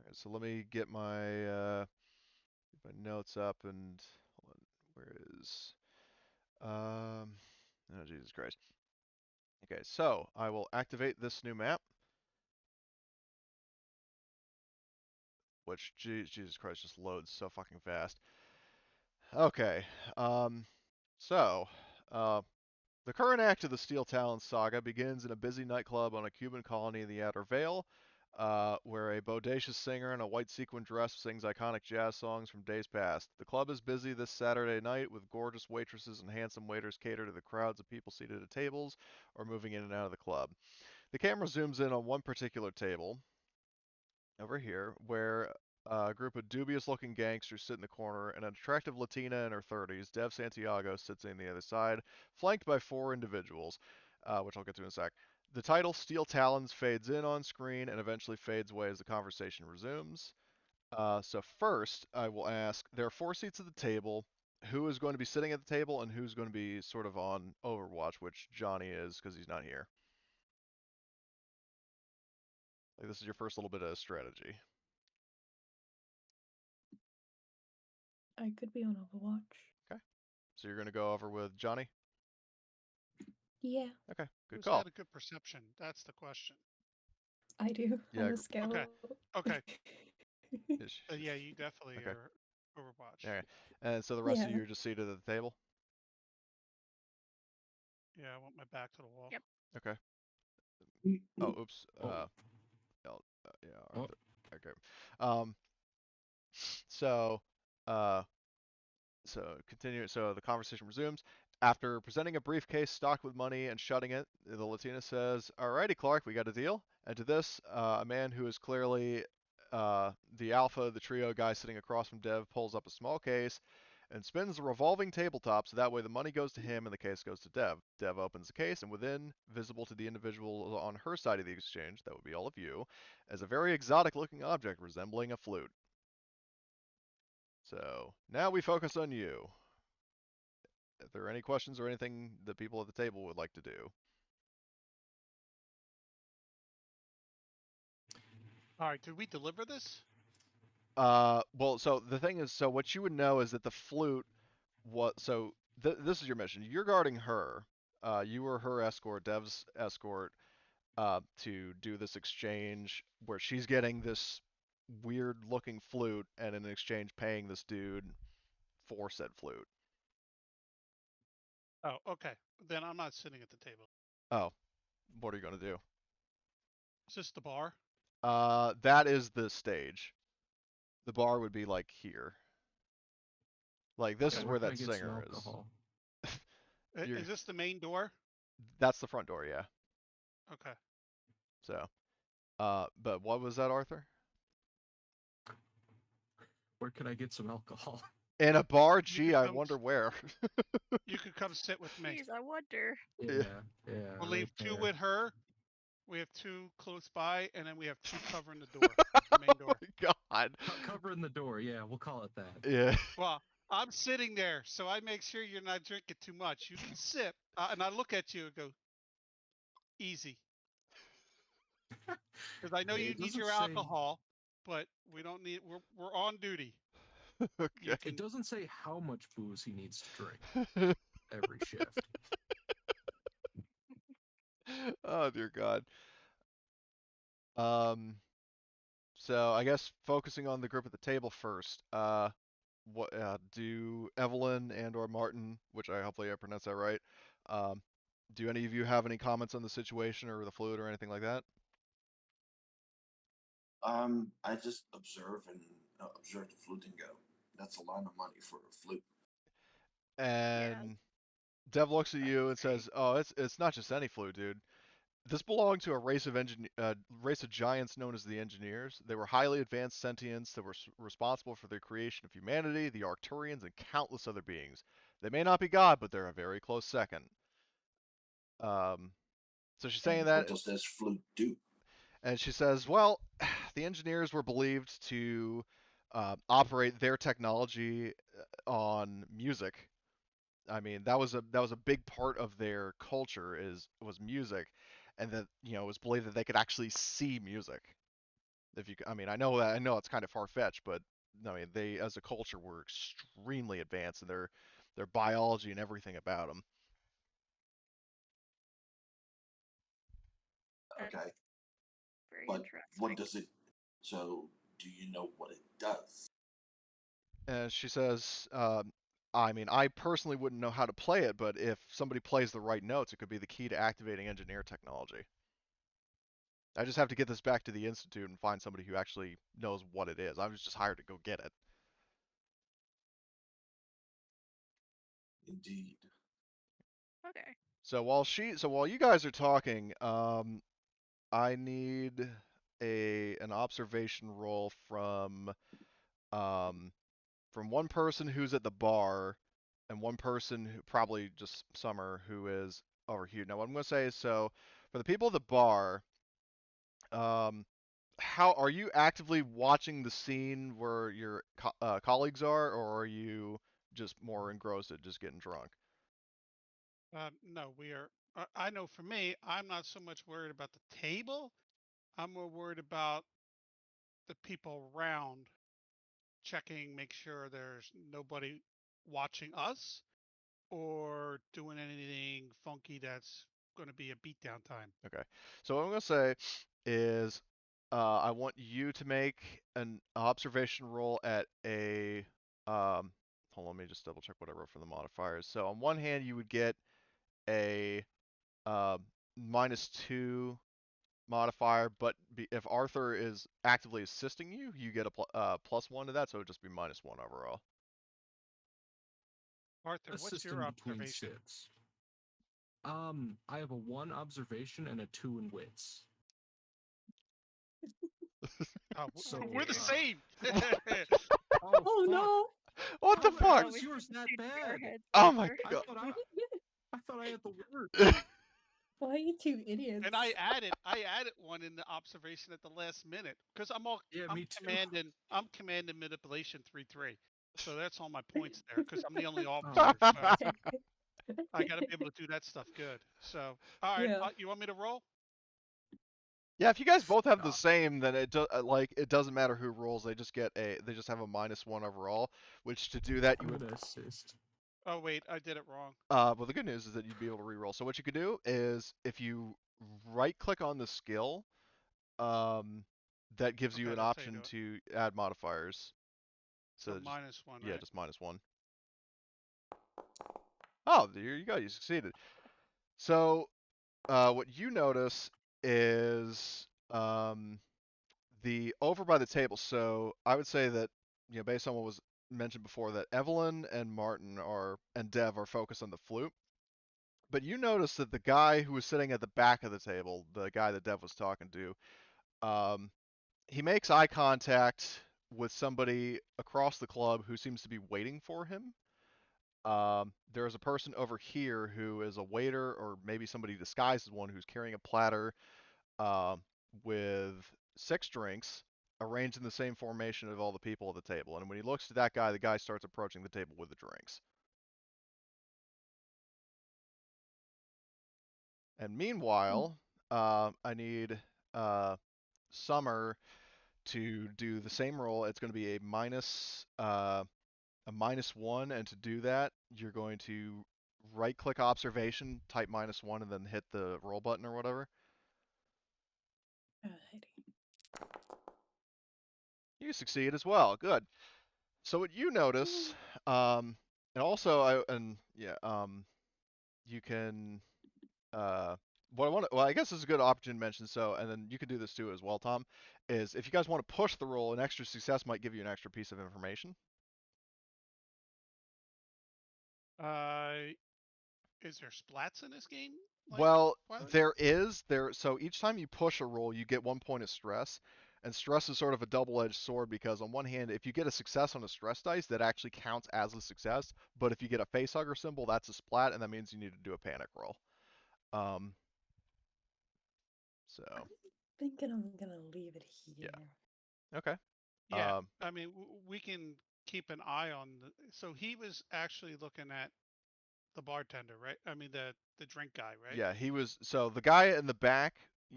right, so let me get my notes up and hold on, where is oh Jesus Christ. Okay, so I will activate this new map, which Jesus Christ just loads so fucking fast. Okay, so uh, the current act of the Steel Talons saga begins in a busy nightclub on a Cuban colony in the Outer Vale, where a bodacious singer in a white sequin dress sings iconic jazz songs from days past. The club is busy this Saturday night with gorgeous waitresses and handsome waiters cater to the crowds of people seated at tables or moving in and out of the club. The camera zooms in on one particular table over here where a group of dubious-looking gangsters sit in the corner, and an attractive Latina in her 30s, Dev Santiago, sits on the other side, flanked by four individuals, which I'll get to in a sec. The title, Steel Talons, fades in on screen and eventually fades away as the conversation resumes. So first, I will ask, there are four seats at the table. Who is going to be sitting at the table and who's going to be sort of on Overwatch, which Johnny is because he's not here. Like, this is your first little bit of strategy. I could be on Overwatch. Okay. So you're going to go over with Johnny? Yeah, Okay, good Who's call. got a good perception? That's the question. I do. Yeah, I'm a gr- scout. Okay. Ish. Yeah, you definitely Okay. are Overwatch. Okay. And so the rest of Yeah. you are just seated at the table? Yeah, I want my back to the wall. Yep. Okay. Oh, oops. Yeah, Arthur. Okay. Um, so, uh, continue. So the conversation resumes. After presenting a briefcase stocked with money and shutting it, the Latina says, "Alrighty, Clark, we got a deal." And to this, a man who is clearly the alpha, the trio guy sitting across from Dev, pulls up a small case and spins the revolving tabletop so that way the money goes to him and the case goes to Dev. Dev opens the case, and within, visible to the individual on her side of the exchange, that would be all of you, is a very exotic looking object resembling a flute. So now we focus on you. If there are any questions or anything the people at the table would like to do. All right, did we deliver this? Well, so the thing is, so what you would know is that the flute, this is your mission. You're guarding her. You were her escort, Dev's escort, to do this exchange where she's getting this weird-looking flute, and in exchange paying this dude for said flute. Oh, okay. Then I'm not sitting at the table. Oh, what are you gonna do? Is this the bar? That is the stage. The bar would be like here. Like this is Where where can I that get some singer is. alcohol? Is this the main door? That's the front door, yeah. Okay. So, but what was that, Arthur? Where can I get some alcohol? In a bar? You Gee, could I come wonder s- where. You could come sit with me. Jeez, I wonder. Yeah, yeah. We'll right leave two there. with her. We have two close by, and then we have two covering the door, the main Oh door. my god. Covering the door. Yeah, we'll call it that. Yeah. Well, I'm sitting there, so I make sure you're not drinking too much. You can sip, and I look at you and go, easy. Because I know It you need doesn't your say- alcohol, but we don't need. We're on duty. Okay. You It can. doesn't say how much booze he needs to drink every shift. Oh dear god. Um so I guess focusing on the group at the table first. What do Evelyn and or Martin, which hopefully I pronounced that right. Um do any of you have any comments on the situation or the flute or anything like that? I just observe and observe the flute and go. That's a lot of money for a flute. And Dev looks at I you and agree. says, "Oh, it's not just any flute, dude. This belonged to a race of giants known as the Engineers. They were highly advanced sentients that were responsible for the creation of humanity, the Arcturians, and countless other beings. They may not be God, but they're a very close second." Um, so she's saying And what that, does this flute do? and she says, "Well, the Engineers were believed to operate their technology on music. I mean, that was a big part of their culture was music, and that it was believed that they could actually see music. I mean, I know it's kind of far fetched, but I mean, they as a culture were extremely advanced in their biology and everything about them. That's Okay, very but what interesting. does it? So, do you know what it does? And she says, I mean, I personally wouldn't know how to play it, but if somebody plays the right notes, it could be the key to activating engineer technology. I just have to get this back to the Institute and find somebody who actually knows what it is. I was just hired to go get it. Indeed. Okay. So while you guys are talking, I need an observation roll um, from one person who's at the bar and one person who probably just Summer who is over here. Now what I'm going to say is so for the people at the bar, um, how are you actively watching the scene where your colleagues are, or are you just more engrossed at just getting drunk? No, we are. I know for me, I'm not so much worried about the table. I'm more worried about the people around checking, make sure there's nobody watching us or doing anything funky that's going to be a beatdown time. Okay. So what I'm going to say is I want you to make an observation roll at a hold on, let me just double check what I wrote for the modifiers. So on one hand, you would get a uh, -2 modifier, but if Arthur is actively assisting you, you get a +1 to that, so it would just be -1 overall. Arthur, what's your Assisting between observation? 6. I have a 1 observation and a 2 in wits. So, We're the same. Oh fuck. no! What the How fuck? is yours that Shoot your bad? heads Oh my later. god. I thought I had the worst. Why are you two idiots? And I added one in the observation at the last minute because Yeah, I'm me too. commanding manipulation 3-3. So that's all my points there because I'm the only Oh, officer. So shit. I got to be able to do that stuff good. So all right, Yeah. you want me to roll? Yeah, if you guys both have the Stop. same, then it doesn't matter who rolls. They just have a -1 overall. Which to do that you I'm would gonna assist. Oh wait, I did it wrong. well the good news is that you'd be able to re-roll. So what you could do is if you right click on the skill, that gives you Okay, an that's how you do option it. to add modifiers. So So just -1, yeah, right? just -1. Oh, there you go. You succeeded. So what you notice is the over by the table. So I would say that based on what was mentioned before, that Evelyn and Martin and Dev are focused on the flute. But you notice that the guy who was sitting at the back of the table, the guy that Dev was talking to, um, he makes eye contact with somebody across the club who seems to be waiting for him. There is a person over here who is a waiter or maybe somebody disguised as one who's carrying a platter uh, with 6 drinks arranged in the same formation of all the people at the table. And when he looks to that guy, the guy starts approaching the table with the drinks. And meanwhile, I need Summer to do the same roll. It's going to be a -1, and to do that, you're going to right-click observation, type -1, and then hit the roll button or whatever. You succeed as well. Good. So what you notice, and also you can what I want to, well, I guess this is a good opportunity to mention. So, and then you can do this too as well, Tom. Is if you guys want to push the roll, an extra success might give you an extra piece of information. Is there splats in this game? Like Well, Twilight? so each time you push a roll, you get 1 point of stress. And stress is sort of a double-edged sword because on one hand, if you get a success on a stress dice, that actually counts as a success. But if you get a facehugger symbol, that's a splat, and that means you need to do a panic roll. Um, so I'm thinking I'm gonna leave it here. okay. Yeah, I mean we can keep an eye on so he was actually looking at the bartender, right? I mean the drink guy, right? Yeah, he was. So the guy in the back,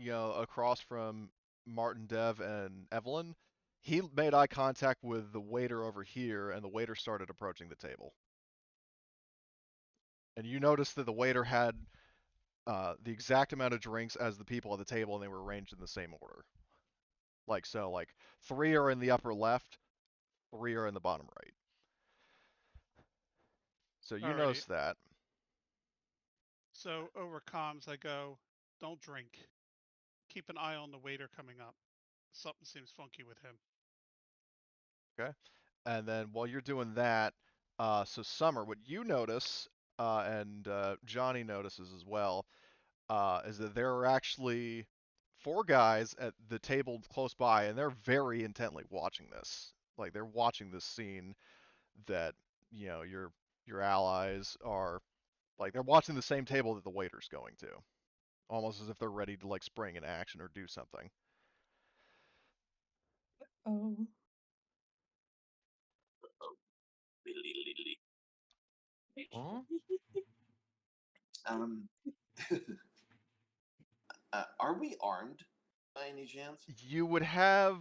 across from Martin, Dev, and Evelyn, he made eye contact with the waiter over here, and the waiter started approaching the table. And you noticed that the waiter had the exact amount of drinks as the people at the table, and they were arranged in the same order. Like so, like 3 are in the upper left, 3 are in the bottom right. So you Alrighty. notice that. So over comms, I go, don't drink. Keep an eye on the waiter coming up. Something seems funky with him. Okay. And then while you're doing that, so Summer, what you notice, and Johnny notices as well, is that there are actually 4 guys at the table close by, and they're very intently watching this. Like they're watching this scene that your allies are like they're watching the same table that the waiter's going to, almost as if they're ready to like spring in action or do something. Oh. Huh? Are we armed by any chance? You would have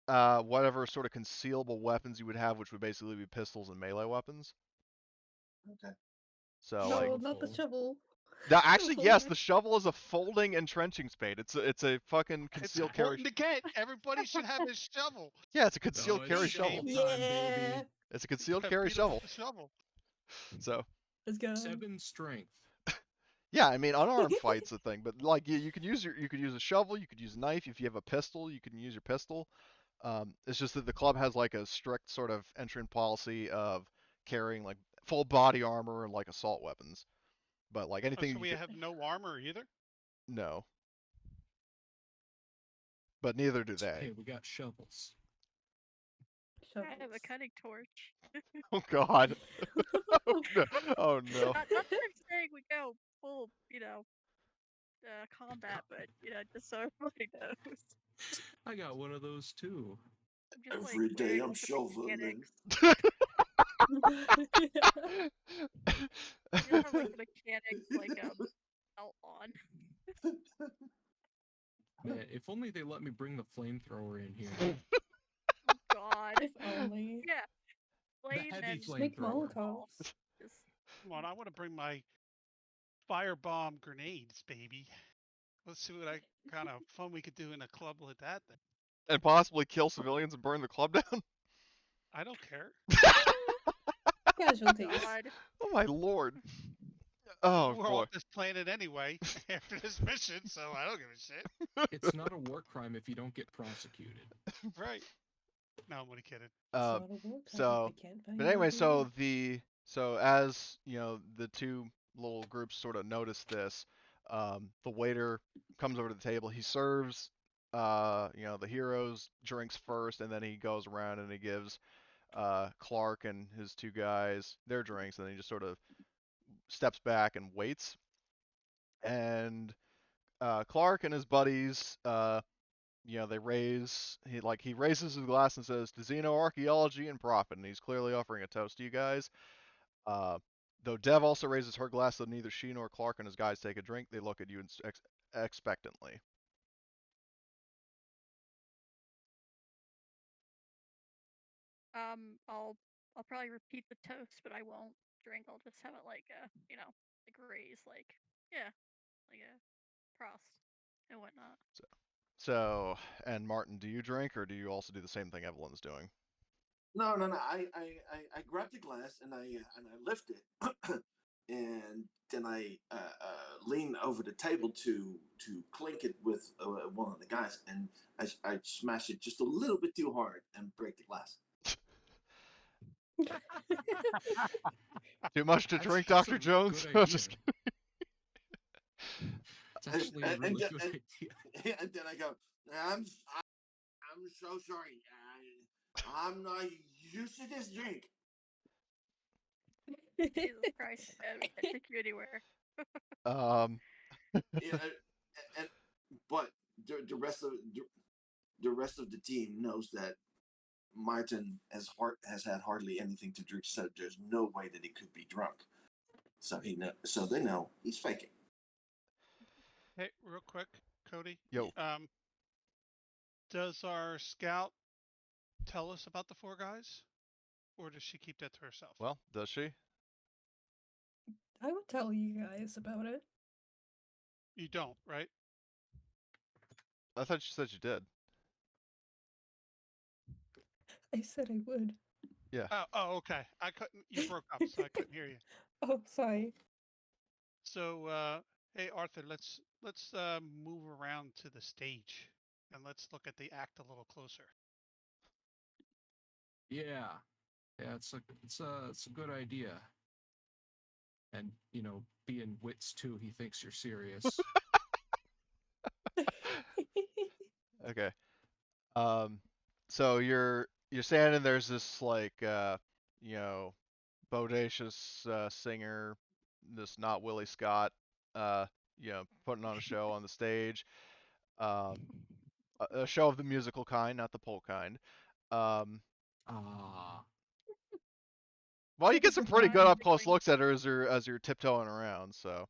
whatever sort of concealable weapons you would have, which would basically be pistols and melee weapons. Okay. So No, like, not the shovel. actually, yes, the shovel is a folding entrenching spade. It's a fucking It's concealed carry. important to get. Everybody should have his shovel. Yeah, it's a concealed it's carry shovel shovel. time, Yeah. baby. It's a concealed Beat carry him shovel. with the shovel. So Let's go. 7 strength. yeah, I mean unarmed fight's a thing, but like you could use a shovel, you could use a knife. If you have a pistol, you can use your pistol. It's just that the club has like a strict sort of entrant policy of carrying like full body armor and like assault weapons. But like Oh, anything so you we could, have no armor either? no. But neither do It's they. okay, we got shovels. I have a Shovels. cutting torch. Oh God. Oh no. Oh no. Not that I'm saying we go full, combat, but just so everybody knows. I got one of those too. I'm just like Every day wearing I'm all the shoveling. mechanics. You'll have like the mechanics belt on. Man, if only they let me bring the flamethrower in here. Oh God. If only. Yeah. The Flame heavy and Just make flamethrower. Molotovs. Just Come on, I want to bring my firebomb grenades, baby. Let's see what kind of fun we could do in a club like that. Then. And possibly kill civilians and burn the club down. I don't care. Casualties. God. Oh my lord. Oh We're boy. off this planet anyway after this mission, so I don't give a shit. It's not a war crime if you don't get prosecuted. Right. No, I'm only kidding. It's not a war crime if so- we can't find But anyway, anything. so as the two little groups sort of notice this, the waiter comes over to the table. He serves the heroes drinks first, and then he goes around and he gives Clark and his 2 guys their drinks, and then he just sort of steps back and waits. And Clark and his buddies, they he raises his glass and says, "To xenoarchaeology and profit," and he's clearly offering a toast to you guys. Though Dev also raises her glass, so neither she nor Clark and his guys take a drink. They look at you expectantly. I'll probably repeat the toast, but I won't drink. I'll just have it like raise, like a prost and whatnot. So, and Martin, do you drink, or do you also do the same thing Evelyn's doing? No. I grabbed the glass and I lift it, and then I lean over the table to clink it with one of the guys, and I smash it just a little bit too hard and break the glass. Too much to That's- drink, that's Dr. a Jones? good I was just idea. It's actually a really good idea. And then I go, I'm so sorry. I'm not used to this drink. Jesus Christ, man, we can't take you anywhere. Yeah, but the rest of the team knows that Martin has had hardly anything to drink, so there's no way that he could be drunk. So they know he's faking. Hey, real quick, Cody. Yo. Does our scout tell us about the 4 guys? Or does she keep that to herself? Well, does she? I would tell you guys about it. You don't, right? I thought you said you did. I said I would. Yeah. Oh, okay. I couldn't. You broke up, so I couldn't hear you. Oh, sorry. So, hey Arthur, let's move around to the stage and let's look at the act a little closer. Yeah, it's a good idea. And being wits too, he thinks you're serious. Okay. So you're standing. There's this like you know bodacious singer, this not Willie Scott, uh, putting on a show on the stage. Um, a show of the musical kind, not the pole kind. Um, Ah, well, you Like a get some pretty good surprise. up close looks at her as you're tiptoeing around. So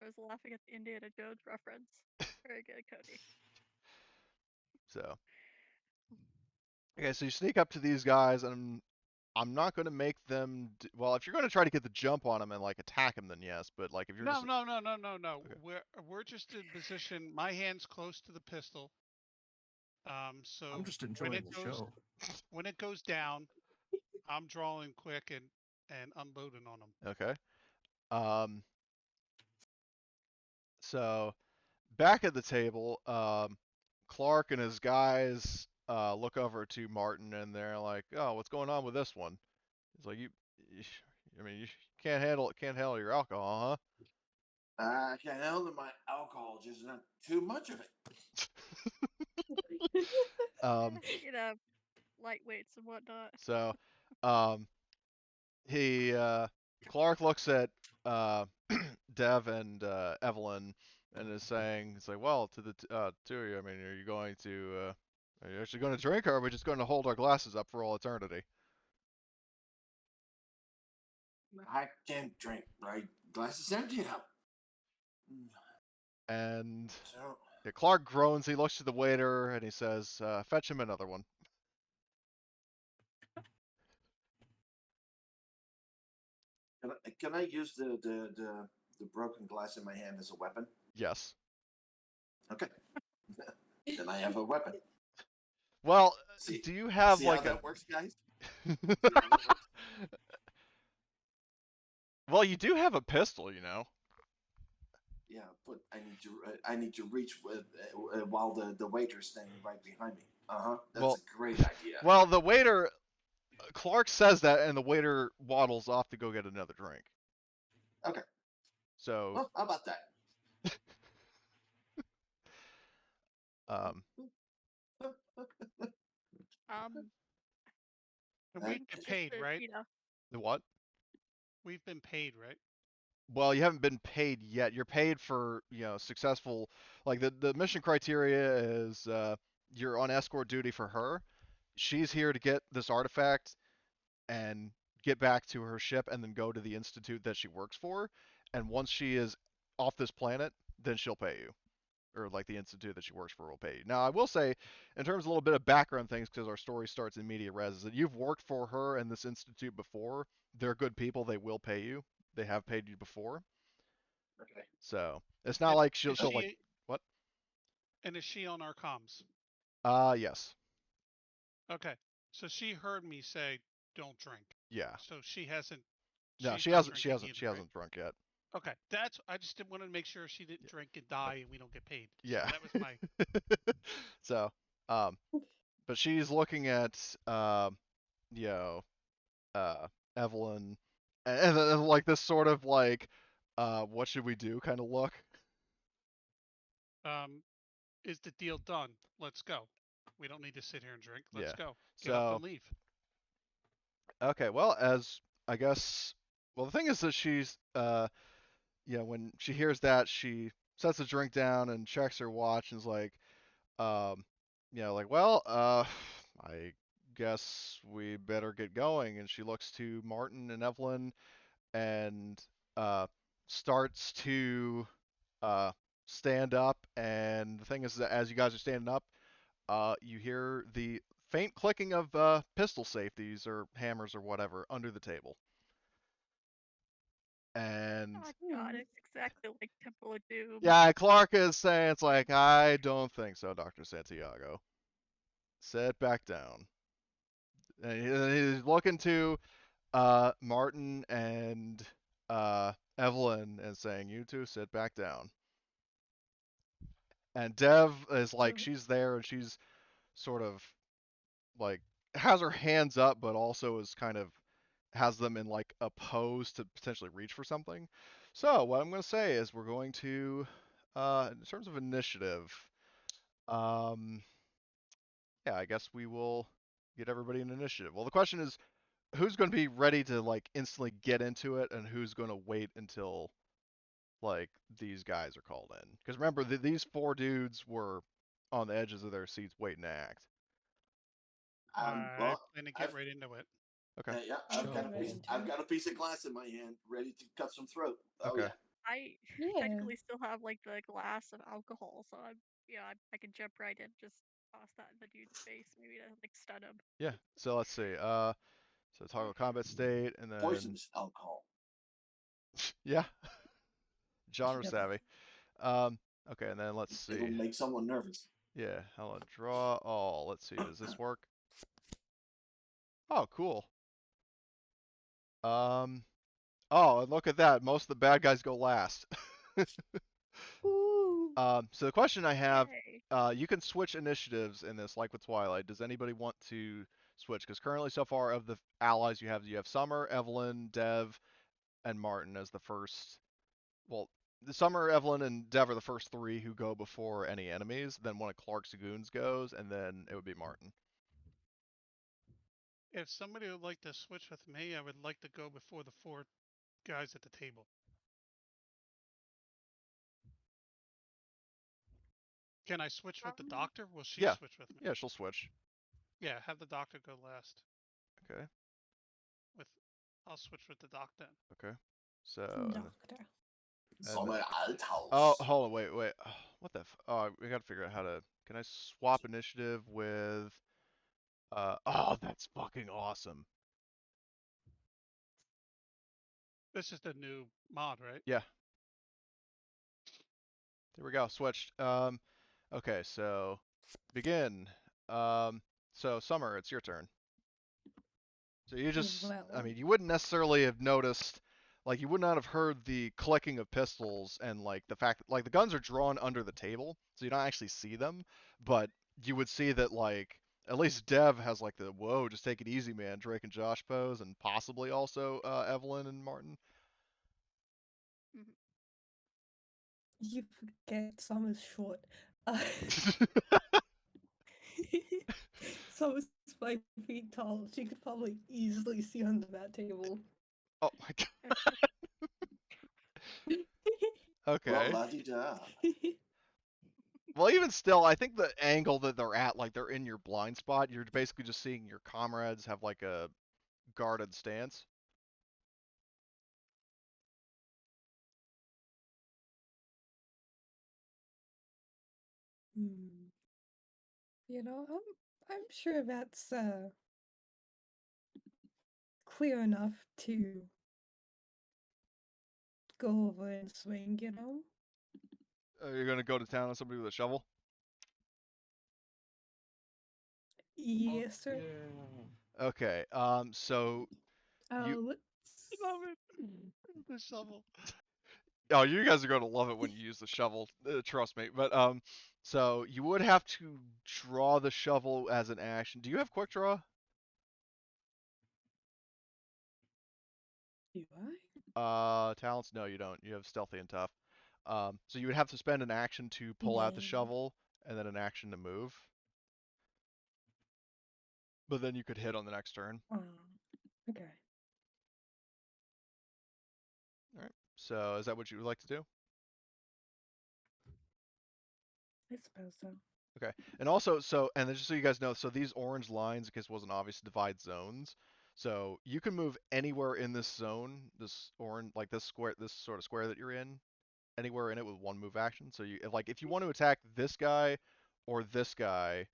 I was laughing at the Indiana Jones reference. Very good, Cody. so okay. So you sneak up to these guys, and I'm not going to make them. Well, if you're going to try to get the jump on them and like attack them, then yes. But like if you're No, just no. okay. We're just in position. My hand's close to the pistol. So I'm just when enjoying it the goes show. when it goes down, I'm drawing quick and unloading on them. Okay. Um, so back at the table, Clark and his guys look over to Martin and they're like, "Oh, what's going on with this one?" He's like, you I mean, you can't handle your alcohol, I can't handle my alcohol, just not too much of it. huh? You know, lightweights and whatnot. So, um, he Clark looks at uh, Dev and Evelyn and is saying, "It's like, well, to the two of you. I mean, are you going to are you actually going to drink, or are we just going to hold our glasses up for all eternity?" I can't drink. My glass is empty now. And So, yeah, Clark groans. He looks to the waiter and he says, "Fetch him another one." can I use the broken glass in my hand as a weapon? Yes. Okay. Then I have a weapon. Well, See, do you have see like how a? that works, guys? See how that works? Well, you do have a pistol, you know. Yeah, but I need to reach with while the waiter's standing right behind me. That's Well, a great idea. well, the waiter, Clark says that, and the waiter waddles off to go get another drink. Okay. So, Well, how about that? um, Um, And Uh, we've been just paid, to, right? the what? We've been paid, right? Well, you haven't been paid yet. You're paid for, successful. Like the mission criteria is you're on escort duty for her. She's here to get this artifact and get back to her ship and then go to the institute that she works for. And once she is off this planet, then she'll pay you. Or like the institute that she works for will pay you. Now, I will say, in terms of a little bit of background things, because our story starts in media res, is that you've worked for her and this institute before. They're good people. They will pay you. They have paid you before. Okay. So it's not And like is she'll like she what? and is she on our comms? Yes. Okay. So she heard me say don't drink. Yeah. So No, she's not she drinking hasn't either, she right? hasn't drunk yet. Okay. I just didn't want to make sure she didn't drink and die and we don't get paid. Yeah. So that was my So, um, but she's looking at you know, Evelyn, and like this sort of like, what should we do kind of look. is the deal done? Let's go. We don't need to sit here and drink. Let's Yeah. go. Get up So, and leave. okay, well, as I guess, well, the thing is that she's, when she hears that, she sets the drink down and checks her watch and is like, um, like, well, I guess we better get going. And she looks to Martin and Evelyn and uh, starts to uh, stand up. And the thing is that as you guys are standing up, you hear the faint clicking of pistol safeties or hammers or whatever under the table. And Oh god, it's exactly like Temple of Doom. yeah, Clark is saying it's like, I don't think so, Dr. Santiago. Sit back down. And he's looking to Martin and Evelyn and saying, you two sit back down. And Dev is like, So- she's there and she's sort of like has her hands up, but also is kind of has them in like a pose to potentially reach for something. So what I'm going to say is we're going to, in terms of initiative, um, yeah, I guess we will get everybody an initiative. Well, the question is, who's going to be ready to like instantly get into it, and who's going to wait until like these guys are called in? Because remember, these four dudes were on the edges of their seats waiting to act. I Well, plan to get I've, right into it. Okay. yeah, I'll get right into I've it. got a piece of glass in my hand, ready to cut some throat. Oh Okay. yeah. I Yeah. technically still have like the glass of alcohol, so I can jump right in, just toss that in the dude's face, maybe to like stun him. Yeah. So let's see. So toggle combat state, and then Poisonous alcohol. yeah, genre Yep. savvy. Okay, and then let's see. It'll make someone nervous. Yeah, I'll draw all. Let's see. Does this work? Oh, cool. Oh, and look at that. Most of the bad guys go last. Ooh. So the question I have, Yay. you can switch initiatives in this, like with Twilight. Does anybody want to switch? Because currently, so far, of the allies you have Summer, Evelyn, Dev, and Martin as the first. Well, the Summer, Evelyn, and Dev are the first three who go before any enemies. Then one of Clark's goons goes, and then it would be Martin. If somebody would like to switch with me, I would like to go before the four guys at the table. Can I switch with the doctor? Will she Yeah. switch with me? Yeah, she'll switch. Yeah, have the doctor go last. Okay. With, I'll switch with the doctor. Okay. So. Doctor. Sommer Althaus. Oh, hold on, wait. Oh, what the? Oh, we gotta figure out how to. Can I swap initiative with? Oh, that's fucking awesome. This is the new mod, right? Yeah. There we go. Switched. Okay, so begin. So Summer, it's your turn. So you just, I Well. mean, you wouldn't necessarily have noticed, like, you would not have heard the clicking of pistols and like the fact that like the guns are drawn under the table, so you don't actually see them, but you would see that like at least Dev has like the whoa, just take it easy, man, Drake and Josh pose, and possibly also Evelyn and Martin. You forget Summer's short. Summer's 5 feet tall. She could probably easily see under that table. Oh my god. Okay. La-di-da. Well, even still, I think the angle that they're at, like they're in your blind spot, you're basically just seeing your comrades have like a guarded stance. Hmm. You know, I'm sure that's clear enough to go over and swing, you know? You're gonna go to town on somebody with a shovel? Yes, sir. Yeah. Okay. So you. Let's... Love it. The shovel. Oh, you guys are gonna love it when you use the shovel. Trust me. But so you would have to draw the shovel as an action. Do you have quick draw? Do I? Talents? No, you don't. You have stealthy and tough. So you would have to spend an action to pull out the Dang. shovel, and then an action to move. But then you could hit on the next turn. Okay. All right. So is that what you would like to do? I suppose so. Okay. And also, and then just so you guys know, so these orange lines, in case it wasn't obvious, divide zones. So you can move anywhere in this zone, this orange, like this square, this sort of square that you're in, anywhere in it with one move action. So you, if you want to attack this guy or this guy,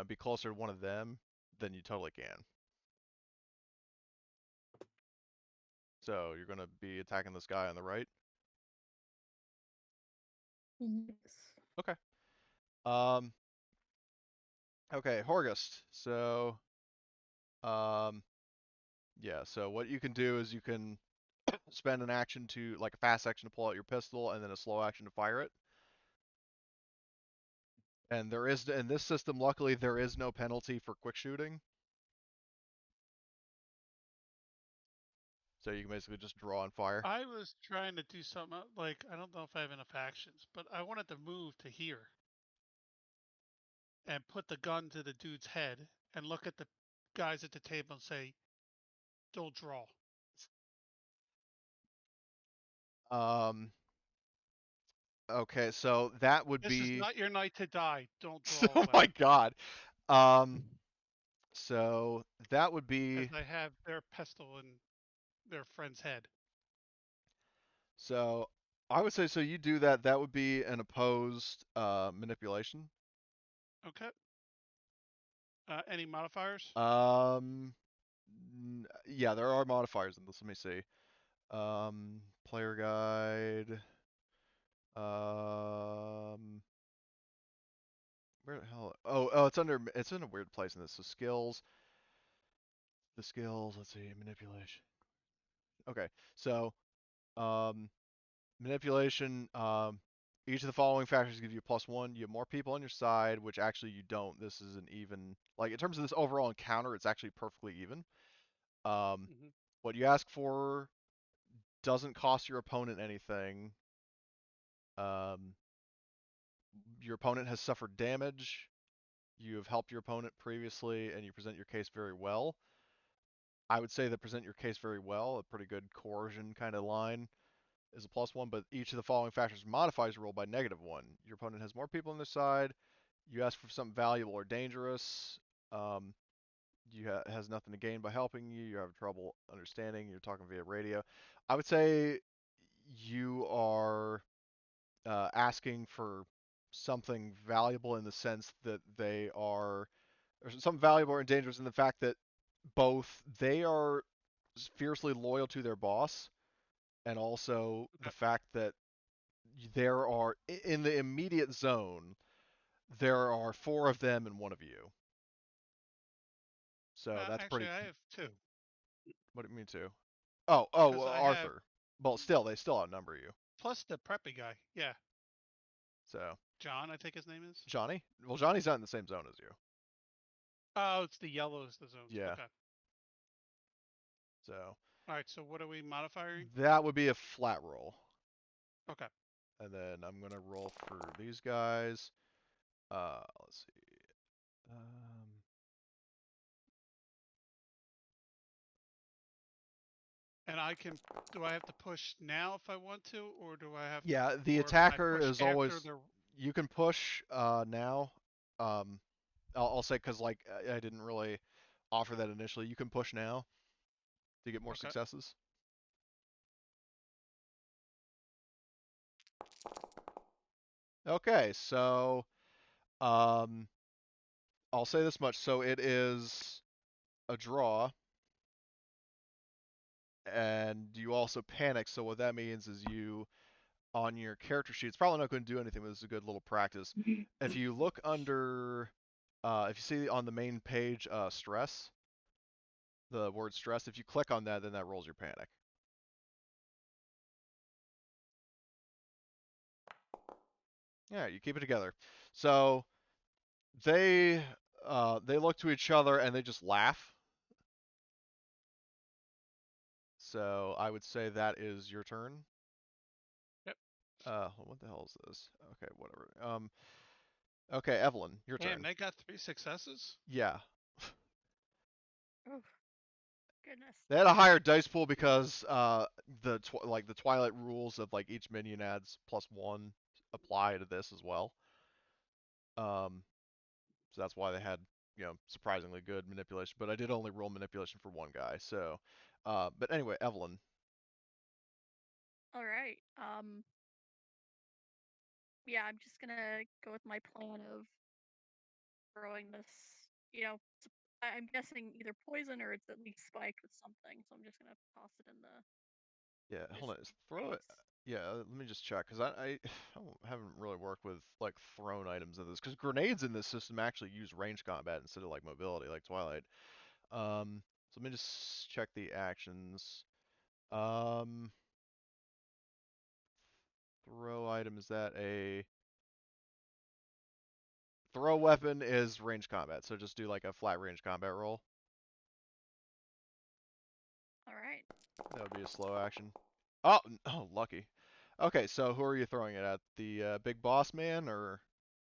be closer to one of them, then you totally can. So you're gonna be attacking this guy on the right. Yes. Okay. Okay, Horgust. So, yeah. So what you can do is you can spend an action to, like a fast action to pull out your pistol, and then a slow action to fire it. And there is, in this system, luckily, there is no penalty for quick shooting. So you can basically just draw and fire. I was trying to do something like, I don't know if I have enough actions, but I wanted to move to here and put the gun to the dude's head and look at the guys at the table and say, "Don't draw." Okay, so that would This is be. not your night to die. Don't draw a Oh my weapon. god. So that would be. As I have their pistol in their friend's head. So I would say, so you do that. That would be an opposed manipulation. Okay. Any modifiers? Yeah, there are modifiers in this. Let me see. Player guide. Where the hell? Oh, it's under. It's in a weird place in this. So skills. The skills. Let's see. Manipulation. Okay. So, manipulation. Each of the following factors give you +1. You have more people on your side, which actually you don't. This is an even. Like in terms of this overall encounter, it's actually perfectly even. Mm-hmm. What you ask for doesn't cost your opponent anything. Your opponent has suffered damage. You have helped your opponent previously, and you present your case very well. I would say that present your case very well, a pretty good coercion kind of line, is a +1, but each of the following factors modifies your roll by -1. Your opponent has more people on their side. You ask for something valuable or dangerous. You has nothing to gain by helping you. You have trouble understanding. You're talking via radio. I would say you are asking for something valuable in the sense that they are, or something valuable or dangerous in the fact that both they are fiercely loyal to their boss, and also the Okay. fact that there are, in the immediate zone, there are 4 of them and 1 of you. So that's Actually, pretty. I have 2. What do you mean 2? Oh, Because I have Arthur. Well, still, they still outnumber you. plus the preppy guy. Yeah. So John, I think his name is. Johnny. Well, Johnny's not in the same zone as you. Oh, it's the yellows, the zones. Yeah. Okay. So All right. So what are we modifying? that would be a flat roll. Okay. And then I'm gonna roll for these guys. Let's see. And I can. Do I have to push now if I want to, or do I have? Yeah, the Or can I attacker push is after always. the? You can push now. I'll say, because like I didn't really offer that initially. You can push now to get more Okay. successes. Okay, so I'll say this much. So it is a draw, and you also panic. So what that means is you, on your character sheet, it's probably not going to do anything, but this is a good little practice. If you look under, if you see on the main page, stress, the word stress, if you click on that, then that rolls your panic. Yeah, you keep it together. So they look to each other and they just laugh. So I would say that is your turn. Yep. What the hell is this? Okay, whatever. Okay, Evelyn, your Damn, turn. they got 3 successes. Yeah. Oh, goodness. They had a higher dice pool because the Twilight rules of like each minion adds +1 apply to this as well. So that's why they had, surprisingly good manipulation. But I did only roll manipulation for 1 guy. So, but anyway, Evelyn. All right. Yeah, I'm just gonna go with my plan of throwing this, I'm guessing either poison or it's at least spiked with something. So I'm just gonna toss it in the Yeah, hold on. magician's Throw it. face. Yeah, let me just check because I haven't really worked with like thrown items in this because grenades in this system actually use range combat instead of like mobility like Twilight. So let me just check the actions. Um, throw item, is that a throw weapon is range combat, so just do like a flat range combat roll. All right. That would be a slow action. Oh, oh, lucky. Okay, so who are you throwing it at? The big boss man or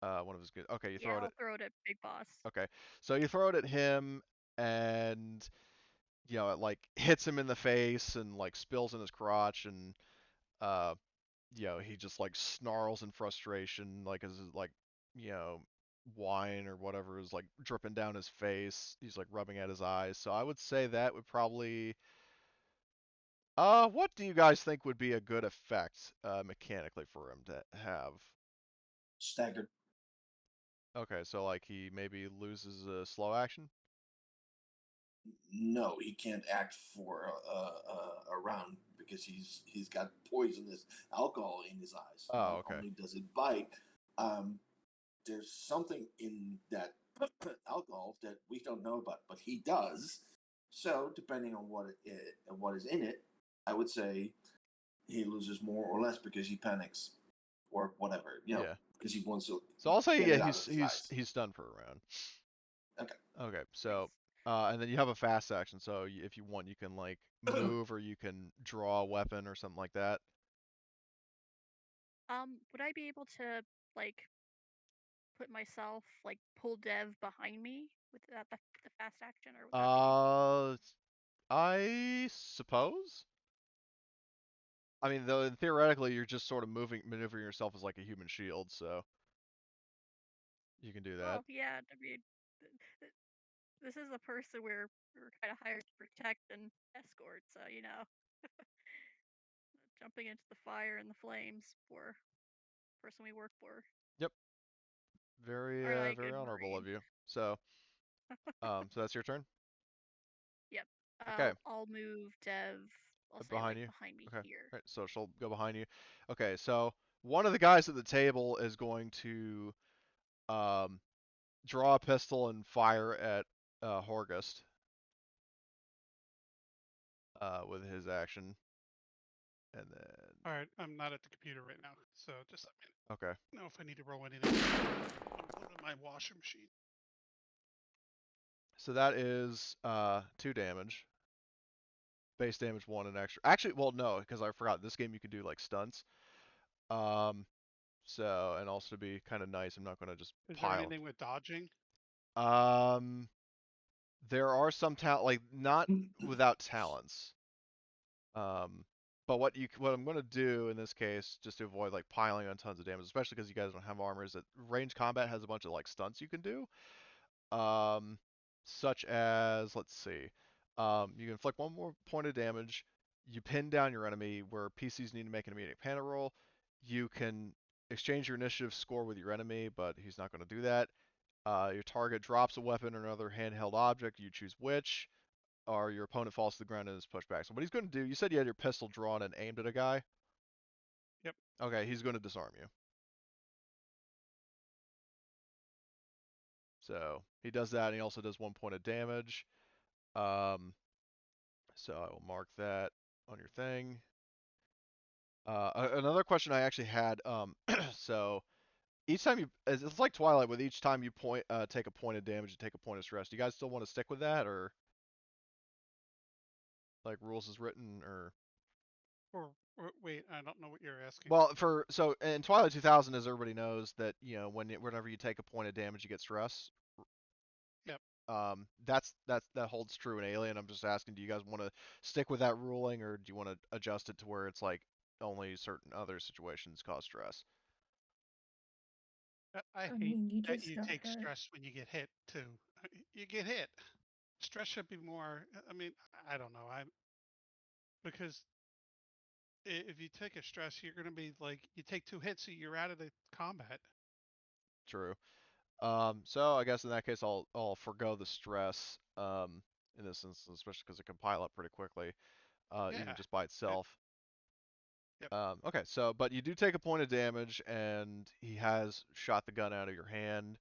one of his good? Okay, you Yeah, throw it I'll at. throw it at Big Boss. Okay, so you throw it at him, and it like hits him in the face and like spills in his crotch, and uh, he just like snarls in frustration, like as like you know wine or whatever is like dripping down his face. He's like rubbing at his eyes. So I would say that would probably. What do you guys think would be a good effect mechanically for him to have? Staggered. Okay, so like he maybe loses a slow action. No, he can't act for a round because he's got poisonous alcohol in his eyes. Oh, Not okay. only does it bite, um, there's something in that alcohol that we don't know about, but he does. So depending on what is in it, I would say he loses more or less because he panics or whatever, Yeah. because he wants to So I'll say get yeah, it out he's of his he's eyes. he's done for a round. Okay. Okay, so Nice. and then you have a fast action, so if you want, you can like move or you can draw a weapon or something like that. Would I be able to like put myself like pull Dev behind me with the fast action, or would that be? Uh, I suppose. I mean, though theoretically, you're just sort of maneuvering yourself as like a human shield, so you can do that. Well, yeah. I mean, this is a person we're kind of hired to protect and escort, so jumping into the fire and the flames for person we work for. Yep, very Aren't I a very good honorable of Marine? you. So that's your turn. Yep. Okay, I'll move Dev. I'll say behind like you. behind me Okay, all here. right. So she'll go behind you. Okay, so one of the guys at the table is going to um draw a pistol and fire at Horgust with his action, and then All right, I'm not at the computer right now, so just let me okay. know if I need to roll anything. I'm going to my washer machine. So that is 2 damage. Base damage 1 and extra. Actually, well no, because I forgot this game you can do like stunts. Um, so and also to be kind of nice, I'm not gonna just Is there pile. anything with dodging? Um, there are some talent like not without talents. Um, but what I'm gonna do in this case, just to avoid like piling on tons of damage, especially because you guys don't have armor, is that range combat has a bunch of like stunts you can do. Um, such as let's see, you can inflict 1 more point of damage. You pin down your enemy where PCs need to make an immediate panic roll. You can exchange your initiative score with your enemy, but he's not going to do that. Your target drops a weapon or another handheld object. You choose which, or your opponent falls to the ground and is pushed back. So what he's going to do, you said you had your pistol drawn and aimed at a guy. Yep. Okay, he's going to disarm you. So he does that, and he also does 1 point of damage. Um, so I will mark that on your thing. Another question I actually had. So each time it's like Twilight, with each time you take a point of damage, you take a point of stress. Do you guys still want to stick with that, or like rules is written, or? Or wait, I don't know what you're asking. Well, so in Twilight 2000, as everybody knows, that whenever you take a point of damage, you get stress. Yep. That holds true in Alien. I'm just asking, do you guys want to stick with that ruling, or do you want to adjust it to where it's like only certain other situations cause stress? I I hate mean, you that just you got take hurt. stress when you get hit too. You get hit. Stress should be more. I mean, I don't know. Because if you take a stress, you're going to be like you take 2 hits, so you're out of the combat. True. So I guess in that case I'll forgo the stress in this instance, especially because it can pile up pretty quickly, even Yeah. just by itself. Yep. Okay, so but you do take a point of damage, and he has shot the gun out of your hand.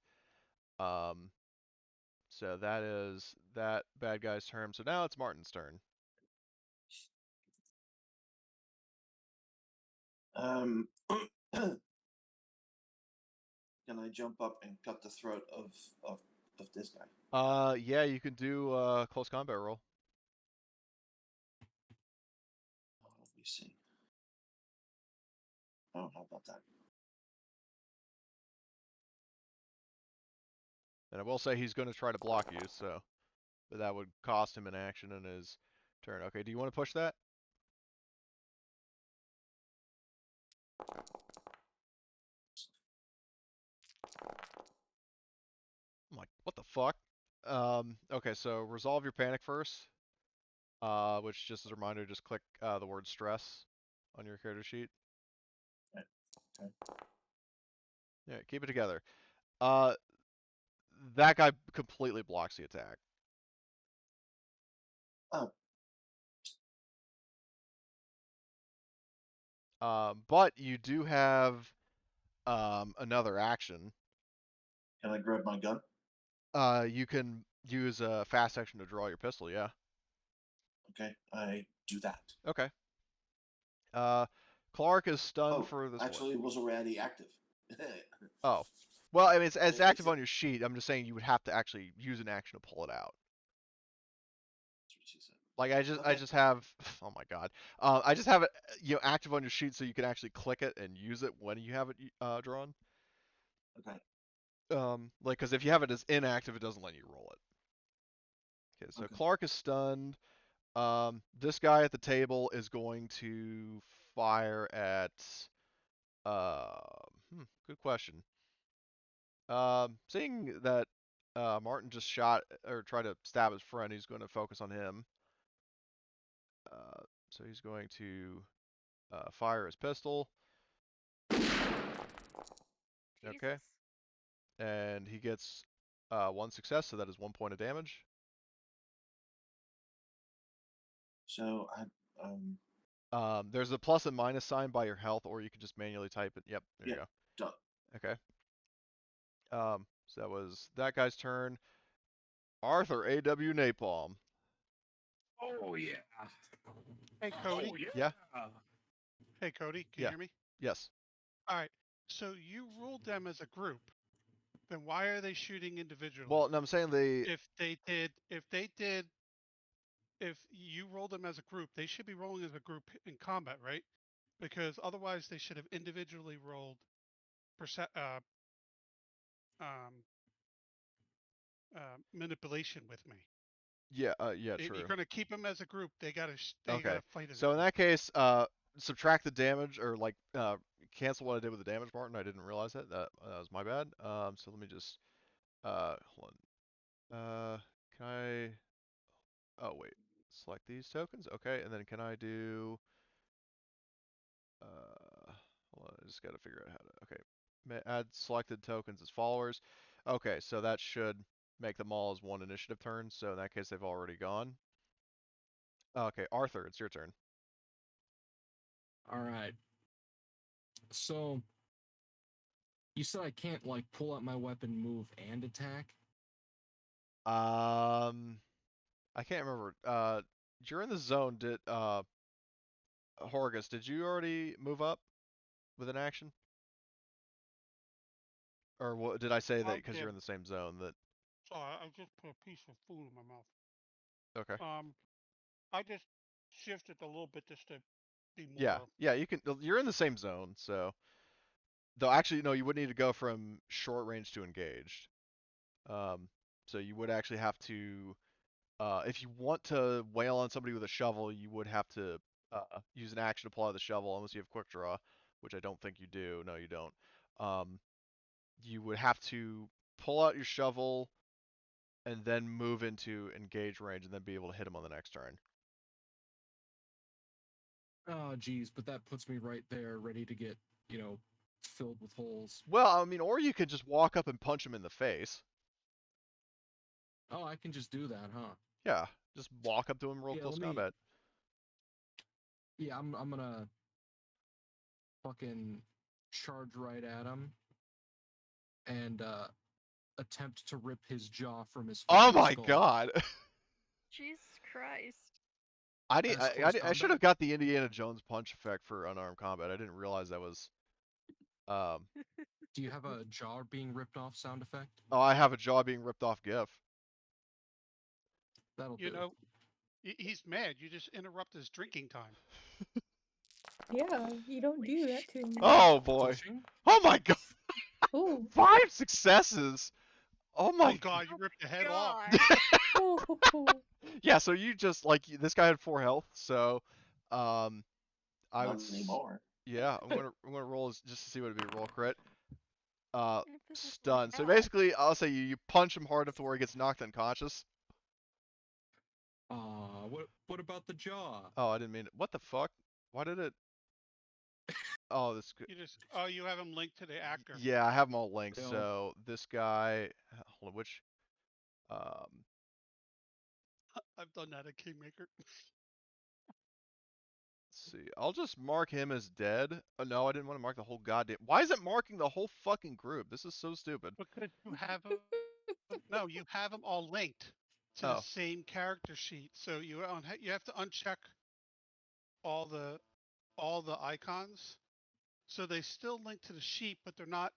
So that is that bad guy's turn. So now it's Martin's turn. Can I jump up and cut the throat of this guy? Yeah, you can do close combat roll. Let me see. Oh, how about that? And I will say he's going to try to block you, so but that would cost him an action in his turn. Okay, do you want to push that? I'm like, what the fuck? Okay, so resolve your panic first. Which just as a reminder, just click the word stress on your character sheet. Okay. Yeah, keep it together. That guy completely blocks the attack. Oh, But you do have another action. can I grab my gun? You can use a fast action to draw your pistol, yeah. Okay, I do that. Okay. Clark is stunned for this actually, it was already active. Oh. Well, I mean, it's active a- on your sheet. I'm just saying you would have to actually use an action to pull it out. That's what she said. Like I Okay. just have, oh my god, I just have it, active on your sheet so you can actually click it and use it when you have it drawn. Okay. Like because if you have it as inactive, it doesn't let you roll it. Okay, so Okay. Clark is stunned. This guy at the table is going to fire at. Good question. Seeing that Martin just shot or tried to stab his friend, he's going to focus on him. So he's going to fire his pistol. Okay. Jesus. And he gets 1 success, so that is 1 point of damage. So There's a plus and minus sign by your health, or you can just manually type it. Yep, there you yeah, go. done. Okay. So that was that guy's turn. Arthur, AW Napalm. Oh yeah. Hey, Cody. Oh yeah. Yeah. Hey, Cody. Can you Yeah. hear me? Yes. All right. So you ruled them as a group. Then why are they shooting individually? Well, no, I'm saying if you rolled them as a group, they should be rolling as a group in combat, right? Because otherwise they should have individually rolled manipulation with me. yeah, If you're true. gonna keep them as a group, they gotta Okay. fight as So a in group. that case, subtract the damage or like cancel what I did with the damage, Martin. I didn't realize that. That was my bad. So let me just hold on. Can I? Oh wait, select these tokens. Okay, and then can I do? Hold on, I just gotta figure out how to. Okay, add selected tokens as followers. Okay, so that should make them all as 1 initiative turn. So in that case, they've already gone. Okay, Arthur, it's your turn. All right. So you said I can't like pull out my weapon, move, and attack. I can't remember. During the zone, did Horgus, did you already move up with an action? Or what, did I say that because you're in the same zone that? Sorry, I just put a piece of food in my mouth. Okay. I just shifted a little bit just to be Yeah, more. yeah, you can. You're in the same zone, so. Though actually, no, you would need to go from short range to engaged. So you would actually have to, if you want to wail on somebody with a shovel, you would have to use an action to pull out the shovel, unless you have quick draw, which I don't think you do. No, you don't. You would have to pull out your shovel and then move into engage range and then be able to hit him on the next turn. Oh geez, but that puts me right there, ready to get filled with holes. Well, I mean, or you could just walk up and punch him in the face. Oh, I can just do that, huh? Yeah, just walk up to him real Yeah, close let me. combat. Yeah, I'm gonna fucking charge right at him and attempt to rip his jaw from his Oh fucking my skull. god! Jesus Christ. As close I should combat? have got the Indiana Jones punch effect for unarmed combat. I didn't realize that was. Do you have a jaw being ripped off sound effect? Oh, I have a jaw being ripped off GIF. That'll You do. know, he's mad. You just interrupt his drinking time. Yeah, you don't Holy do that shit. to him. Oh boy! Pushing? Oh my god! Oh. 5 successes! Oh Oh my God, you Oh ripped the head off. God. Oh. Yeah, so you just like this guy had 4 health, so I Not would anymore. yeah, I'm gonna roll just to see what it'd be. Roll crit. If this is like Stun. So hell. basically, I'll say you punch him hard enough to where he gets knocked unconscious. What about the jaw? Oh, I didn't mean it. What the fuck? Why did it? Oh, this. You have him linked to the actor. Yeah, I have them all linked. Bill. So this guy, hold on, which? I've done that at Kingmaker. Let's see. I'll just mark him as dead. Oh, no, I didn't want to mark the whole goddamn. Why is it marking the whole fucking group? This is so stupid. Because you have them. No, you have them all linked to the Oh. same character sheet. So you have to uncheck all the icons. So they still link to the sheet, but they're not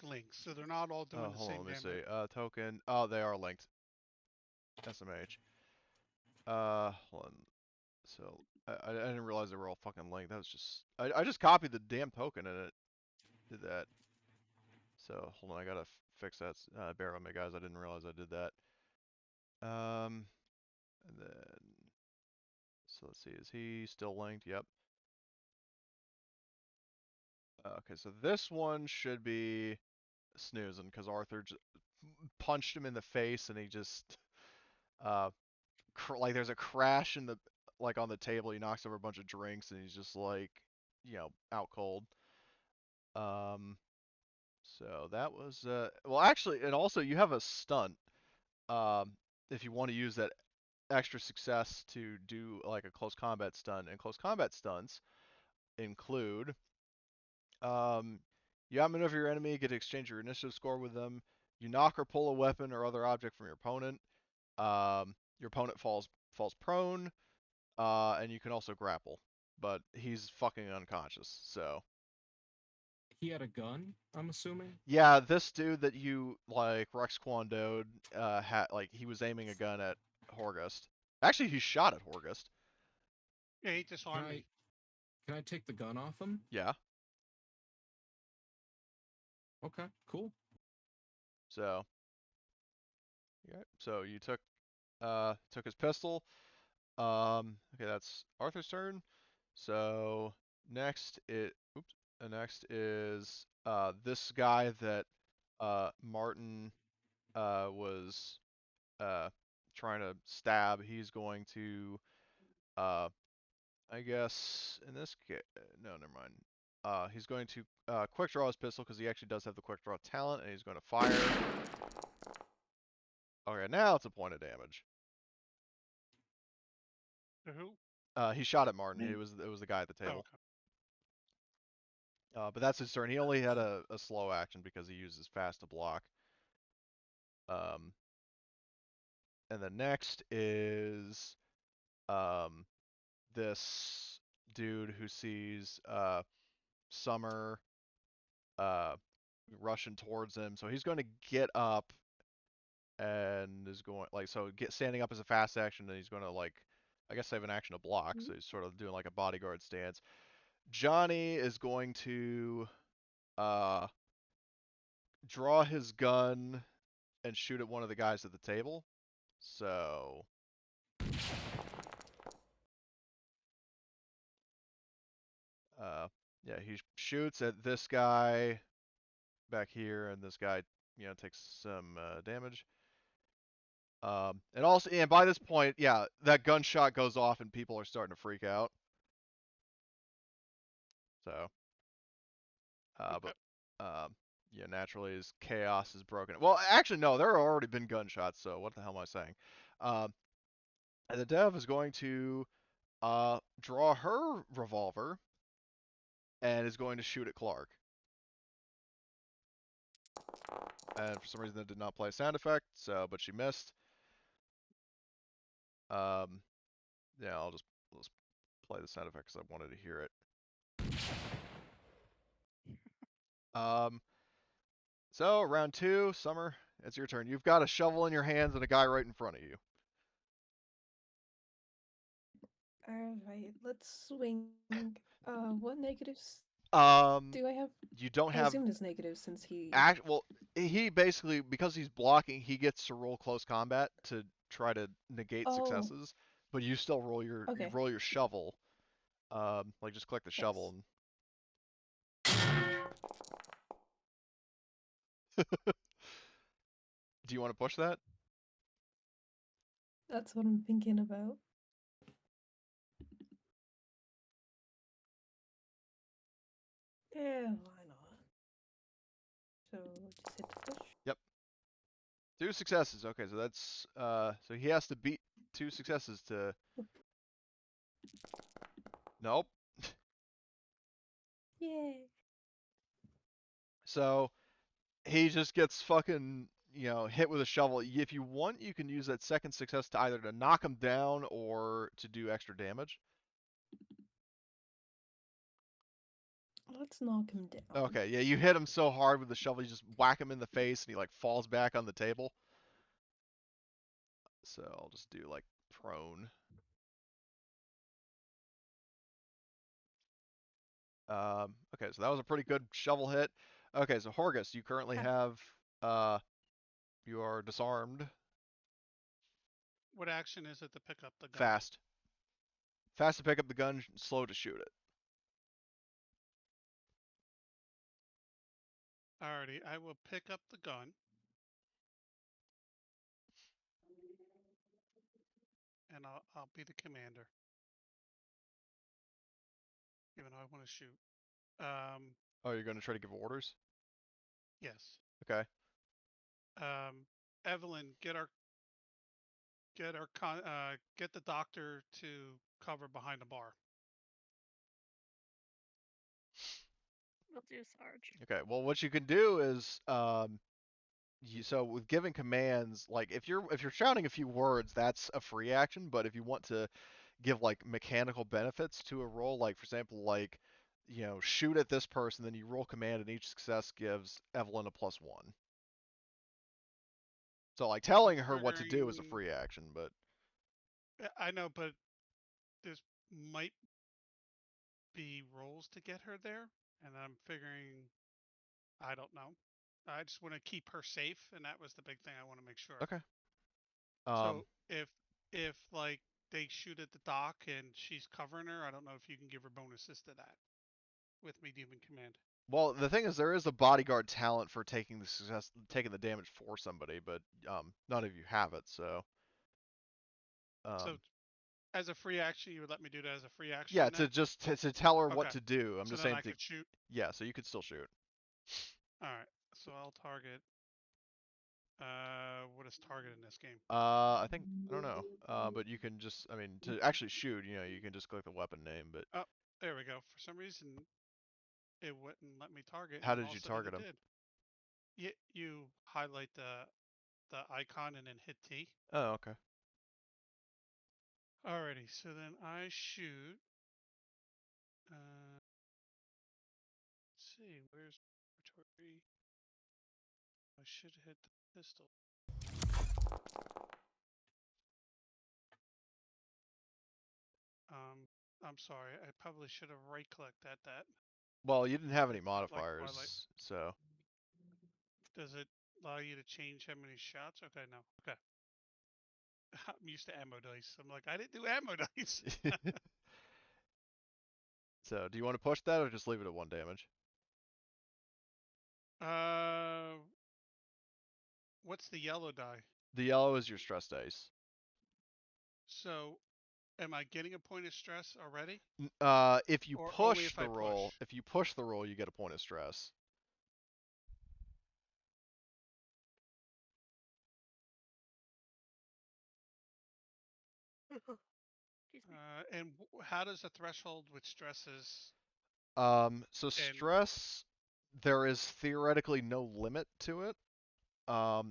links. So they're not all doing the Hold on, same let me damn see. thing. Token. Oh, they are linked. SMH. Hold on. So I didn't realize they were all fucking linked. That was just I just copied the damn token and it did that. So hold on, I gotta fix that. Bear with me, guys. I didn't realize I did that. And then so let's see. Is he still linked? Yep. Okay, so this one should be snoozing because Arthur punched him in the face and he just uh like there's a crash in the like on the table. He knocks over a bunch of drinks and he's just like out cold. So that was well actually, and also you have a stunt if you want to use that extra success to do like a close combat stunt, and close combat stunts include you outmaneuver your enemy, get to exchange your initiative score with them, you knock or pull a weapon or other object from your opponent, your opponent falls prone, and you can also grapple, but he's fucking unconscious, so. He had a gun, I'm assuming? Yeah, this dude that you like Rex Kwandoed, had like he was aiming a gun at Horgust. Actually, he shot at Horgust. Yeah, he disarmed me. Can I take the gun off him? Yeah. Okay, cool. So. Yeah. So you took his pistol. Okay, that's Arthur's turn. So next next is this guy that Martin was trying to stab. He's going to I guess in this case, no, never mind. He's going to quick draw his pistol because he actually does have the quick draw talent, and he's going to fire. Okay, now it's a point of damage. To who? He shot at Martin. Me. It was the guy at the Oh, table. okay. But that's his turn. He only had a slow action because he uses fast to block. And then next is this dude who sees Summer rushing towards him. So he's going to get up and is going standing up as a fast action, and he's going to I guess save an action to block. So he's sort of doing like a bodyguard stance. Johnny is going to draw his gun and shoot at one of the guys at the table. So yeah, he shoots at this guy back here, and this guy, takes some damage. And by this point, yeah, that gunshot goes off and people are starting to freak out. So, Okay. But yeah, naturally, as chaos is broken. Well, actually, no, there have already been gunshots. So what the hell am I saying? Um, and the dev is going to draw her revolver and is going to shoot at Clark. And for some reason, that did not play a sound effect. So, but she missed. Yeah, I'll just play the sound effect because I wanted to hear it. So round 2, Summer, it's your turn. You've got a shovel in your hands and a guy right in front of you. Alright, let's swing. What negatives Um, do I have? you don't I have assume there's negatives since he. well, he basically, because he's blocking, he gets to roll close combat to try to negate Oh, successes, but you still roll you okay. roll your shovel. Like just click the shovel. Yes. Do you want to push that? That's what I'm thinking about. Yeah, why not? So just hit the push. Yep. 2 successes. Okay, so that's so he has to beat 2 successes to. Nope. Yay. So he just gets fucking, hit with a shovel. If you want, you can use that second success to either to knock him down or to do extra damage. Let's knock him down. Okay, yeah, you hit him so hard with the shovel, you just whack him in the face, and he like falls back on the table. So I'll just do like prone. Okay, so that was a pretty good shovel hit. Okay, so Horgus, you currently have you are disarmed. What action is it to pick up the gun? Fast. Fast to pick up the gun, slow to shoot it. Alrighty, I will pick up the gun. And I'll be the commander. Even though I want to shoot. Oh, you're gonna try to give orders? Yes. Okay. Evelyn, get the doctor to cover behind the bar. Will do, Sarge. Okay. Well, what you can do is, so with giving commands, like if you're shouting a few words, that's a free action. But if you want to give like mechanical benefits to a roll, like for example, like shoot at this person, then you roll command, and each success gives Evelyn a +1. So like telling her what to do is a free action, but I know, but there's might be rolls to get her there, and I'm figuring, I don't know. I just want to keep her safe, and that was the big thing I want to make sure. okay. So if like they shoot at the dock and she's covering her, I don't know if you can give her bonuses to that with me giving command. Well, the thing is, there is a bodyguard talent for taking the damage for somebody, but none of you have it, so. So as a free action, you would let me do that as a free action? Yeah, then? to tell her what Okay. to do. I'm So just then saying. I could shoot. Yeah, so you could still shoot. All right. So I'll target. What is target in this game? I don't know. But you can just, I mean, to actually shoot, you can just click the weapon name. But Oh, there we go. For some reason, it wouldn't let me target. how And did all you of a sudden target it him? did. You highlight the icon and then hit T. Oh, okay. Alrighty. So then I shoot. Let's see. Where's inventory? I should hit the pistol. I'm sorry. I probably should have right-clicked at that. Well, you didn't have any Like modifiers, Twilight. so. Does it allow you to change how many shots? Okay, no. Okay. I'm used to ammo dice. I'm like, I didn't do ammo dice. So, do you want to push that or just leave it at 1 damage? What's the yellow die? The yellow is your stress dice. So am I getting a point of stress already? If you Or only push if the I roll, push? if you push the roll, you get a point of stress. Excuse me. And how does the threshold with stresses So and stress, there is theoretically no limit to it.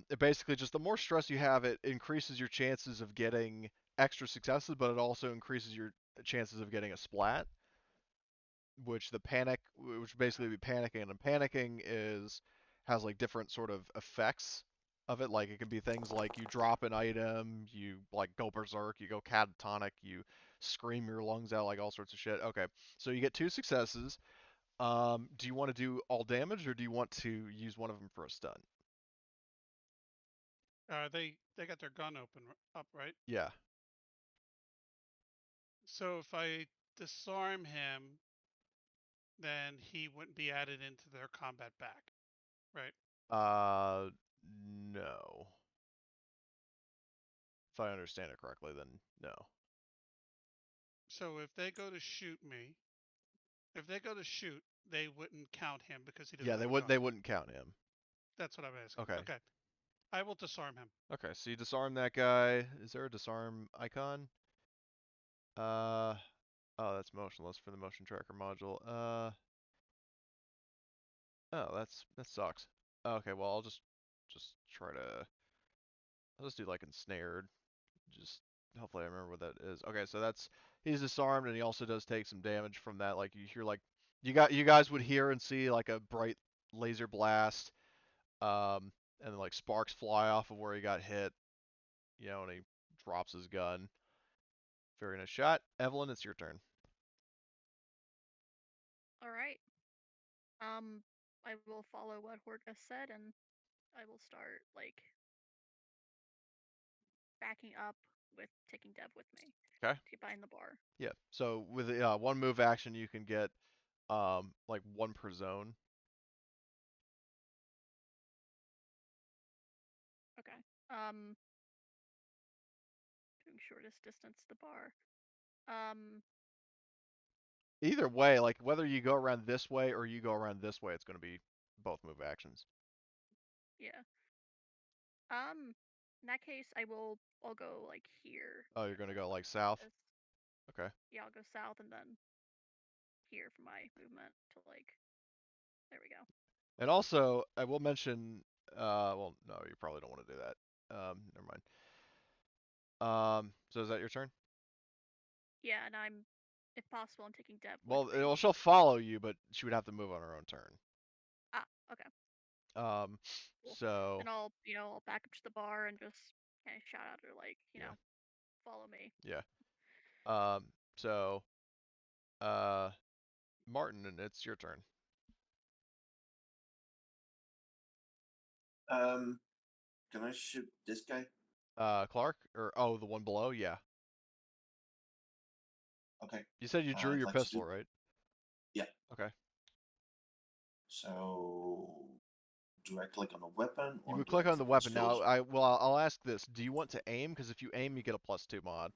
It basically just the more stress you have, it increases your chances of getting extra successes, but it also increases your chances of getting a splat, which basically be panicking, and panicking has like different sort of effects of it. Like it can be things like you drop an item, you like go berserk, you go catatonic, you scream your lungs out, like all sorts of shit. Okay, so you get 2 successes. Do you want to do all damage, or do you want to use one of them for a stun? they got their gun up, right? Yeah. So if I disarm him, then he wouldn't be added into their combat back, right? No. If I understand it correctly, then no. So if they go to shoot me, if they go to shoot, they wouldn't count him because he Yeah, doesn't have a gun. they wouldn't count him. That's what I'm asking. Okay. Okay. I will disarm him. Okay, so you disarm that guy. Is there a disarm icon? Oh, that's motionless for the motion tracker module. Oh, that sucks. Okay, well just try to I'll just do like ensnared. Just hopefully I remember what that is. Okay, so he's disarmed, and he also does take some damage from that. Like you hear like you guys would hear and see like a bright laser blast, and then like sparks fly off of where he got hit. And he drops his gun. Very nice shot. Evelyn, it's your turn. All right. I will follow what Horga said, and I will start like backing up with taking Dev with me. Okay. To get behind the bar. Yeah. So with one move action, you can get like one per zone. Okay. Doing shortest distance to the bar. Either way, like whether you go around this way or you go around this way, it's going to be both move actions. Yeah. In that case, I'll go like here. Oh, you're going to go like south? This. Okay. Yeah, I'll go south and then here for my movement to like. There we go. And also, I will mention. Well, no, you probably don't want to do that. Never mind. So is that your turn? Yeah, and if possible, I'm taking Deb Well, with me. she'll follow you, but she would have to move on her own turn. Ah, okay. Cool. So. Then I'll back up to the bar and just kind of shout out her like, Yeah. follow me. Yeah. So. Martin, and it's your turn. Can I shoot this guy? Clark, or the one below? Yeah. Okay. You said you drew I'd your like to pistol, right? Yeah. Okay. So, do I click on the weapon? You Or would do I click on the weapon. Now, skills? I'll ask this. Do you want to aim? Because if you aim, you get a +2 mod.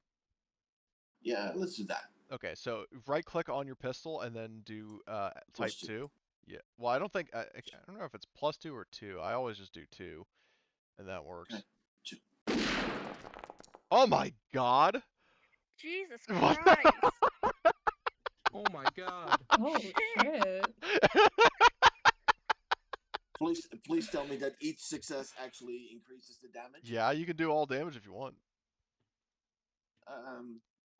Yeah, let's do that. Okay, so right click on your pistol and then do type +2. 2. Yeah. Well, I don't think I don't know if it's +2 or 2. I always just do 2, and that works. Okay. 2. Oh my god! Jesus What? Christ! Oh my god. Oh shit. Please tell me that each success actually increases the damage. Yeah, you can do all damage if you want.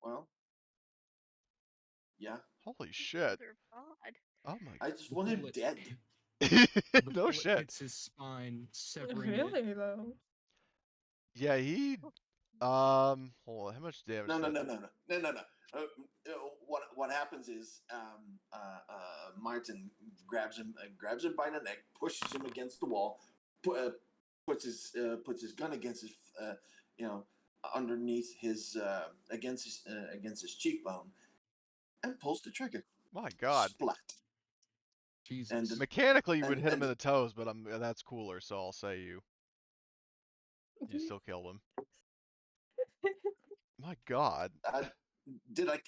Well, yeah. Holy shit! Mother of God. Oh my. I just The want him bullet- dead. The No bullet shit. hits his spine, severing it. Really though? Yeah, he. Hold on. How much damage? No. did- What happens is Martin grabs him by the neck, pushes him against the wall, puts his gun against his underneath his against his cheekbone, and pulls the trigger. My god. Splat. Jesus. And Mechanically, you would hit him and- in the toes, but that's cooler, so I'll say you still killed him. My god. Did I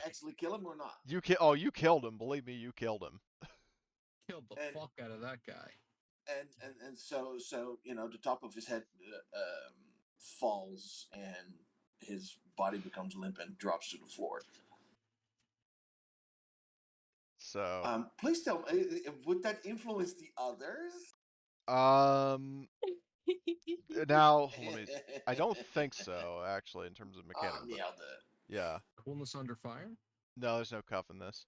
actually kill him or not? You killed him. Believe me, you killed him. Killed the And- fuck out of that guy. And so the top of his head falls and his body becomes limp and drops to the floor. So, Please tell me, would that influence the others? now let me. I don't think so, actually, in terms of mechanic. But Nailed it. yeah, Coolness under fire? no, there's no cuff in this.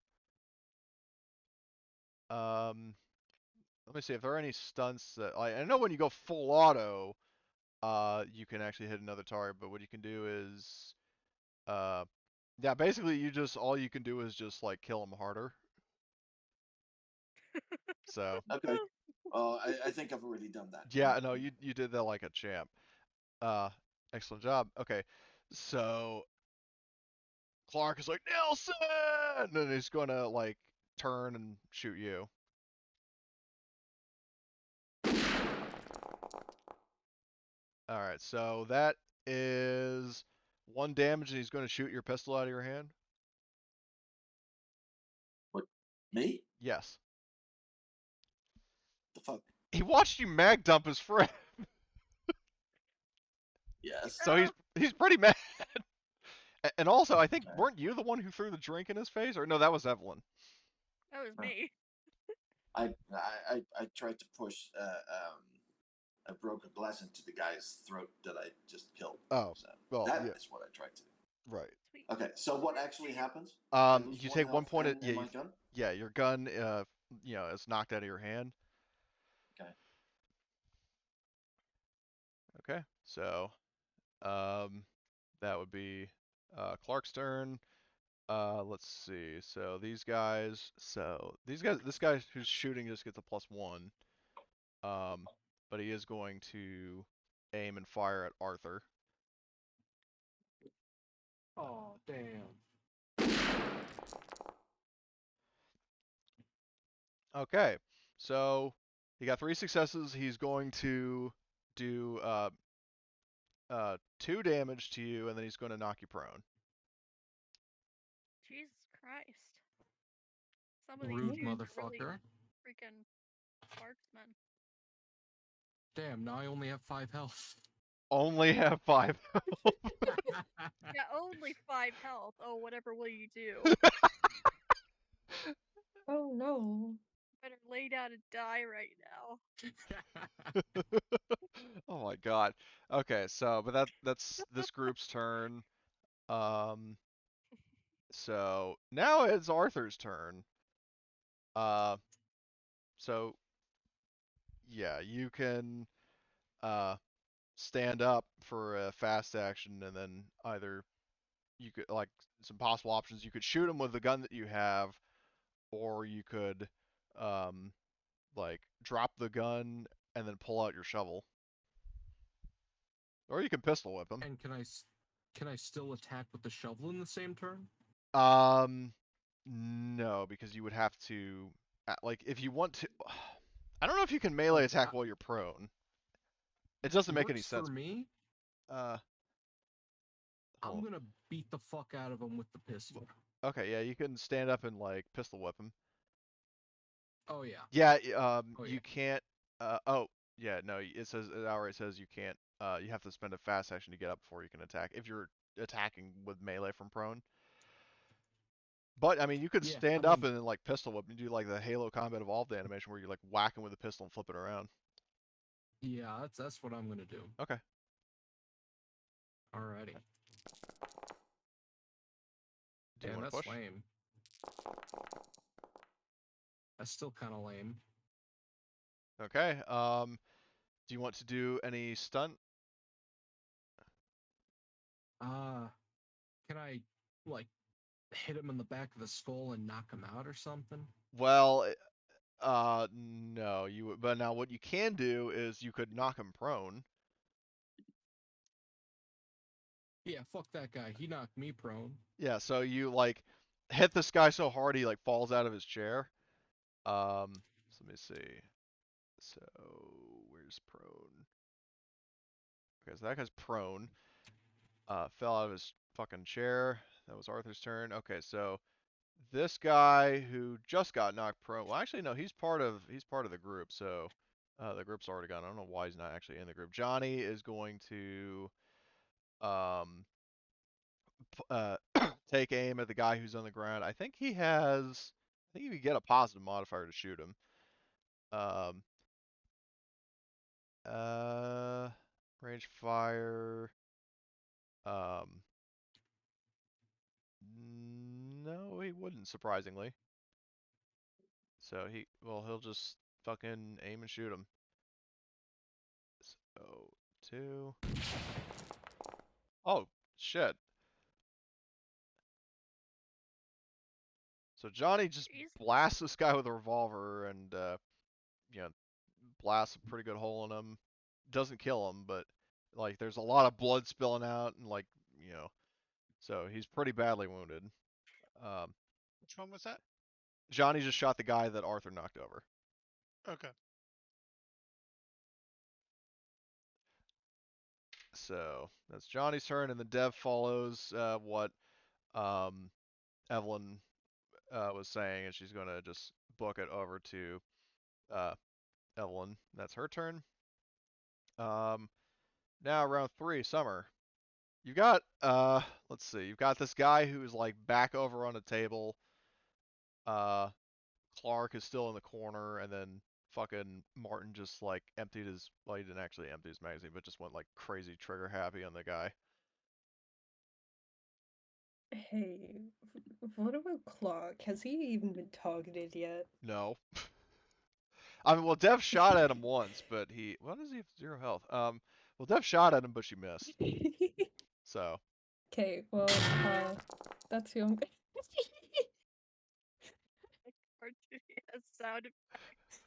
Let me see if there are any stunts that I know when you go full auto, you can actually hit another target. But what you can do is, yeah, basically all you can do is just like kill them harder. So Okay. I think I've already done that. yeah, no, you did that like a champ. Excellent job. Okay, so Clark is like Nelson, and he's gonna like turn and shoot you. All right, so that is 1 damage, and he's going to shoot your pistol out of your hand. What? Me? Yes. The fuck? He watched you mag dump his friend, Yes. so he's pretty mad. And also, I think Okay. weren't you the one who threw the drink in his face, or no, that was Evelyn. That was me. I tried to push a broken glass into the guy's throat that I just killed. Oh, So well, that yeah. is what I tried to do. Right. Sweet. Okay, so what actually happens? I lose You one take 1 health point. and my gun. Yeah, your gun, is knocked out of your hand. Okay. Okay, so, that would be Clark's turn. Let's see. So this guy who's shooting just gets a +1. But he is going to aim and fire at Arthur. Oh, damn. Okay, so he got 3 successes. He's going to do 2 damage to you, and then he's going to knock you prone. Jesus Christ. Some of these Rude dudes are really motherfucker. freaking marksmen. Damn, now I only have 5 health. Only have 5. Yeah, only 5 health. Oh, whatever will you do? Oh no. Better lay down and die right now. Oh my god. Okay, so but that's this group's turn. So now it's Arthur's turn. So yeah, you can stand up for a fast action, and then either you could like some possible options. You could shoot him with the gun that you have, or you could like drop the gun and then pull out your shovel, or you can pistol whip him. And can I still attack with the shovel in the same turn? No, because you would have to like if you want to. I don't know if you can melee attack while you're prone. It doesn't make any Works sense. for me. Uh, I'm hold on. gonna beat the fuck out of him with the pistol. Okay, yeah, you can stand up and like pistol whip him. Oh yeah. Yeah, Oh, you yeah. can't. Oh, yeah, no, it outright says you can't. You have to spend a fast action to get up before you can attack. If you're attacking with melee from prone. But I mean, you could Yeah, stand I up mean- and then like pistol whip and do like the Halo Combat Evolved animation where you're like whacking with a pistol and flipping around. Yeah, that's what I'm gonna do. Okay. Alrighty. Do you Damn, want to that's push? lame. That's still kind of lame. Okay. Do you want to do any stunt? Can I like hit him in the back of the skull and knock him out or something? Well, no, but now what you can do is you could knock him prone. Yeah, fuck that guy. He knocked me prone. Yeah, so you like hit this guy so hard he like falls out of his chair. So let me see. So where's prone? Okay, so that guy's prone. Fell out of his fucking chair. That was Arthur's turn. Okay, so this guy who just got knocked prone. Well, actually, no, he's part of the group. So the group's already gone. I don't know why he's not actually in the group. Johnny is going to um, take aim at the guy who's on the ground. I think he has. I think you can get a positive modifier to shoot him. Um, range fire. Um, no, he wouldn't, surprisingly. So he'll just fucking aim and shoot him. So, 2. Oh, shit. So Johnny just Jeez. blasts this guy with a revolver and, you know, blasts a pretty good hole in him. Doesn't kill him, but, like, there's a lot of blood spilling out and, like, you know, so he's pretty badly wounded. Which one was that? Johnny just shot the guy that Arthur knocked over. Okay. So that's Johnny's turn, and the Dev follows what Evelyn was saying, and she's going to just book it over to Evelyn. That's her turn. Now round 3, Summer. You got let's see, you've got this guy who's like back over on a table. Clark is still in the corner, and then fucking Martin just like emptied his, well, he didn't actually empty his magazine, but just went like crazy trigger happy on the guy. Hey, what about Clark? Has he even been targeted yet? No. I mean, well, Dev shot at him once, but well, does he have 0 health? Well, Dev shot at him, but she missed. So. Okay, well, that's young. Cartoon has sound effects.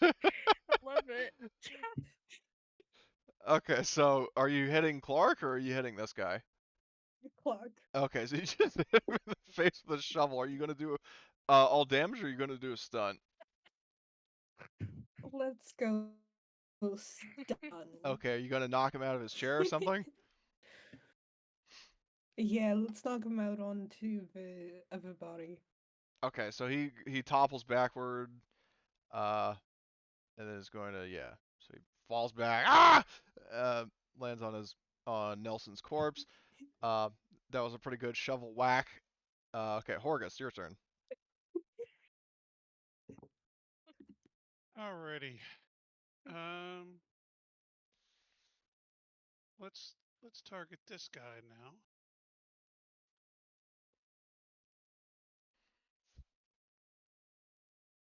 I love it. Okay, so are you hitting Clark or are you hitting this guy? Clark. Okay, so you just hit him in the face with a shovel. Are you gonna do all damage, or are you gonna do a stunt? Let's go stun. Okay, are you gonna knock him out of his chair or something? Yeah, let's knock him out onto the other body. Okay, so he topples backward, and then is going to, yeah. So he falls back. Ah! Lands on Nelson's corpse. That was a pretty good shovel whack. Okay, Horgus, your turn. Alrighty. Um, let's target this guy now.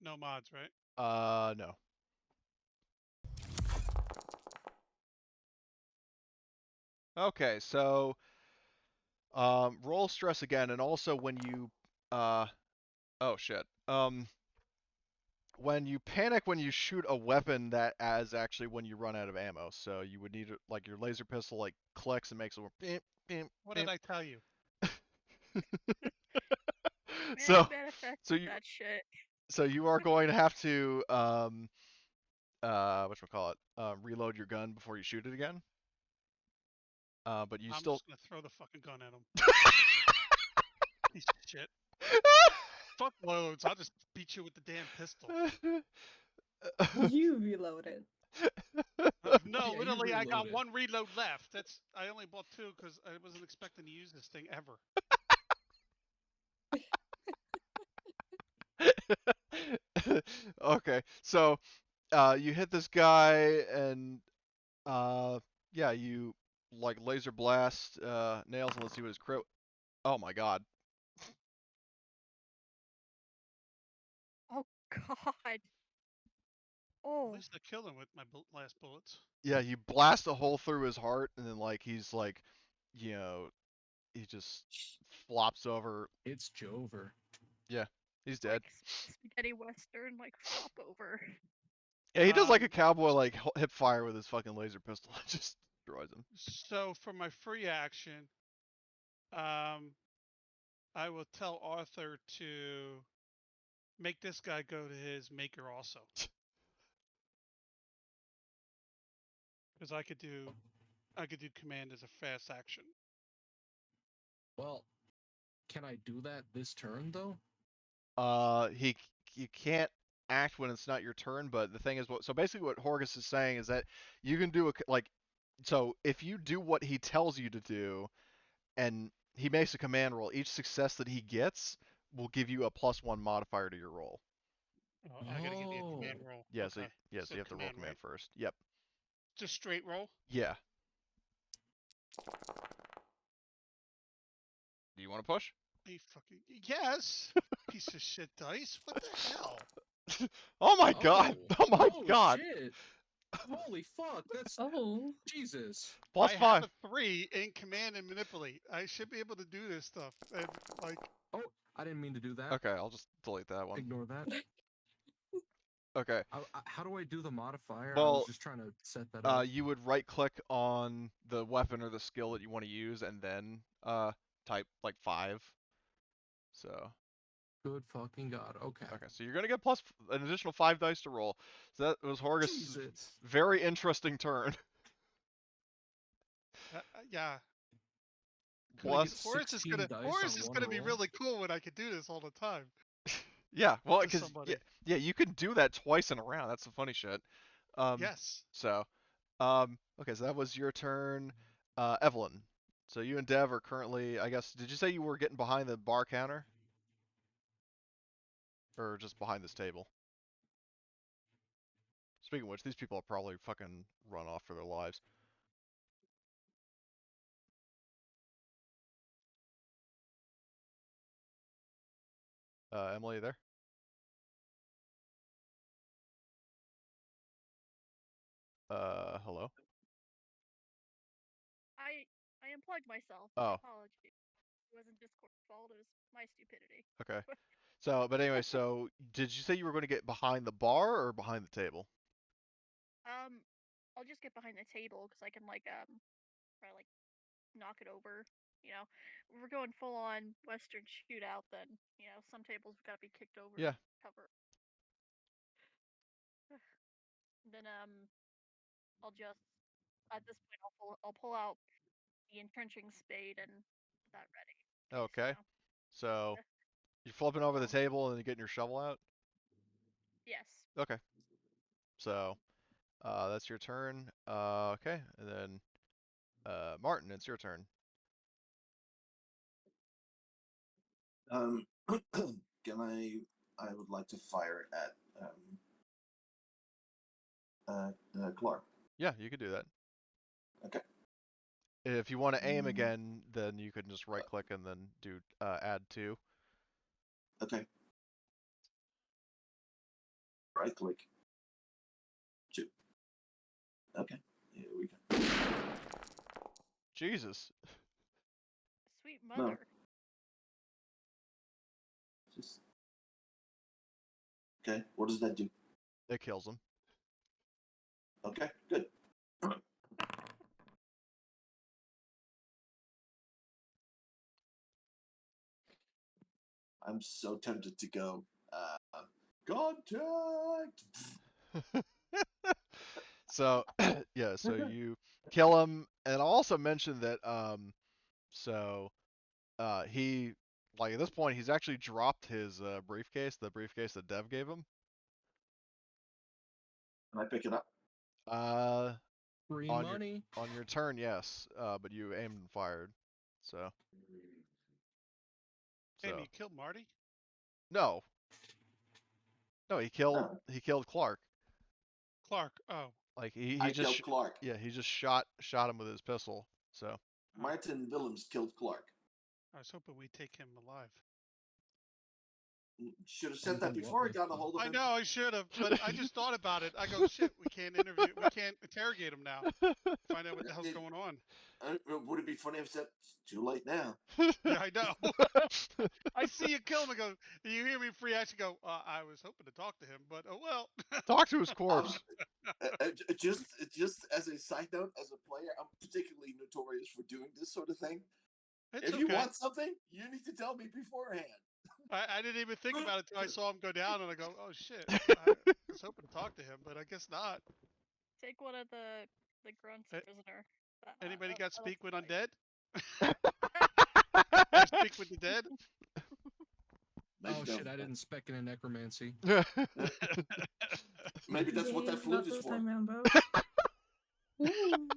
No mods, right? No. Okay, so roll stress again, and also when you oh shit. When you panic when you shoot a weapon, that as actually when you run out of ammo. So you would need like your laser pistol like clicks and makes a beep, beep, What beep. did I tell you? So Manifested that shit. so you are going to have to whatchamacallit, reload your gun before you shoot it again. But you I'm still just gonna throw the fucking gun at him. Piece of shit. Fuck loads. I'll just beat you with the damn pistol. You reload it. No, Yeah, you literally, I got reload it. 1 reload left. I only bought 2 because I wasn't expecting to use this thing ever. Okay, so you hit this guy and yeah, you like laser blast nails, and let's see what his crit. Oh my god. Oh god. At Oh. least I killed him with my last bullets. Yeah, you blast a hole through his heart, and then like he's like, you know, he just flops over. It's Jover. Yeah, he's dead. Like spaghetti western, like flop over. Yeah, he does like a Um, cowboy like hip fire with his fucking laser pistol. It just destroys him. So for my free action, I will tell Arthur to make this guy go to his maker also. Because I could do I could do command as a fast action. Well, can I do that this turn though? You can't act when it's not your turn, but the thing is, so basically what Horgus is saying is that you can do so if you do what he tells you to do, and he makes a command roll, each success that he gets will give you a +1 modifier to your roll. Oh, I gotta get the command Oh. roll. Yeah, Okay. so you have to roll command right? first. Yep. Just straight roll. Yeah. Do you want to push? You fucking yes. Piece of shit dice. What the hell? Oh my god! Oh my god! Shit! Holy fuck! That's Oh. Jesus. +5. I have a 3 in command and manipulate. I should be able to do this stuff. And like, Oh, I didn't mean to do that. Okay, I'll just delete that one. Ignore that. Okay. How do I do the modifier? I Well, was just trying to set that up. you would right click on the weapon or the skill that you want to use, and then type like 5. So. Good fucking god. Okay. Okay, so you're gonna get an additional 5 dice to roll. So that was Horgus' Jesus. very interesting turn. yeah. Can I get Plus, Horace is 16 dice on one gonna be roll? really cool when I could do this all the time. yeah, well, to because somebody. yeah, you can do that twice in a round. That's the funny shit. Yes. So, okay, so that was your turn, Evelyn. So you and Dev are currently, I guess, did you say you were getting behind the bar counter? Or just behind this table? Speaking of which, these people have probably fucking run off for their lives. Emily, you there? Hello? I unplugged myself. Oh. My apologies. It wasn't Discord's fault. It was my stupidity. Okay. So, but anyway, so did you say you were going to get behind the bar or behind the table? I'll just get behind the table because I can try to knock it over. You know, if we're going full on Western shootout, then some tables got to be kicked over Yeah. to cover. Then I'll just at this point I'll pull out the entrenching spade and get that ready. In case, Okay. So you're flipping over the table and getting your shovel out? Yes. Okay. So that's your turn. Okay. And then Martin, it's your turn. Can I would like to fire at Clark. Yeah, you could do that. Okay. If you want to aim again, then you can just right click and then do add 2. Okay. Right click. 2. Okay. Here we go. Jesus. Sweet mother. No. Just okay. What does that do? It kills him. Okay, good. I'm so tempted to go contact. So yeah, so you kill him, and I'll also mention that so he, like, at this point he's actually dropped his briefcase, the briefcase that Dev gave him. Can I pick it up? Free On money. on your turn, yes, but you aimed and fired, so. Hey, you killed Marty? No, he killed Clark. Clark. Oh. Like he I just killed Clark. Yeah, he just shot him with his pistol. So Martin Willems killed Clark. I was hoping we'd take him alive. Should have said that before I got a hold of him. I know I should have, but I just thought about it. I go, shit, we can't interrogate him now. Find out what the hell's going on. Would it be funny if I said, it's too late now? Yeah, I know. I see you kill him and go, you hear me free action go, I was hoping to talk to him, but oh well. Talk to his corpse. Just as a side note, as a player, I'm particularly notorious for doing this sort of thing. It's if you want something, you need to tell me beforehand. I didn't even think about it until I saw him go down, and I go, oh shit. I was hoping to talk to him, but I guess not. Take one of the grunts prisoner. Anybody got I don't speak with like- undead? Or speak with the dead? Maybe Oh that- shit! I didn't spec in a necromancy. Maybe that's what that Yay, flute not is this for. time around, bro. Ooh.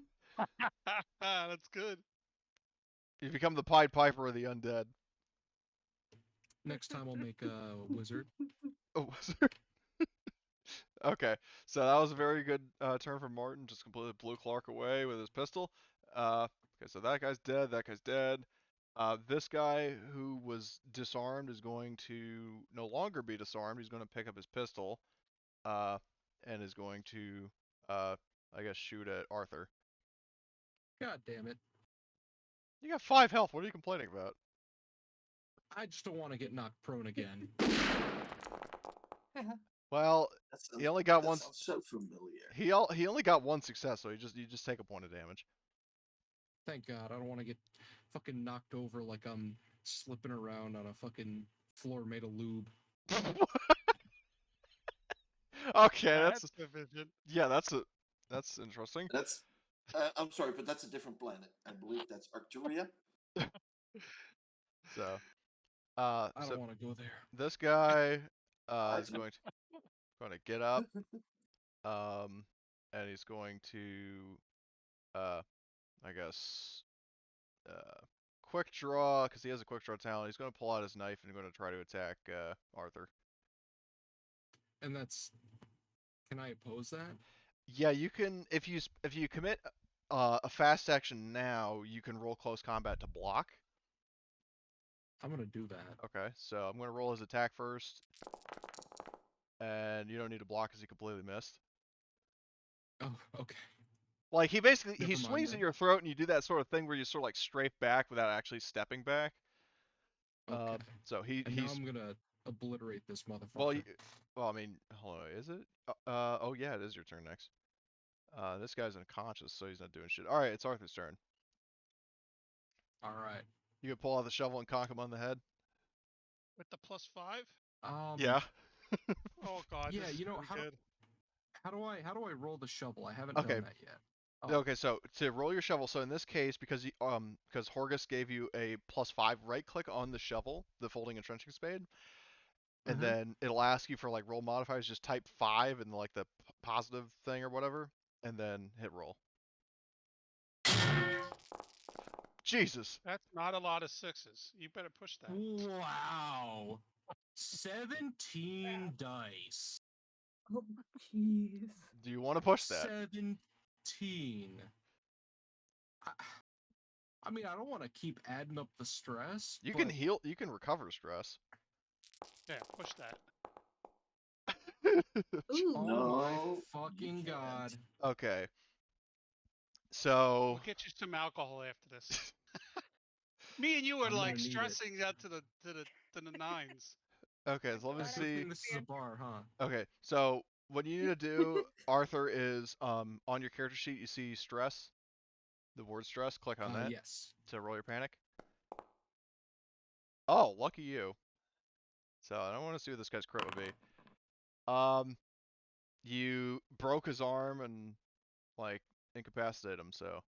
That's good. You become the Pied Piper of the undead. Next time I'll make a wizard. Oh, okay, so that was a very good turn from Martin. Just completely blew Clark away with his pistol. Okay, so that guy's dead. That guy's dead. This guy who was disarmed is going to no longer be disarmed. He's going to pick up his pistol, and is going to, I guess, shoot at Arthur. God damn it! You got 5 health. What are you complaining about? I just don't want to get knocked prone again. Well, That sounds, he only got that one. sounds so familiar. He only got 1 success, so you just take a point of damage. Thank God, I don't want to get fucking knocked over like I'm slipping around on a fucking floor made of lube. Okay, that's the vision. yeah, that's interesting. That's. I'm sorry, but that's a different planet. I believe that's Arcturia. So, I so don't want to go there. this guy I is going to get up, and he's going to, I guess, quick draw because he has a quick draw talent. He's going to pull out his knife and going to try to attack Arthur. And that's. Can I oppose that? Yeah, you can if you commit a fast action now, you can roll close combat to block. I'm gonna do that. Okay, so I'm going to roll his attack first, and you don't need to block because he completely missed. Oh, okay. Like he basically Never he mind swings at then. your throat, and you do that sort of thing where you sort of like strafe back without actually stepping back. Okay. So And now he's I'm gonna obliterate this motherfucker. well, I mean, hold on, is it? Oh yeah, it is your turn next. This guy's unconscious, so he's not doing shit. All right, it's Arthur's turn. All right. You can pull out the shovel and conk him on the head. With the +5? Yeah. Oh god. Yeah, this is you know really good. how do I roll the shovel? I haven't Okay. done that yet. Oh. Okay, so to roll your shovel, so in this case, because Horgus gave you a +5 right click on the shovel, the folding and trenching spade, and Mhm. then it'll ask you for like roll modifiers. Just type 5 and like the positive thing or whatever, and then hit roll. Jesus. That's not a lot of 6s. You better push that. Wow. 17 dice. Oh, jeez. Do you want to push that? 17. I mean, I don't want to keep adding up the stress. You but can heal. You can recover stress. Yeah, push that. Ooh. Oh No, my you fucking can't. god. Okay. So We'll get you some alcohol after this. Me and you are I'm gonna like need it. stressing out to the nines. okay, so let me God, Good see. thing this is a bar, huh? Okay, so what you need to do, Arthur, is on your character sheet you see stress, the word stress. Click on that Yes. to roll your panic. Oh, lucky you. So I don't want to see what this guy's crit would be. You broke his arm and like incapacitated him. So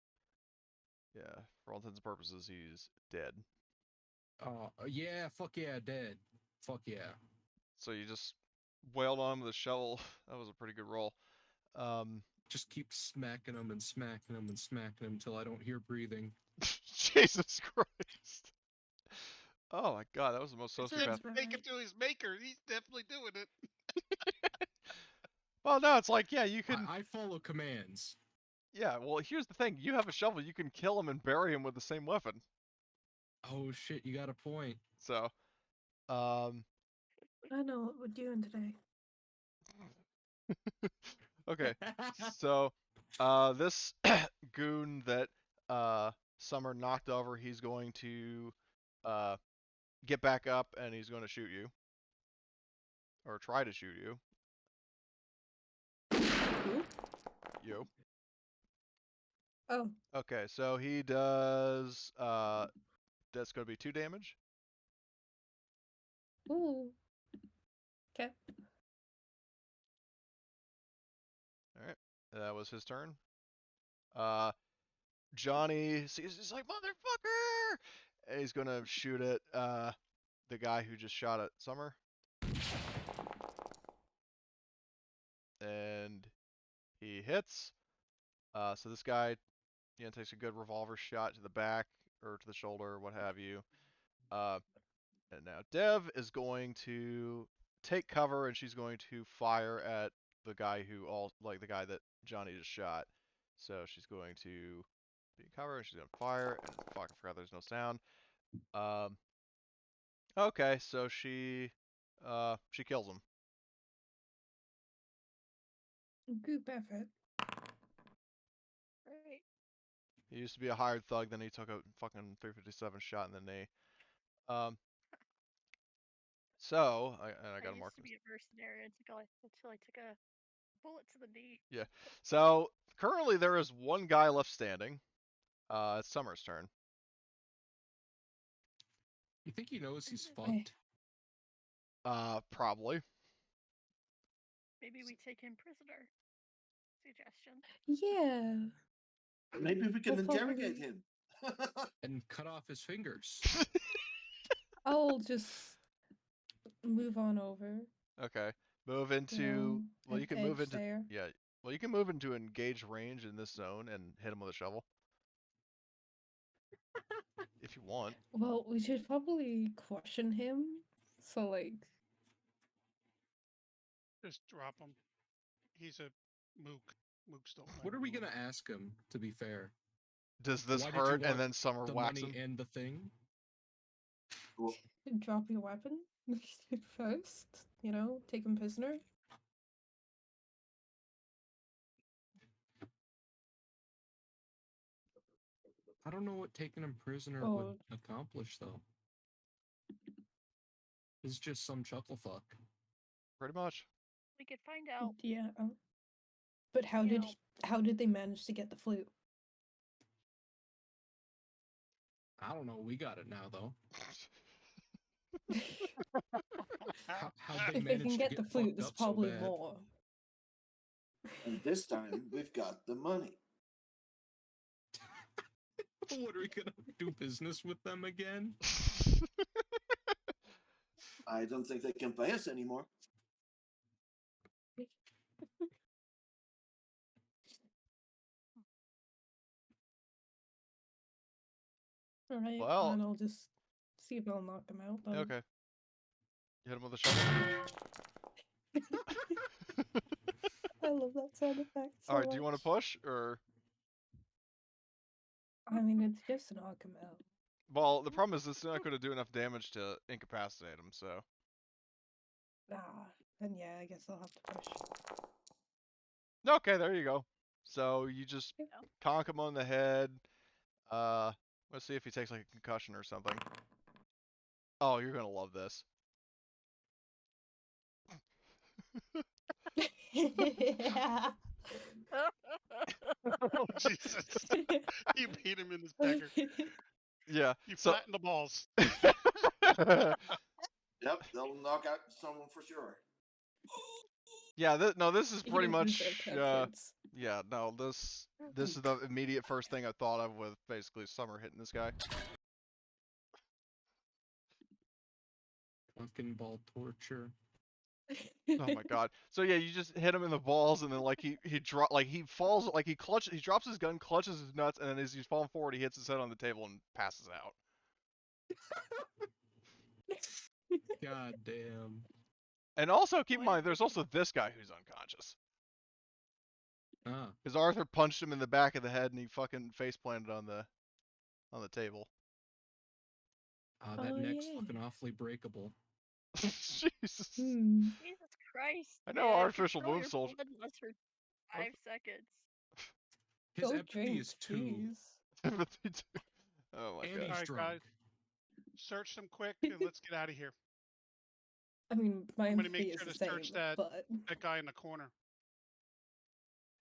yeah, for all intents and purposes, he's dead. Yeah, fuck yeah, dead. Fuck yeah. So you just wailed on him with a shovel. That was a pretty good roll. Just keep smacking him and smacking him and smacking him until I don't hear breathing. Jesus Christ. Oh my god, that was the most It's sociopath. That's Make him right. to his maker. He's definitely doing it. Well, no, it's like, yeah, you can. I follow commands. Yeah, well, here's the thing. You have a shovel. You can kill him and bury him with the same weapon. Oh shit, you got a point. So, um, I know what we're doing today. okay. So, this goon that Summer knocked over, he's going to get back up and he's going to shoot you. Or try to shoot you. Who? You. Oh, Okay, so he does, that's going to be 2 damage. ooh. Okay. Alright, that was his turn. Johnny sees, he's like, motherfucker! And he's gonna shoot at the guy who just shot at Summer. And he hits. So this guy, takes a good revolver shot to the back or to the shoulder, or what have you. And now Dev is going to take cover, and she's going to fire at the guy the guy that Johnny just shot. So she's going to be in cover, and she's gonna fire. And fuck, I forgot there's no sound. Okay, so she kills him. Group effort. Right. He used to be a hired thug, then he took a fucking 357 shot in the knee. So I got to I mark used to this. be a mercenary until I took a bullet to the knee. Yeah. So currently there is one guy left standing. It's Summer's turn. You think he knows he's Okay. fucked? Probably. Maybe we take him prisoner. Suggestion. Yeah. Maybe we can We'll interrogate probably- him. And cut off his fingers. I'll just move on over. Okay. Move You into. know, Well, you can move edge into. there. Yeah. Well, you can move into engage range in this zone and hit him with a shovel. If you want. Well, we should probably question him. So, like, Just drop him. He's a mook. Mooks don't. What like are we mook. gonna ask him, to be fair? Does this Why did you hurt? And want then Summer The whacks money him. and the thing? Well, drop your weapon first. You know, take him prisoner. I don't know what taking him prisoner Oh. would accomplish, though. It's just some chuckle fuck. Pretty much. We could find out. Yeah. But how You did know. how did they manage to get the flute? I don't know. We got it now, though. How'd they If they manage can to get the flute, fucked there's up so probably bad? more. and this time we've got the money. What are we gonna do business with them again? I don't think they can pay us anymore. Alright, Well- and I'll just see if I'll knock him out. Then. Okay. You hit him with a shovel. I love that sound effect. So All right. Do you want to much. push or? I mean, it's just to knock him out. Well, the problem is it's not going to do enough damage to incapacitate him. So. Then yeah, I guess I'll have to push. Okay, there you go. So you just Yeah. conk him on the head. Let's see if he takes like a concussion or something. Oh, you're gonna love this. Yeah. Oh Jesus! You beat him in his pecker. Yeah. You So. flattened the balls. Yep, they'll knock out someone for sure. Yeah. This is He pretty didn't much. deserve that, kids. Yeah. No. This is the immediate first thing I thought of with basically Summer hitting this guy. Fucking ball torture. Oh my god. So yeah, you just hit him in the balls, and then like he falls, like he drops his gun, clutches his nuts, and then as he's falling forward, he hits his head on the table and passes out. God damn. And also keep in Why mind, did there's also this guy who's unconscious. Ah, Because Arthur punched him in the back of the head, and he fucking face planted on the table. that Oh, neck's yeah. fucking awfully breakable. Jesus. Jesus Christ. I know man, artificial control move your soldier. blood lasts for 5 seconds. His Go empathy drink, is 2. jeez. Oh my And god. he's Alright, drunk. guys. Search them quick and let's get out of here. I mean, my I'm gonna empathy make is sure the to same, search that but guy in the corner.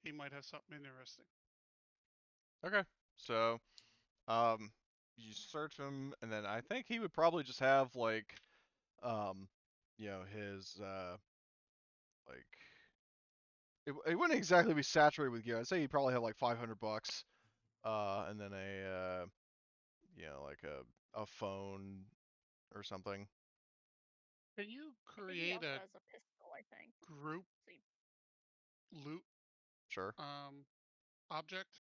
He might have something interesting. Okay. So, you search him, and then I think he would probably just have like, his like, it wouldn't exactly be saturated with gear. I'd say he'd probably have like $500. and then a like a phone or something. Can you I think he create also a has a pistol, I think. group So you- loot Sure. object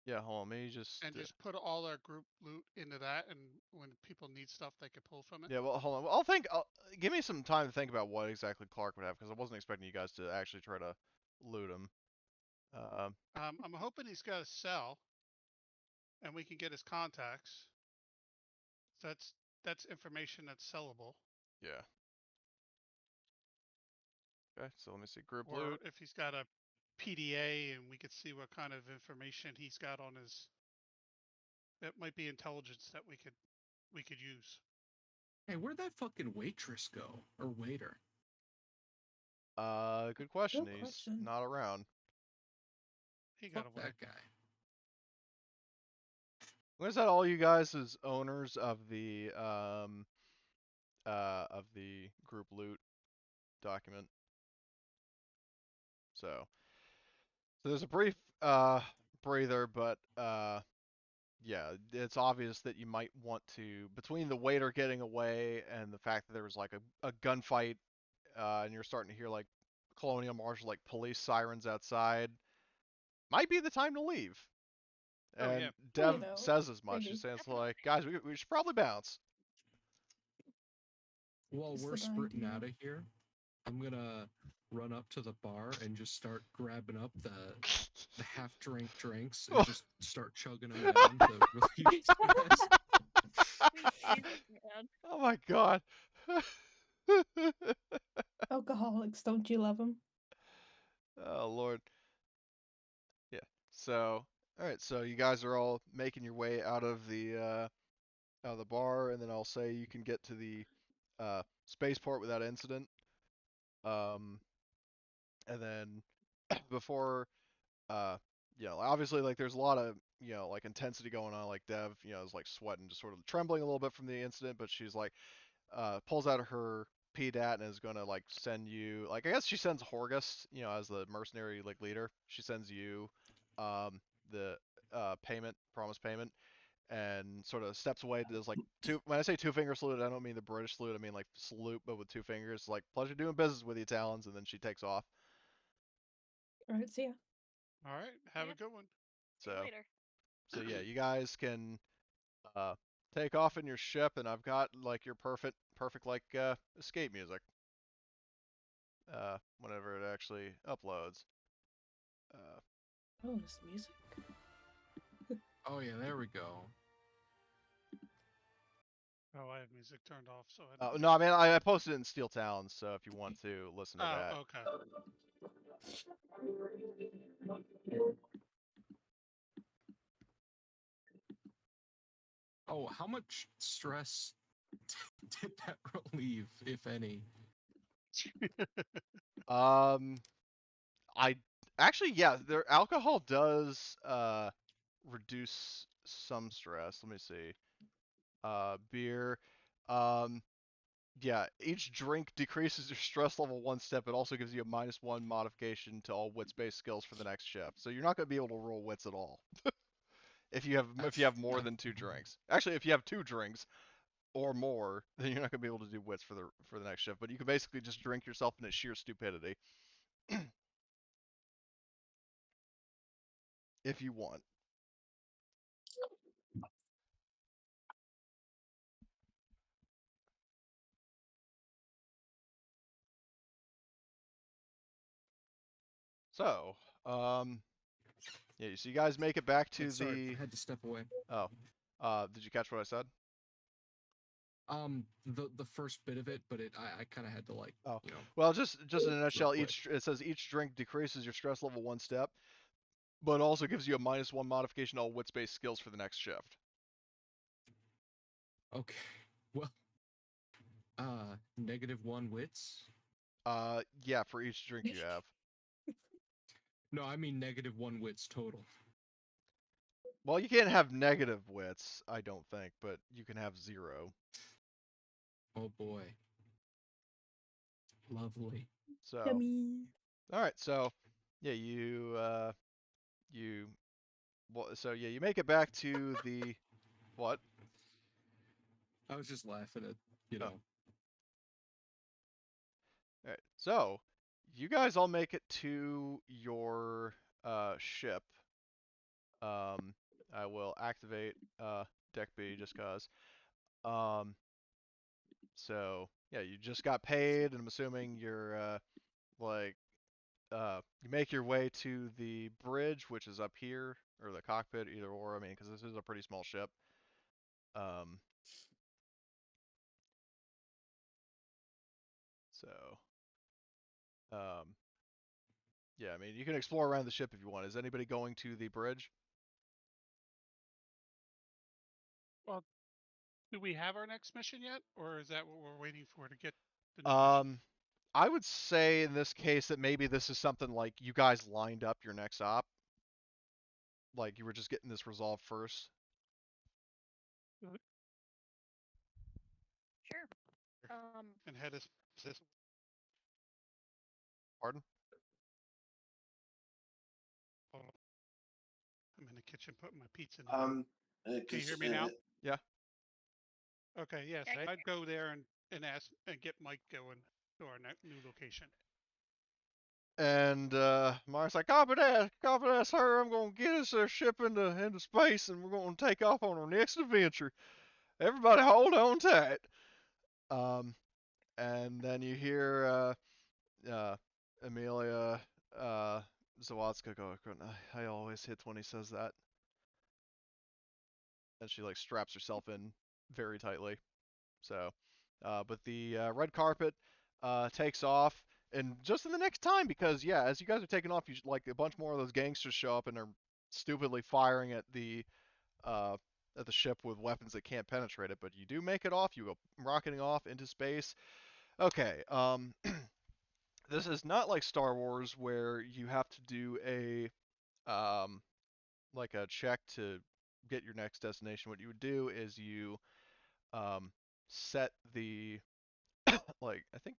Yeah, hold on, let me just. and just put all our group loot into that, and when people need stuff, they can pull from it? Yeah, well, hold on. I'll think. Give me some time to think about what exactly Clark would have, because I wasn't expecting you guys to actually try to loot him. I'm hoping he's got a cell, and we can get his contacts. So that's information that's sellable. Yeah. Okay, so let me see. Group Or loot. if he's got a PDA, and we could see what kind of information he's got on his. That might be intelligence that we could use. Hey, where'd that fucking waitress go? Or waiter? Good question. Good He's question. not around. He got Fuck away. that guy. When is that all you guys as owners of the group loot document? So there's a brief breather, but yeah, it's obvious that you might want to, between the waiter getting away and the fact that there was like a gunfight, and you're starting to hear like Colonial Marshal like police sirens outside, might be the time to leave. Oh yeah. And Well, Dev says as much. She's maybe. saying it's Definitely. like, guys, we should probably bounce. While Just we're an sprinting idea. out of here, I'm gonna run up to the bar and just start grabbing up the half drink drinks and just start chugging them down to relieve stress. Jesus, man. Oh my god. Alcoholics, don't you love them? Oh lord. Yeah. So, all right. So you guys are all making your way out of the bar, and then I'll say you can get to the spaceport without incident. Um, and then before, uh, obviously like there's a lot of like intensity going on. Like Dev, is like sweating, just sort of trembling a little bit from the incident, but she's like pulls out her PDAT and is gonna like send you, like, I guess she sends Horgus, as the mercenary like leader. She sends you the promise payment, and sort of steps away. Does like two. When I say two finger salute, I don't mean the British salute. I mean like salute, but with two fingers. Like, pleasure doing business with you, Talons, and then she takes off. Alright, see ya. All right. Have a Yep. good one. See you So later. so yeah, you guys can uh take off in your ship, and I've got like your perfect like escape music. Whenever it actually uploads. Uh, Oh, this music. Oh yeah, there we go. Oh, I have music turned off, so I don't. no, I mean I posted it in Steel Talons, so if you want to listen to that. Oh, okay. Oh, how much stress did that relieve, if any? Um, I actually, yeah, their alcohol does reduce some stress. Let me see. Beer. Um, yeah, each drink decreases your stress level one step. It also gives you a -1 modification to all wits-based skills for the next shift. So you're not going to be able to roll wits at all if you have more than two drinks. Actually, if you have two drinks or more, then you're not going to be able to do wits for the next shift. But you can basically just drink yourself into sheer stupidity if you want. So, yeah, so you guys make it back to Sorry, the. I had to step away. Oh, did you catch what I said? The first bit of it, but I kind of had to like, Oh, well, just in a nutshell, quick. it says each drink decreases your stress level one step, but also gives you a -1 modification to all wits-based skills for the next shift. Okay, well, -1 wits. Yeah, for each drink you have. No, I mean -1 wits total. Well, you can't have negative wits, I don't think, but you can have 0. Oh boy, lovely. So, Yummy. all right, so yeah, you Well, so yeah, you make it back to the what? I was just laughing at, you Oh. know. All right. So you guys all make it to your ship. I will activate deck B just cause. So yeah, you just got paid, and I'm assuming you're like you make your way to the bridge, which is up here, or the cockpit, either or. I mean, because this is a pretty small ship. Um, so yeah, I mean, you can explore around the ship if you want. Is anybody going to the bridge? Well, do we have our next mission yet, or is that what we're waiting for to get the new mission? I would say in this case that maybe this is something like you guys lined up your next op. Like you were just getting this resolved first. Sure. And head us. Pardon? I'm in the kitchen putting my pizza in the oven. Can you hear me now? Yeah. Okay, yes, Yeah, I can I'd go there and ask and get Mike going to our new location. And Mike's like, copy that, sir. I'm gonna get us a ship into space, and we're gonna take off on our next adventure. Everybody, hold on tight. And then you hear Amelia Zawadzka go, I always hit when he says that. And she like straps herself in very tightly. So, but the red carpet takes off, and just in the next time, because yeah, as you guys are taking off, you like a bunch more of those gangsters show up and are stupidly firing uh, at the ship with weapons that can't penetrate it. But you do make it off. You go rocketing off into space. Okay. This is not like Star Wars where you have to do like a check to get your next destination. What you would do is you um, set the like I think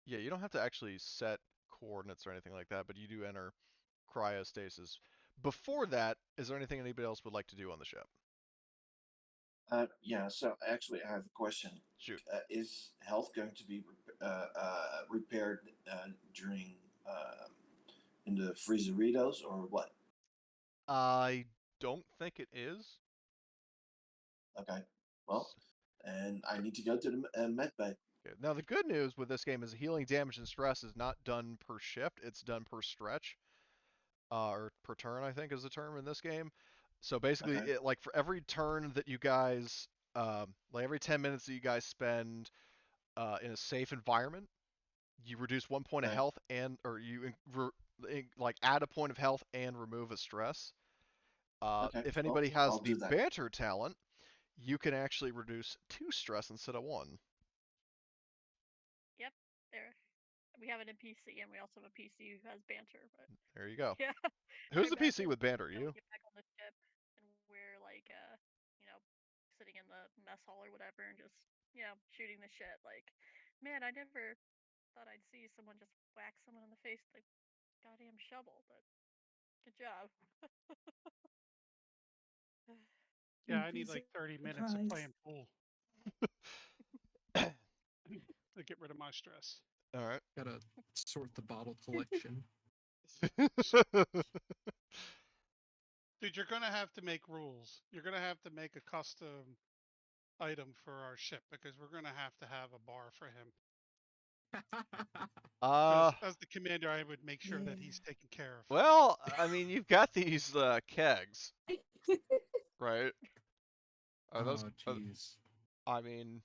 yeah, you don't have to actually set coordinates or anything like that, but you do enter cryostasis. Before that, is there anything anybody else would like to do on the ship? Yeah, so actually, I have a question. Shoot. Is health going to be repaired during in the freezeritos or what? I don't think it is. Okay, well, and I need to go to the med bay. Okay. Now the good news with this game is healing damage and stress is not done per shift; it's done per stretch, or per turn. I think is the term in this game. So basically, Okay, like for every turn that you guys, like every 10 minutes that you guys spend in a safe environment, you reduce 1 point of okay, health or you like add a point of health and remove a stress. okay. If Well, anybody has I'll the do that. banter talent, you can actually reduce 2 stress instead of 1. Yep. There. We have an NPC, and we also have a PC who has banter. But There you go. yeah, I Who's the PC imagine with banter? we You? get back on the ship, and we're like, you know, sitting in the mess hall or whatever, and just shooting the shit. Like, man, I never thought I'd see someone just whack someone in the face with a goddamn shovel. But good job. Yeah, You'd I be need like 30 minutes of surprised. playing pool to get rid of my stress. All right. Gotta sort the bottle collection. Dude, you're gonna have to make rules. You're gonna have to make a custom item for our ship because we're gonna have to have a bar for him. uh, As the commander, I would make sure that Yeah. he's taken care of. well, I mean, you've got these kegs, right? Are those? Oh, jeez. I mean,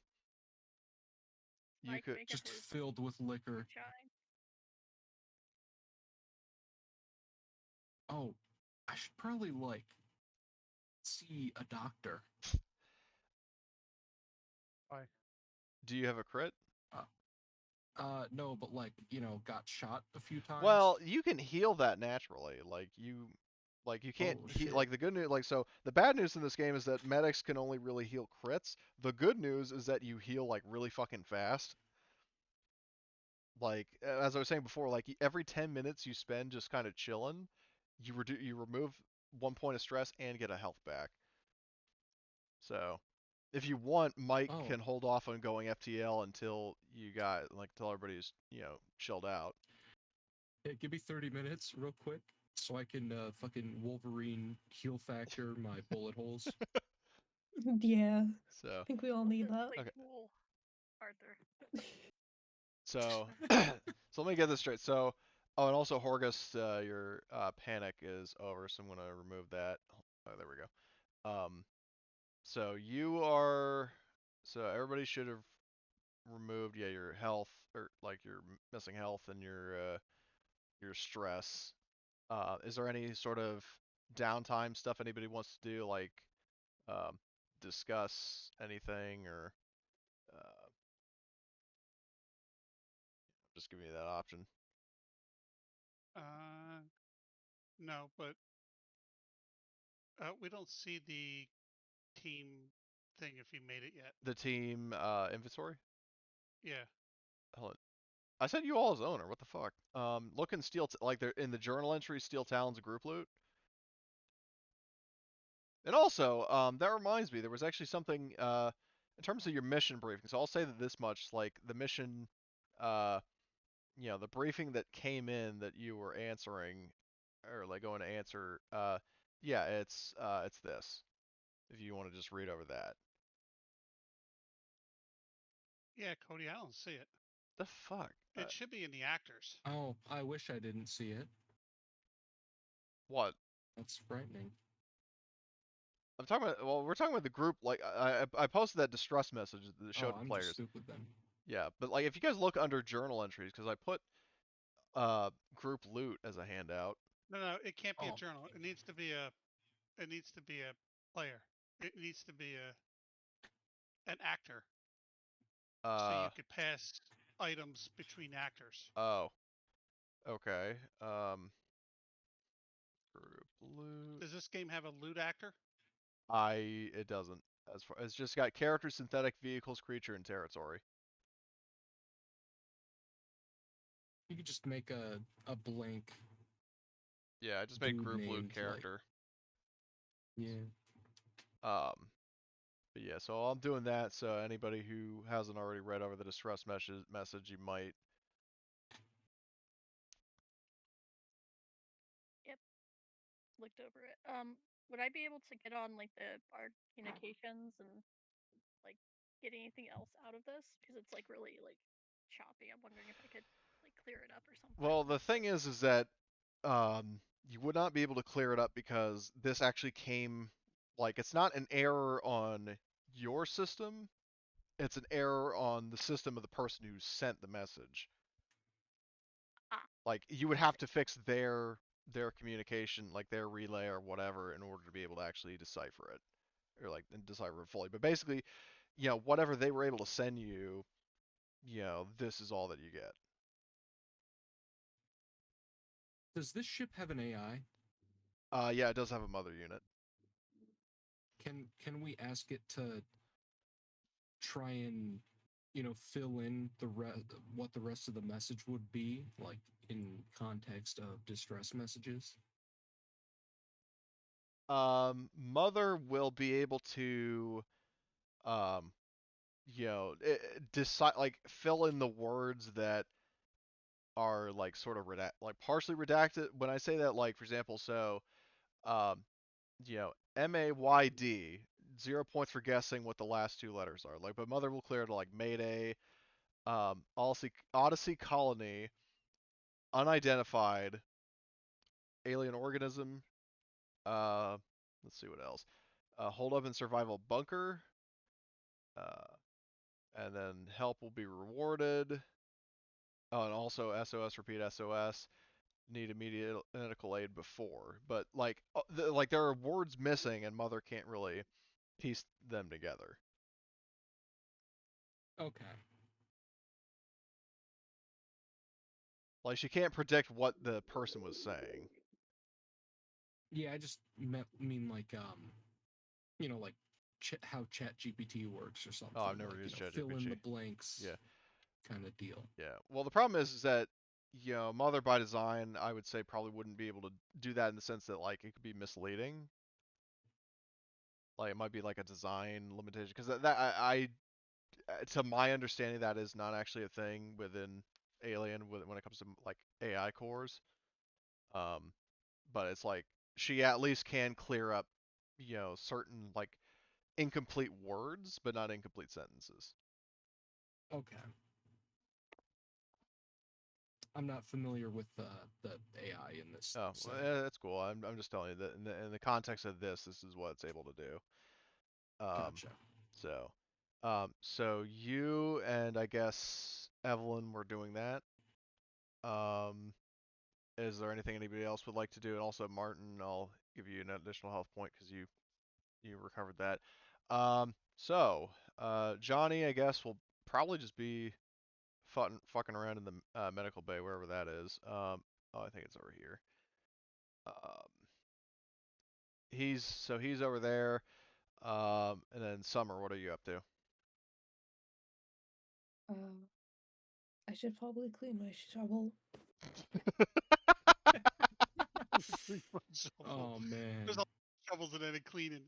you Mike could. making Just his filled with liquor. moonshine. Oh, I should probably, like, see a doctor. Why? Do you have a crit? No, but, like, got shot a few times. Well, you can heal that naturally. Like you can't Oh, he shit. like the good news. Like so, the bad news in this game is that medics can only really heal crits. The good news is that you heal like really fucking fast. Like as I was saying before, like every 10 minutes you spend just kind of chilling, you remove 1 point of stress and get a health back. So, if you want, Mike Oh. can hold off on going FTL until you got until everybody's chilled out. Hey, give me 30 minutes real quick so I can fucking Wolverine heal factor my bullet holes. Yeah, So I think we all need that. Play Okay. pool, Arthur. So so let me get this straight. So and also Horgus, your panic is over, so I'm gonna remove that. Oh, there we go. So everybody should have removed your health or like your missing health and your stress. Is there any sort of downtime stuff anybody wants to do, like um, discuss anything or just give me that option? No, but we don't see the team thing if you made it yet. The team inventory? Yeah. Hold on. I said you all as owner. What the fuck? Look in like they're in the journal entry, Steel Talons group loot. And also, that reminds me, there was actually something in terms of your mission briefing. So I'll say that this much: like the mission, the briefing that came in that you were answering, or like going to answer. Yeah, it's this. If you want to just read over that. Yeah, Cody, I don't see it. The fuck? It should be in the actors. Oh, I wish I didn't see it. What? That's frightening. I'm talking about. Well, we're talking about the group. Like I posted that distress message that showed I'm players. just stupid then. Yeah, but like if you guys look under journal entries, because I put group loot as a handout. No, it can't be a Oh. journal. It needs to be a player. It needs to be an actor. So you could pass items between actors. Oh. Okay. Group loot. Does this game have a loot actor? It doesn't. As far it's just got character, synthetic vehicles, creature, and territory. You could just make a blank. Yeah, I just made Dude group loot named, character. Yeah. But yeah, so I'm doing that. So anybody who hasn't already read over the distress message, you might. Yep. Looked over it. Would I be able to get on like our communications and like get anything else out of this? Because it's like really like choppy. I'm wondering if I could like clear it up or something. Well, the thing is that you would not be able to clear it up because this actually came like it's not an error on your system, it's an error on the system of the person who sent the message. Ah, Like you would I have see. to fix their communication, like their relay or whatever, in order to be able to actually decipher it or like decipher it fully. But basically, whatever they were able to send you, this is all that you get. Does this ship have an AI? Yeah, it does have a mother unit. Can we ask it to try and fill in what the rest of the message would be, like in context of distress messages? Mother will be able to, decide, like fill in the words that are like sort of partially redacted. When I say that, like for example, so, um, MAYD, 0 points for guessing what the last two letters are. Like, but Mother will clear to like Mayday, Odyssey Colony, unidentified, alien organism. Uh, let's see what else. Hold up and survival bunker. Uh, and then help will be rewarded. Oh, and also SOS, repeat SOS. Need immediate medical aid before. But like, there are words missing, and Mother can't really piece them together. Okay. Like, she can't predict what the person was saying. Yeah, I just mean like like how Chat GPT works or something. Oh, I've never like, used fill in the ChatGPT. blanks. Yeah. Kind of deal. Yeah. Well, the problem is that Mother by design, I would say probably wouldn't be able to do that in the sense that like it could be misleading. Like it might be like a design limitation because to my understanding, that is not actually a thing within Alien when it comes to like AI cores. Um, but it's like she at least can clear up, certain like incomplete words, but not incomplete sentences. Okay. I'm not familiar with the AI in this Oh, well, setting. that's cool. I'm just telling you that in the context of this is what it's able to do. Um, Gotcha. so, so you and I guess Evelyn were doing that. Um, is there anything anybody else would like to do? And also, Martin, I'll give you an additional health point because you recovered that. Johnny, I guess will probably just be fucking around in the medical bay wherever that is. Oh, I think it's over here. Um, he's over there. And then Summer, what are you up to? I should probably clean my shovel. Shovel. Oh man. There's a lot of shovels in any cleaning.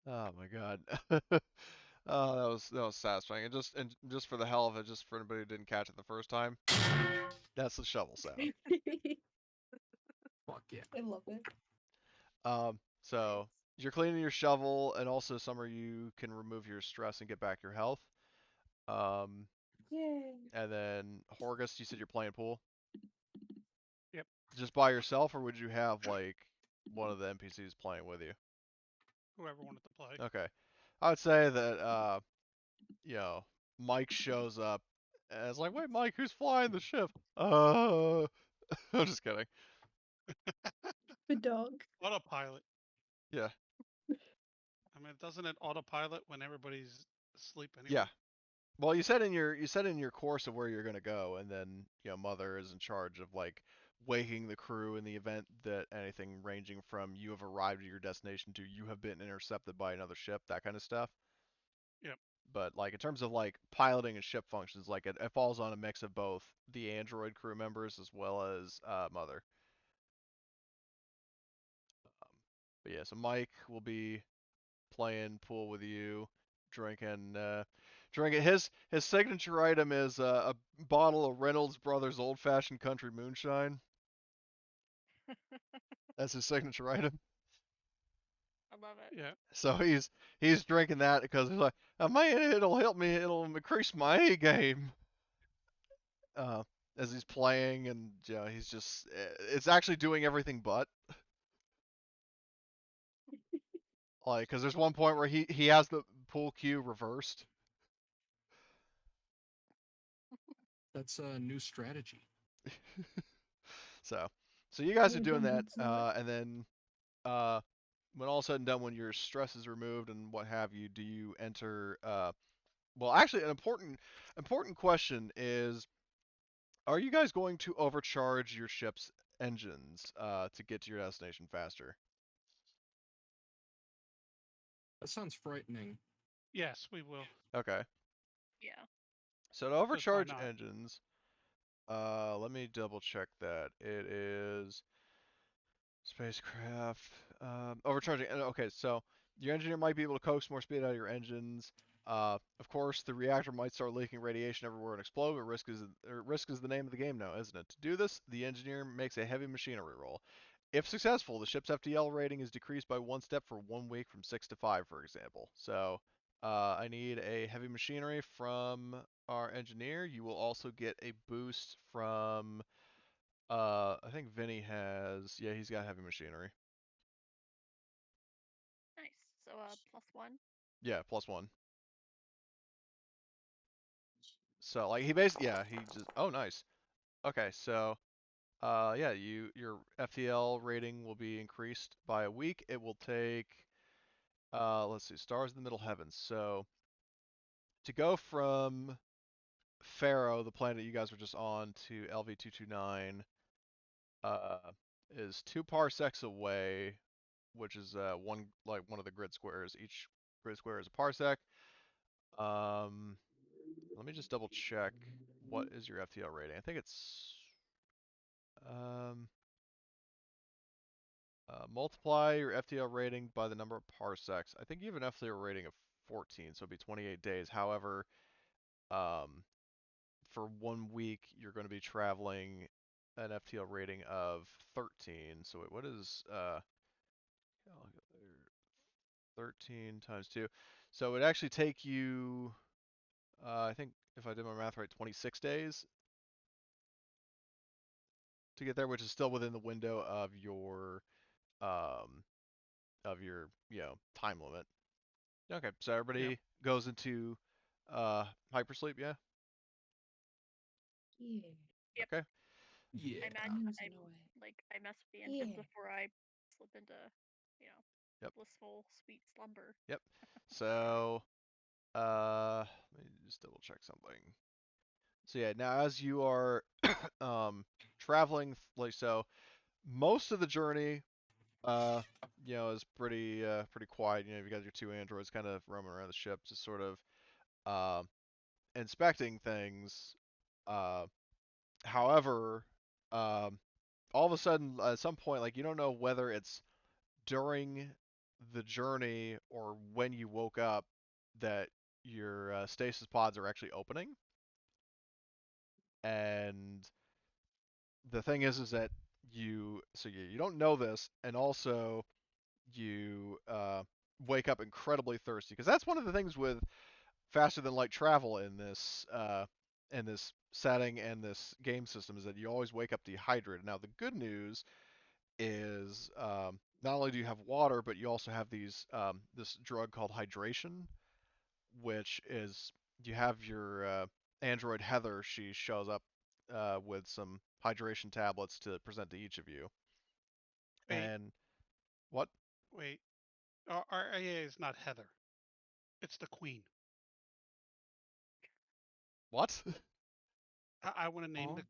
Oh my god. Oh, that was satisfying. And just for the hell of it, just for anybody who didn't catch it the first time, that's the shovel sound. Fuck yeah. I love it. So Nice. you're cleaning your shovel, and also Summer, you can remove your stress and get back your health. Um, Yay. and then Horgus, you said you're playing pool Yep. just by yourself, or would you have like one of the NPCs playing with you? Whoever wanted to play. Okay, I would say that you know, Mike shows up and it's like, wait, Mike, who's flying the ship? I'm just kidding. The dog. Autopilot. Yeah, I mean, doesn't it autopilot when everybody's asleep anyway? yeah. Well, you said in your course of where you're gonna go, and then Mother is in charge of like waking the crew in the event that anything ranging from you have arrived at your destination to you have been intercepted by another ship, that kind of stuff. Yep. But like in terms of like piloting and ship functions, like it falls on a mix of both the android crew members as well as Mother. Um, but yeah, so Mike will be playing pool with you, drinking. Drinking his signature item is a bottle of Reynolds Brothers Old Fashioned Country Moonshine. That's his signature item. I love it. Yeah. So he's drinking that because he's like, oh, man, it'll help me. It'll increase my A game. Uh, as he's playing, and he's just it's actually doing everything but like because there's one point where he has the pool cue reversed. That's a new strategy. so so you guys are No, doing that, it's not. and then uh, when all said and done, when your stress is removed and what have you, do you enter? Well, actually, an important question is: are you guys going to overcharge your ship's engines to get to your destination faster? That sounds frightening. Yes, we will. Okay. Yeah. So to Because why overcharge not? engines, let me double check that. It is spacecraft. Overcharging. Okay, so your engineer might be able to coax more speed out of your engines. Of course, the reactor might start leaking radiation everywhere and explode, but risk is the name of the game now, isn't it? To do this, the engineer makes a heavy machinery roll. If successful, the ship's FTL rating is decreased by one step for 1 week from 6 to 5, for example. So I need a heavy machinery from our engineer. You will also get a boost from I think Vinny has. Yeah, he's got heavy machinery. Nice. So +1. Yeah, +1. So like he basically, yeah, he just. Oh, nice. Okay, so yeah, your FTL rating will be increased by a week. It will take let's see, stars in the middle heavens. So to go from Pharaoh, the planet you guys were just on, to LV229 uh is 2 parsecs away. which is one of the grid squares. Each grid square is a parsec. Let me just double check. What is your FTL rating? I think it's um, multiply your FTL rating by the number of parsecs. I think you have an FTL rating of 14, so it'd be 28 days. However, um, for 1 week, you're going to be traveling an FTL rating of 13. So what is 13 times 2? So it would actually take you, I think if I did my math right, 26 days to get there, which is still within the window um, of your time limit. Okay, so Yeah. everybody goes into hypersleep, yeah? Yeah. Yep. Okay. Yeah. I imagine Musing I'm away. I mess with the engine Yeah. before I slip into, you know, Yep. blissful sweet slumber. Yep. So let me just double check something. So yeah, now as you are traveling like so, most of the journey is pretty quiet. You got your two androids kind of roaming around the ship, just sort of uh, inspecting things. Uh, however, um, all of a sudden, at some point, like you don't know whether it's during the journey or when you woke up that your stasis pods are actually opening. And the thing is that you don't know this, and also you wake up incredibly thirsty because that's one of the things with faster than light travel in this setting and this game system is that you always wake up dehydrated. Now the good news is not only do you have water, but you also have this drug called hydration, which is you have your android Heather. She shows up with some hydration tablets to present to each of you. Wait, And what? wait. Our AA is not Heather. It's the Queen. What? I want to name Aw. the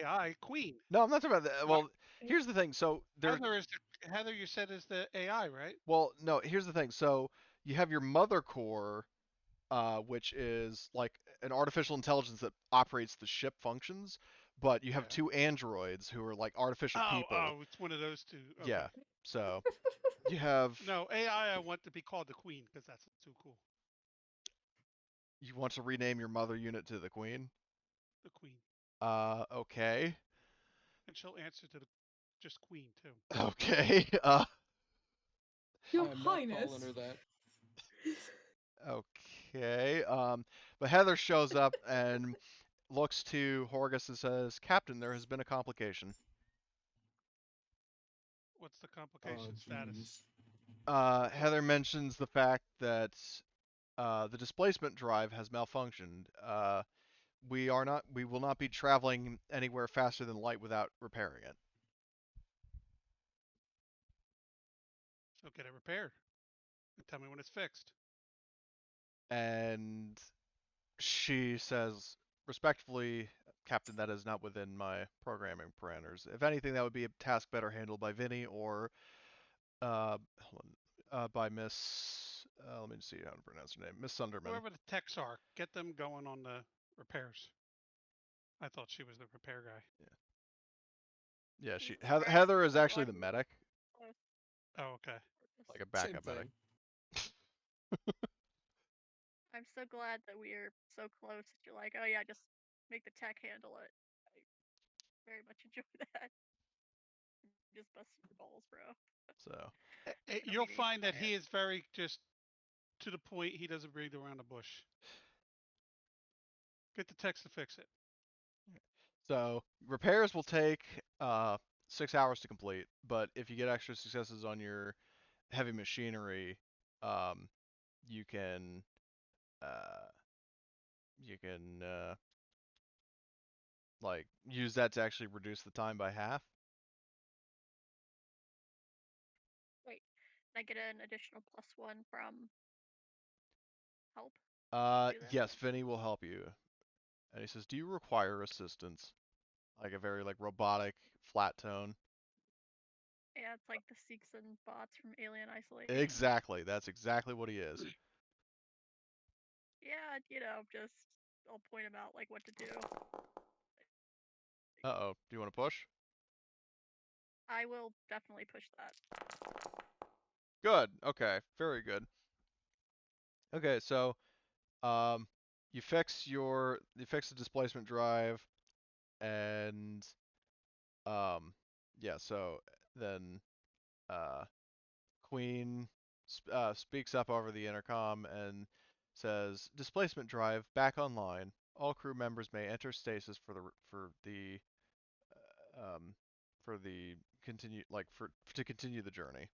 AI Queen. No, I'm not talking about that. What Well, here's the thing. So there, Heather you said is the AI, right? well, no, here's the thing. So you have your mother core, which is like an artificial intelligence that operates the ship functions, but you have Yeah. two androids who are like artificial people. It's one of those two. Okay. Yeah. So you have No, AI I want to be called the Queen because that's too cool. you want to rename your mother unit to the Queen? The Queen. Okay. And she'll answer to the just Queen too. Okay. Your I am not Highness. calling her that. Okay. But Heather shows up and looks to Horgus and says, "Captain, there has been a complication." What's the Oh, complication status? jeez. Heather mentions the fact that the displacement drive has malfunctioned. We will not be traveling anywhere faster than light without repairing it. So get it repaired. And tell me when it's fixed. And she says, respectfully, Captain, that is not within my programming parameters. If anything, that would be a task better handled by Vinny or by Miss. Let me see how to pronounce her name. Miss Sunderman. Whoever the techs are, get them going on the repairs. I thought she was the repair guy. Yeah, Jesus Christ, Heather I'm is so actually glad the we medic, were close. Oh, okay. like a Same backup medic. thing. I'm so glad that we are so close that you're like, oh yeah, just make the tech handle it. I very much enjoy that. Just bust your balls, bro. So Making a You'll meeting find that plan. he is very just to the point. He doesn't beat around the bush. Get the techs to fix it. repairs will take 6 hours to complete, but if you get extra successes on your heavy machinery, um, you can uh, you can like use that to actually reduce the time by half. Wait, can I get an additional +1 from help to do this? Yes, Vinny will help you. And he says, "Do you require assistance?" Like a very like robotic flat tone. Yeah, it's like the Seeks and bots from Alien Isolation. Exactly. That's exactly what he is. Yeah, just I'll point him out like what to do. Uh-oh. Do you want to push? I will definitely push that. Good. Okay. Very good. Okay, so you fix the displacement drive, and yeah, so then Queen speaks up over the intercom and says, "Displacement drive back online. All crew members may enter stasis um for the continue like for to continue the journey."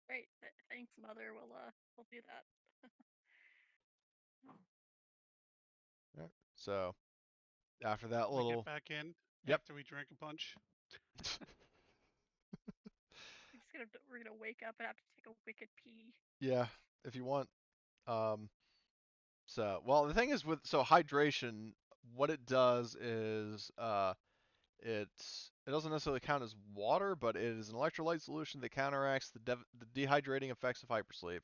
Great, thanks, Mother. We'll do that. Alright. So after that We get little, back in yep. after we drink a bunch. We're gonna wake up and have to take a wicked pee. Yeah, if you want. Um, so, well, the thing is so hydration, what it does is it doesn't necessarily count as water, but it is an electrolyte solution that counteracts the dehydrating effects of hypersleep.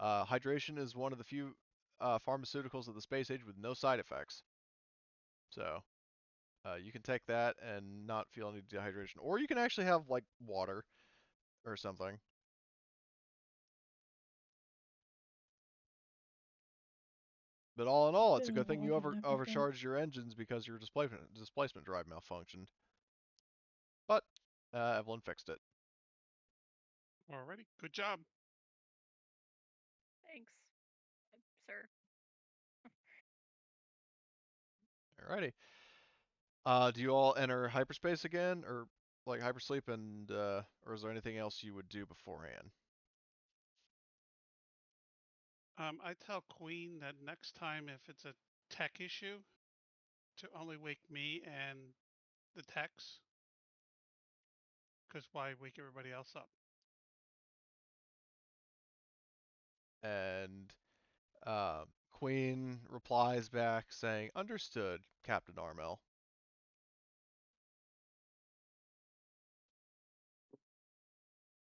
Hydration is one of the few pharmaceuticals of the space age with no side effects. So you can take that and not feel any dehydration, or you can actually have like water or something. But all in all, it's a good thing you overcharged your engines because your displacement drive malfunctioned. But Evelyn fixed it. Alrighty, good job. Thanks, sir. Alrighty. Do you all enter hyperspace again, or like hypersleep, and or is there anything else you would do beforehand? I tell Queen that next time if it's a tech issue, to only wake me and the techs, because why wake everybody else up? And Queen replies back saying, "Understood, Captain Armel."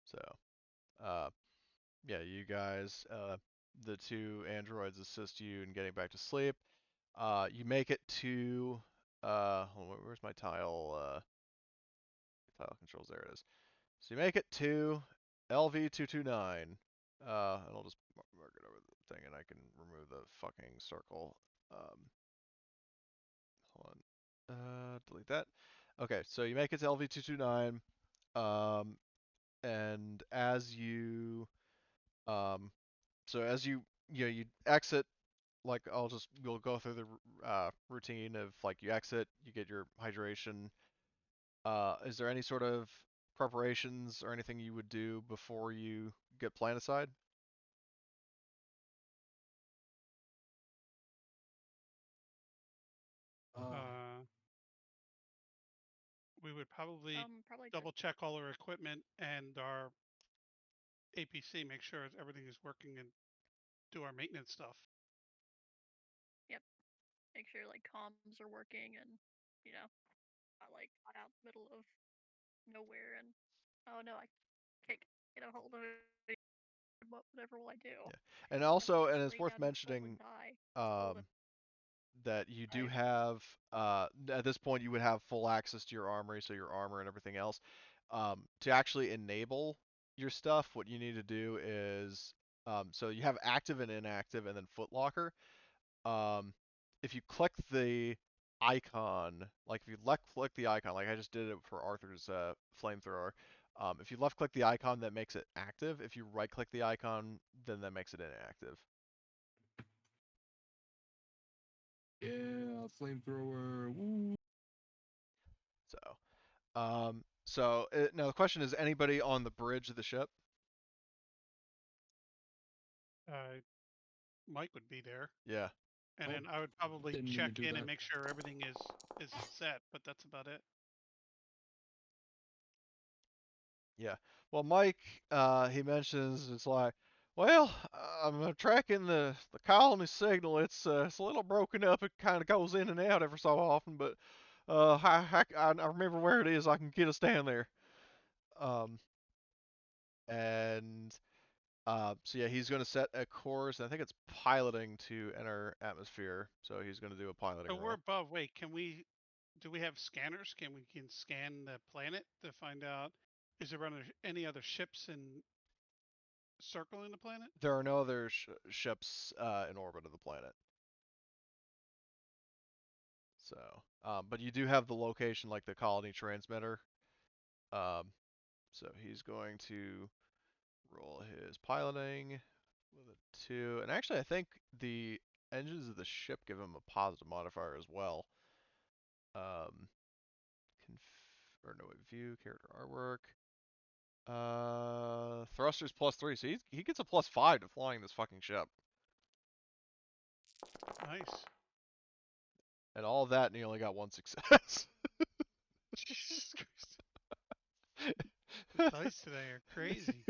So, uh, yeah, you guys, the two androids assist you in getting back to sleep. You make it to, where's my tile controls? There it is. So you make it to LV229. And I'll just mark it over the thing, and I can remove the fucking circle. Hold on. Delete that. Okay, so you make it to LV229, and as you exit, like you'll go through the routine of like you exit, you get your hydration. Is there any sort of preparations or anything you would do before you get planetside? Uh, we would probably Probably double check all our equipment and our APC, make sure everything is working, and do our maintenance stuff. Yep. Make sure like comms are working and not like out in the middle of nowhere and oh no, I can't get a hold of it. Whatever will I do? Yeah, and I guess I'll also, just and it's lay worth down in the hole and mentioning, die. It's cold um, that you do outside. have at this point you would have full access to your armory, so your armor and everything else. To actually enable your stuff, what you need to do is so you have active and inactive, and then footlocker. Um, if you click the icon, like if you left click the icon, like I just did it for Arthur's flamethrower. If you left click the icon, that makes it active. If you right click the icon, then that makes it inactive. Yeah, flamethrower. Woo. Now the question is, anybody on the bridge of the ship? Uh, Mike would be there, Yeah. and Oh, then I would probably didn't mean to check do in and that. make sure everything is set. But that's about it. Yeah. Well, Mike, he mentions it's like, well, I'm tracking the colony signal. It's a little broken up. It kind of goes in and out every so often, but I remember where it is. I can get us down there. Um, and so yeah, he's going to set a course. I think it's piloting to enter atmosphere. So he's going to do a piloting So we're roll. above. Wait, do we have scanners? Can we scan the planet to find out is there any other ships circling the planet? There are no other ships in orbit of the planet. So, but you do have the location, like the colony transmitter. Um, so he's going to roll his piloting with a 2. And actually, I think the engines of the ship give him a positive modifier as well. Or no, view, character artwork. Thrusters +3, so he gets a +5 to flying this fucking ship. Nice. And all of that, and he only got 1 success. Jesus Christ. The dice today are crazy.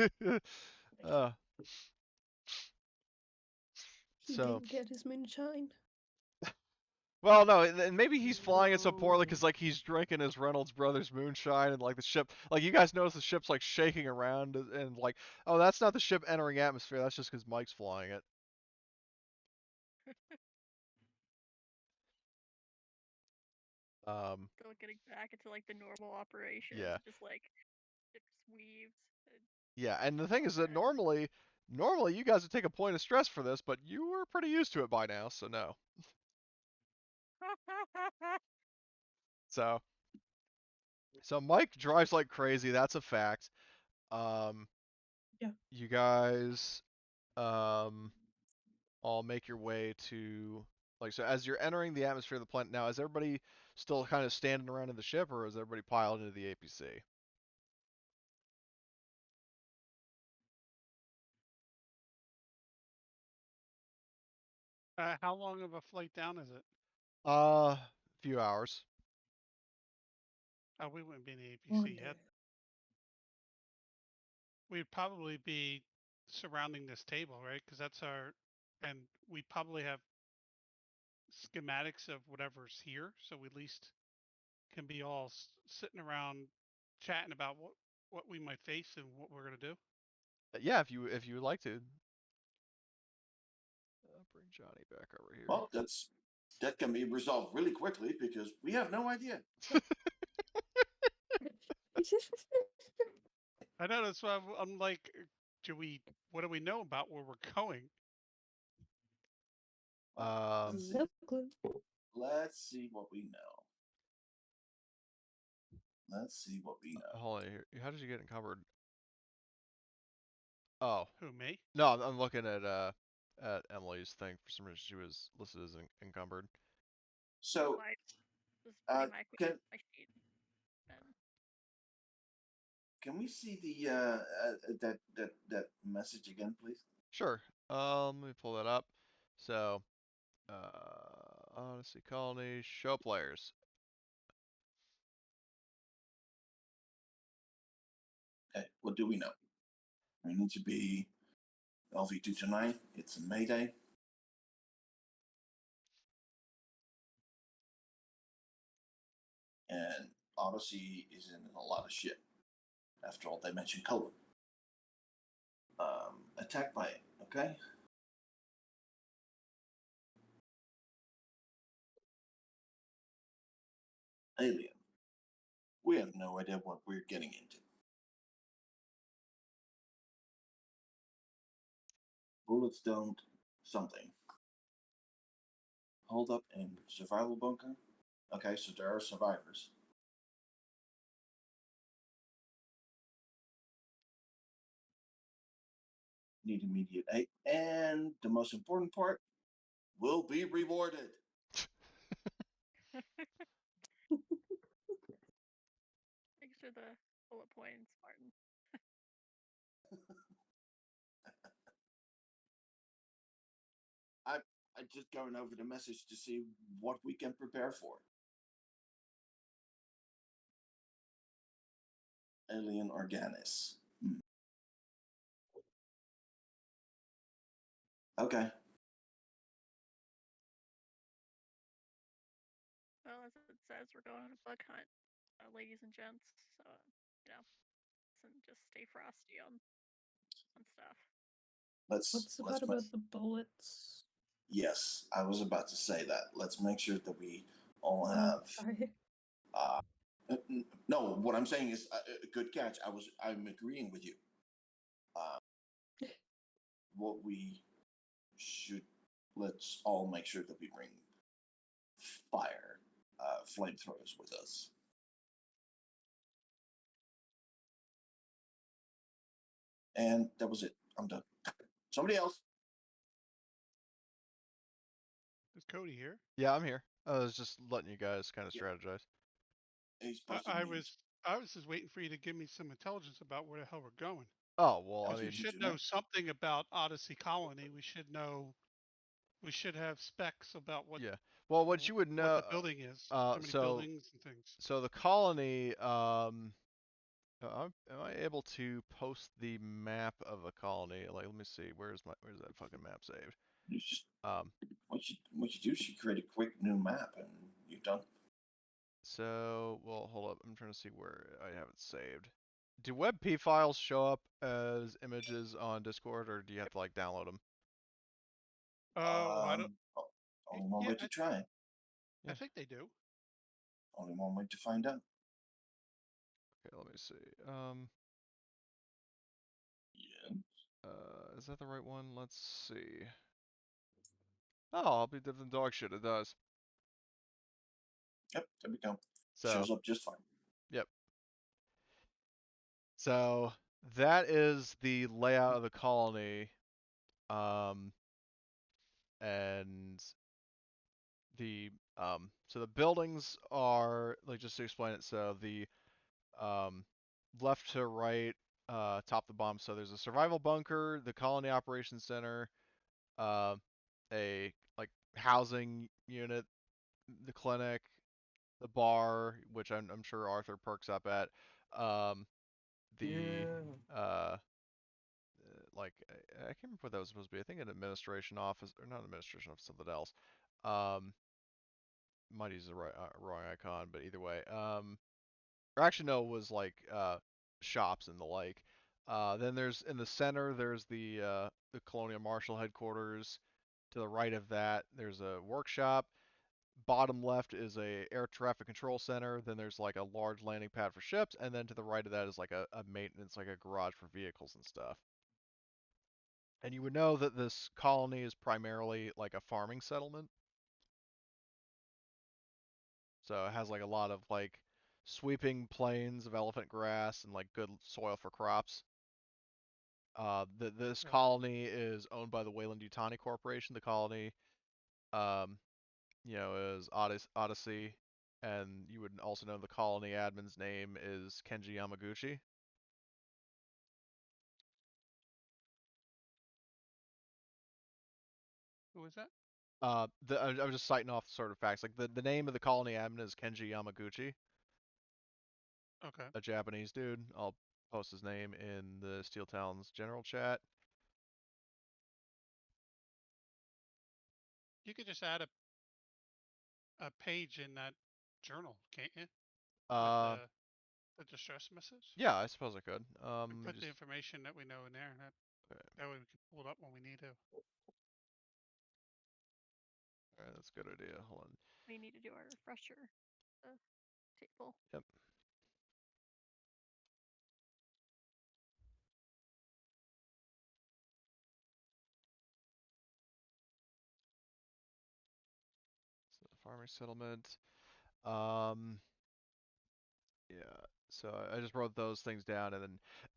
He So, didn't get his moonshine. well, no, and maybe he's flying it so poorly No. because like he's drinking his Reynolds Brothers moonshine, and like the ship, like you guys notice the ship's like shaking around, and like, oh, that's not the ship entering atmosphere. That's just because Mike's flying it. Still getting back into like the normal operations, Yeah, just like ships weaved. yeah, and the thing is that Alright. normally you guys would take a point of stress for this, but you were pretty used to it by now, so no. So, so Mike drives like crazy. That's a fact. Um, Yeah. you guys, all make your way to like so as you're entering the atmosphere of the planet now. Is everybody still kind of standing around in the ship, or is everybody piled into the APC? How long of a flight down is it? Few hours. Oh, we wouldn't be in the One APC day. yet. We'd probably be surrounding this table, right? Because and we probably have schematics of whatever's here, so we at least can be all sitting around chatting about what we might face and what we're gonna do. Yeah, if you would like to. Bring Johnny back over here. Well, that can be resolved really quickly because we have no idea. I know that's why I'm like, what do we know about where we're going? Well, let's see. No clue. Let's see what we know. Let's see what we know. Hold on here. How did you get encumbered? Oh Who, me? no, I'm looking at Emily's thing. For some reason, she was listed as encumbered. So, I was putting my can my sheet. And can we see the that message again, please? Sure. Let me pull that up. So, Odyssey Colony, show players. Okay, what do we know? We need to be LV229. It's a Mayday. And Odyssey is in a lot of shit. After all, they mentioned colon. Attacked by it, okay? Alien. We have no idea what we're getting into. Bullets don't something. Hold up in survival bunker. Okay, so there are survivors. Need immediate aid. And the most important part will be rewarded. thanks for the bullet points, Martin. I just going over the message to see what we can prepare for. Alien Organis. Okay. Well, as it says we're going on a bug hunt, ladies and gents. So you know, and just stay frosty on stuff. What's the part about the bullets? Yes, I was about to say that. Let's make sure that we all Oh, have. sorry. No, what I'm saying is good catch. I'm agreeing with you. What we should let's all make sure that we bring fire, flamethrowers with us. And that was it. I'm done. Somebody else. Is Cody here? Yeah, I'm here. I was just letting you guys kind of Yeah. strategize. He's I, posted I memes. was just waiting for you to give me some intelligence about where the hell we're going. Oh well, I That's We what mean, you should do know now. something about Odyssey Colony. We should know. We should have specs about what yeah. Well, what you would what know. the building is. How many So buildings and things. so the colony. Am I able to post the map of the colony? Like, let me see. Where's that fucking map saved? You just Um. what you do is you create a quick new map and you're done. So, well, hold up. I'm trying to see where I have it saved. Do WebP files show up as images on Discord, or do you have to like download them? Oh, I don't. Only one Yeah, way to try it. I think they do. Only one way to find out. Okay, let me see. Yeah. Is that the right one? Let's see. Oh, I'll be different dog shit. It does. Yep. There we go. So, Shows up just fine. yep. So that is the layout of the colony. And so the buildings are like, just to explain it. So the um, left to right, top to bottom. So there's a survival bunker, the colony operations center, uh, a like housing unit, the clinic, the bar, which I'm sure Arthur perks up at, the Yeah. like I can't remember what that was supposed to be. I think an administration office, or not administration office, something else. Um, might use the wrong icon, but either way. Or actually no, it was like shops and the like. Then there's in the center there's the Colonial Marshal headquarters. To the right of that there's a workshop. Bottom left is a air traffic control center. Then there's like a large landing pad for ships, and then to the right of that is like a maintenance, like a garage for vehicles and stuff. And you would know that this colony is primarily like a farming settlement. So it has like a lot of like sweeping plains of elephant grass and like good soil for crops. This Right. colony is owned by the Weyland-Yutani Corporation. The colony, um, is Odyssey, and you would also know the colony admin's name is Kenji Yamaguchi. Who is that? I was just citing off sort of facts. Like the name of the colony admin is Kenji Yamaguchi, Okay. a Japanese dude. I'll post his name in the Steel Talons general chat. You could just add a page in that journal, can't you? With Uh, the distress message. yeah, I suppose I could. And Let me put the just. information that we know in there. That way we can pull it up when we need to. All right, that's a good idea. Hold on. We need to do our refresher table. Yep. So farming settlement. Um, yeah. So I just wrote those things down, and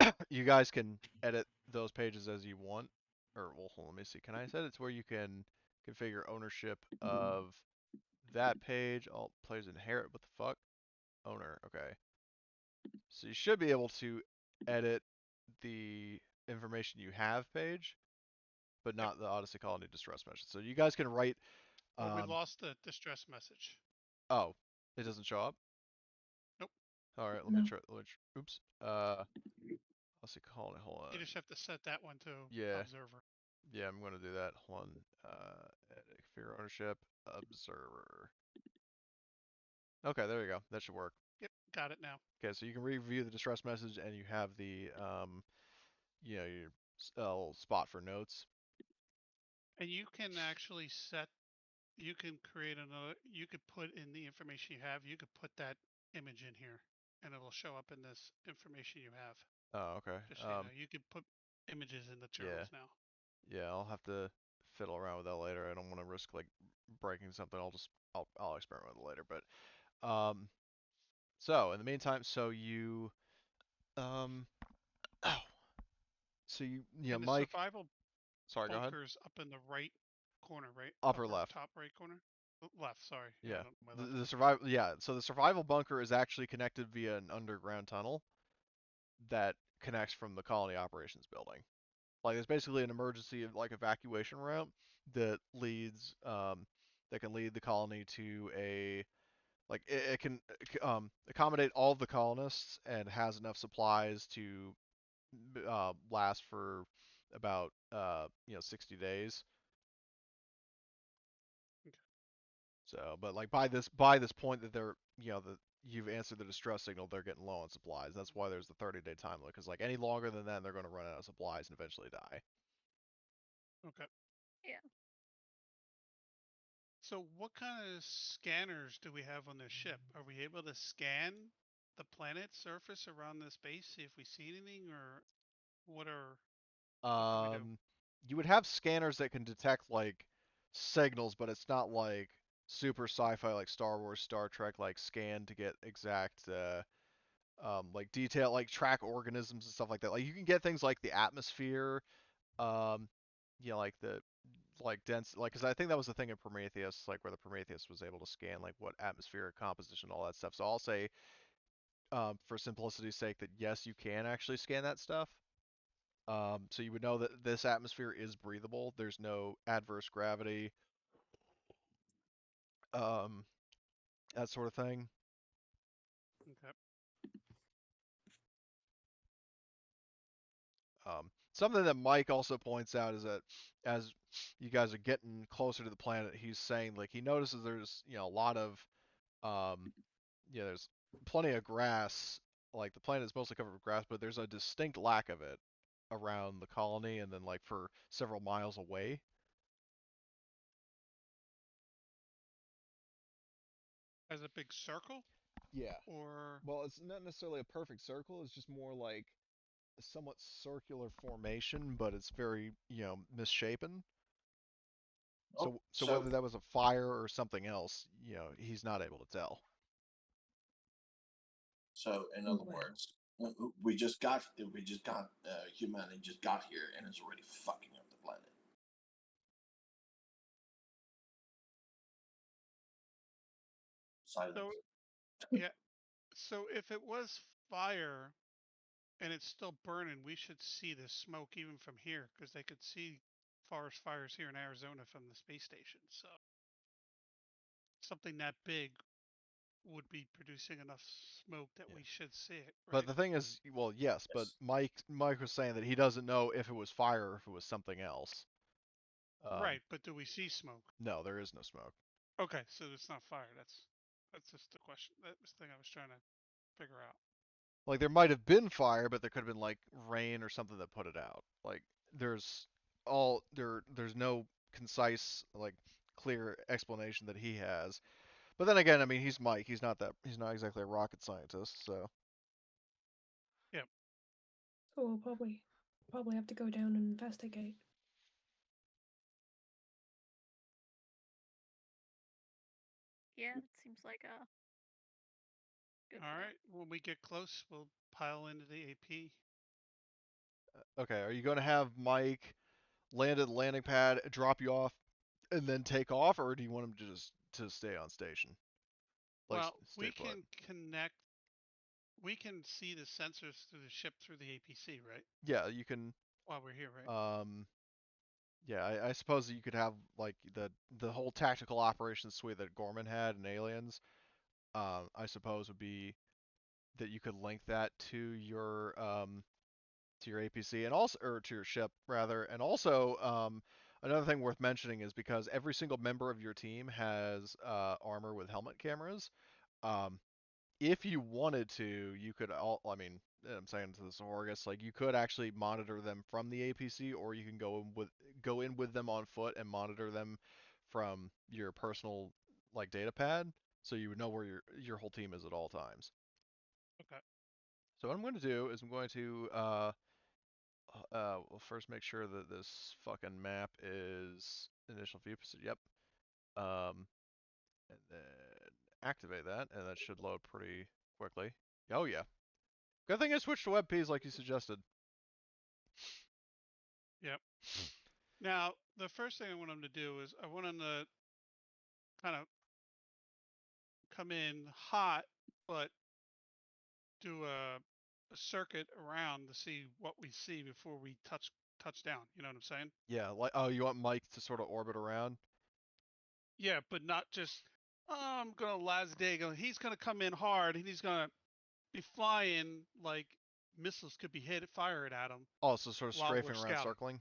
then you guys can edit those pages as you want. Or well, hold on, let me see. Can I set it to where you can configure ownership of that page? All players inherit. What the fuck? Owner. Okay. So you should be able to edit the information you have page, but Yep. not the Odyssey Colony distress message. So you guys can write. Well, we lost the distress message. Oh, it doesn't show up. Nope. All right, let me No. try. Oops. Odyssey Colony. Hold You on. just have to set that one to Yeah, observer. yeah, I'm gonna do that. Hold on. Edit configure ownership observer. Okay, there you go. That should work. Yep, got it now. Okay, so you can review the distress message, and you have the your spot for notes. And you can actually you can create another, you could put in the information you have, you could put that image in here, and it'll show up in this information you have. Oh, okay. Just so you know, you could put images in the Yeah, journals now. yeah. I'll have to fiddle around with that later. I don't want to risk like breaking something. I'll experiment with it later. But so in the meantime, um, oh, And the Mike. survival Sorry, go ahead. bunker's up in the right corner, right? Upper Upper left. top right corner? Left, sorry. Yeah, I Yeah. don't know my left. The survival. Yeah. So the survival bunker is actually connected via an underground tunnel that connects from the colony operations building. Like it's basically an emergency like evacuation route that leads that can lead the colony to a like it can accommodate all of the colonists and has enough supplies to last for about 60 days. Okay. So, but like by this point that they're that you've answered the distress signal, they're getting low on supplies. That's why there's the 30-day time limit because like any longer than that, they're going to run out of supplies and eventually die. Okay. Yeah. So what kind of scanners do we have on this ship? Are we able to scan the planet's surface around this base, see if we see anything, or what are what can we do? You would have scanners that can detect like signals, but it's not like super sci-fi like Star Wars, Star Trek like scan to get exact like detail like track organisms and stuff like that. Like you can get things like the atmosphere, um, like the like dense like because I think that was the thing in Prometheus, like where the Prometheus was able to scan like what atmospheric composition, all that stuff. So I'll say, for simplicity's sake, that yes, you can actually scan that stuff. So you would know that this atmosphere is breathable. There's no adverse gravity, um, that sort of thing. Okay. Something that Mike also points out is that as you guys are getting closer to the planet, he's saying like he notices there's a lot of there's plenty of grass. Like the planet is mostly covered with grass, but there's a distinct lack of it around the colony, and then like for several miles away. As a big circle, Yeah. or Well, it's not necessarily a perfect circle. It's just more like a somewhat circular formation, but it's very, misshapen. Oh, So whether that was a fire or something else, he's not able to tell. so in other Well, words, we just got humanity just got here and is already fucking up the planet. Silence. so yeah. So if it was fire and it's still burning, we should see the smoke even from here because they could see forest fires here in Arizona from the space station. So something that big would be producing enough smoke that Yeah. we should see it, But right? the thing is, well, yes, but Yes. Mike was saying that he doesn't know if it was fire or if it was something else. Right, but do we see smoke? No, there is no smoke. Okay, so it's not fire. That's just the question. That was the thing I was trying to figure out. Like there might have been fire, but there could have been like rain or something that put it out. Like there's no concise like clear explanation that he has. But then again, I mean, he's Mike. He's not exactly a rocket scientist, so Yep. so we'll probably have to go down and investigate. Yeah, it seems like a good All plan. right. When we get close, we'll pile into the AP. okay, are you going to have Mike land at the landing pad, drop you off, and then take off, or do you want him to just to stay on station, like Well, stay put? we can see the sensors through the ship through the APC, right? Yeah, you can. While we're here, right? Um, yeah, I suppose that you could have like the whole tactical operations suite that Gorman had in Aliens. I suppose would be that you could link that to your APC and also or to your ship rather, and also another thing worth mentioning is because every single member of your team has armor with helmet cameras. If you wanted to, you could I mean, I'm saying to the Horgus, like you could actually monitor them from the APC, or you can go in with them on foot and monitor them from your personal like data pad, so you would know where your whole team is at all times. Okay. So what I'm going to do is I'm going to we'll first make sure that this fucking map is initial view position. Yep. And then activate that, and that should load pretty quickly. Oh yeah. Good thing I switched to WebPs like you suggested. Yep. Now, the first thing I want them to do is I want them to kind of come in hot, but do a circuit around to see what we see before we touch down. You know what I'm saying? Yeah, like you want Mike to sort of orbit around? Yeah, but not just I'm gonna last day. He's gonna come in hard, and he's gonna be flying like missiles could be fired at him Oh, so sort of while we're strafing around, scouting. circling.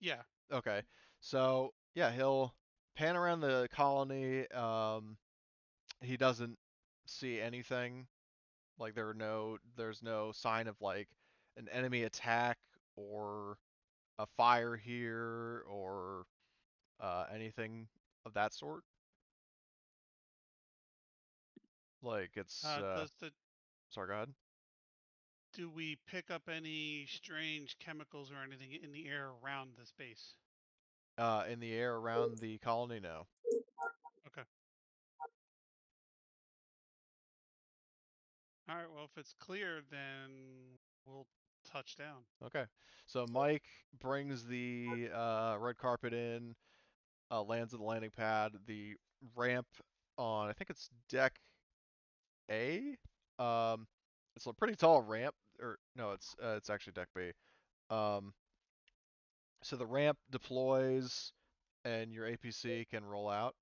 Yeah. Okay, so yeah, he'll pan around the colony. He doesn't see anything. Like there's no sign of like an enemy attack or a fire here or anything of that sort. Like it's Does the sorry, go ahead. Do we pick up any strange chemicals or anything in the air around this base? In the air around the colony, no. Okay. All right. Well, if it's clear, then we'll touch down. Okay. So Mike brings the red carpet in, lands at the landing pad. The ramp on, I think it's deck A. Um, it's a pretty tall ramp, or no, it's actually deck B. Um, so the ramp deploys, and your APC can roll out.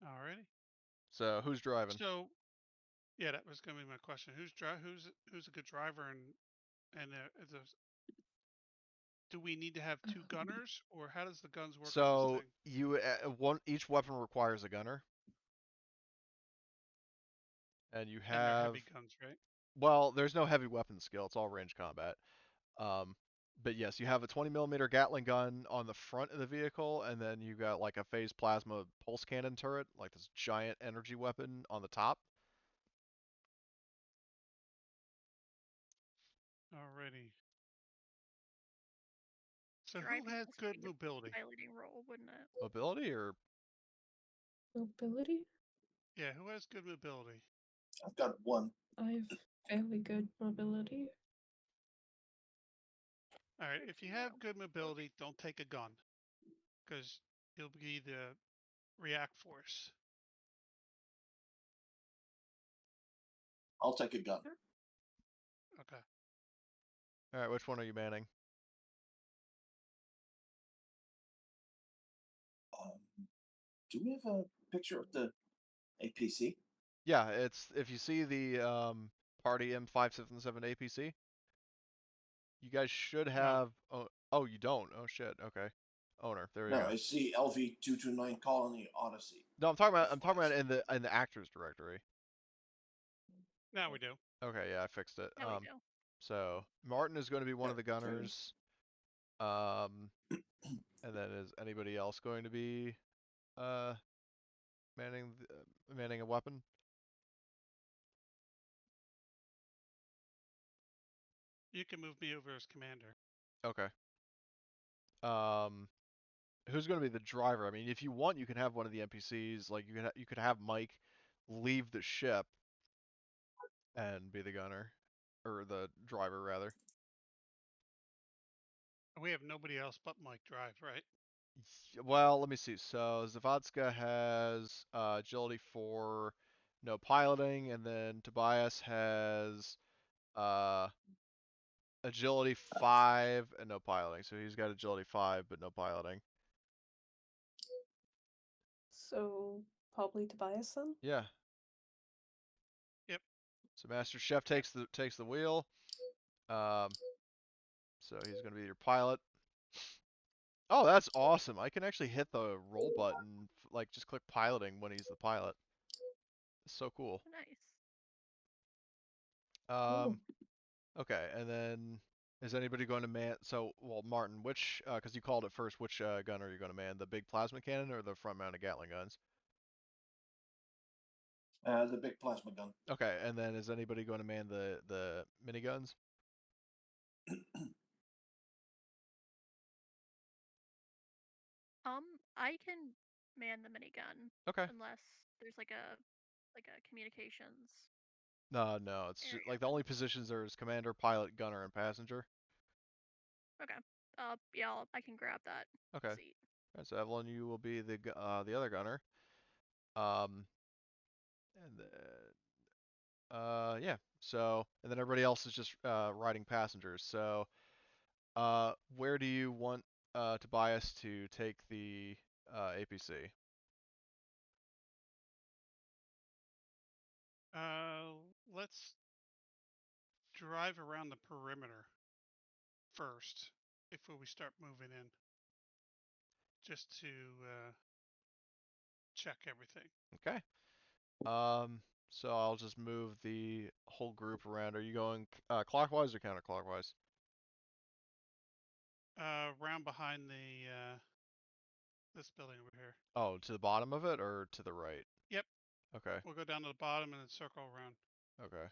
Alrighty. So who's driving? So, yeah, that was gonna be my question. Who's a good driver and do we need to have two gunners or how does the guns work on this So thing? you each weapon requires a gunner, and you And they're have heavy guns, right? well, there's no heavy weapon skill. It's all range combat. Um, but yes, you have a 20 millimeter Gatling gun on the front of the vehicle, and then you got like a phase plasma pulse cannon turret, like this giant energy weapon on the top. Alrighty. So who Driving has must good be the mobility? piloting role, wouldn't it? Mobility or Mobility? Yeah, who has good mobility? I've got one. I have fairly good mobility. All right, if Good you to have know. good mobility, don't take a gun because you'll be the react force. I'll take a gun. Okay. all right, which one are you manning? Do we have a picture of the APC? Yeah, it's if you see the party M577 APC, you guys should No. have. Oh, you don't. Oh shit. Okay. Owner. There you No, go. I see LV229 Colony Odyssey. No, I'm talking about That's I'm what talking I about see. in the actors directory. Now we do. Okay, yeah, I fixed it. No, we do. So Martin is going to be one Yep, of the there it is. gunners. And then is anybody else going to be uh manning a weapon? You can move me over as commander. Okay. Um, who's going to be the driver? I mean, if you want, you can have one of the NPCs. Like you could have Mike leave the ship and be the gunner, or the driver rather. We have nobody else but Mike drive, right? Well, let me see. So Zavadska has agility 4, no piloting, and then Tobias has uh agility 5 and no piloting. So he's got agility 5 but no piloting. So probably Tobias then? Yeah. Yep. So Master Chef takes the wheel. Um, so he's going to be your pilot. Oh, that's awesome. I can actually hit the roll button, like just click piloting when he's the pilot. It's so cool. Nice. Cool. Okay, and then is anybody going to man? So, well, Martin, which, because you called it first, which gun are you going to man? The big plasma cannon or the front-mounted Gatling guns? The big plasma gun. Okay, and then is anybody going to man the miniguns? I can man the minigun Okay. unless there's like a communications No, it's just, area. like the only positions there is commander, pilot, gunner, and passenger. Okay. Yeah, I can grab that Okay. seat. Alright, so Evelyn, you will be the other gunner. Um, and then yeah. So and then everybody else is just riding passengers. So where do you want Tobias to take the APC? Let's drive around the perimeter first before we start moving in, just to check everything. Okay. Um, so I'll just move the whole group around. Are you going clockwise or counterclockwise? Round behind the this building over here. Oh, to the bottom of it or to the right? Yep. Okay. We'll go down to the bottom and then circle around. Okay.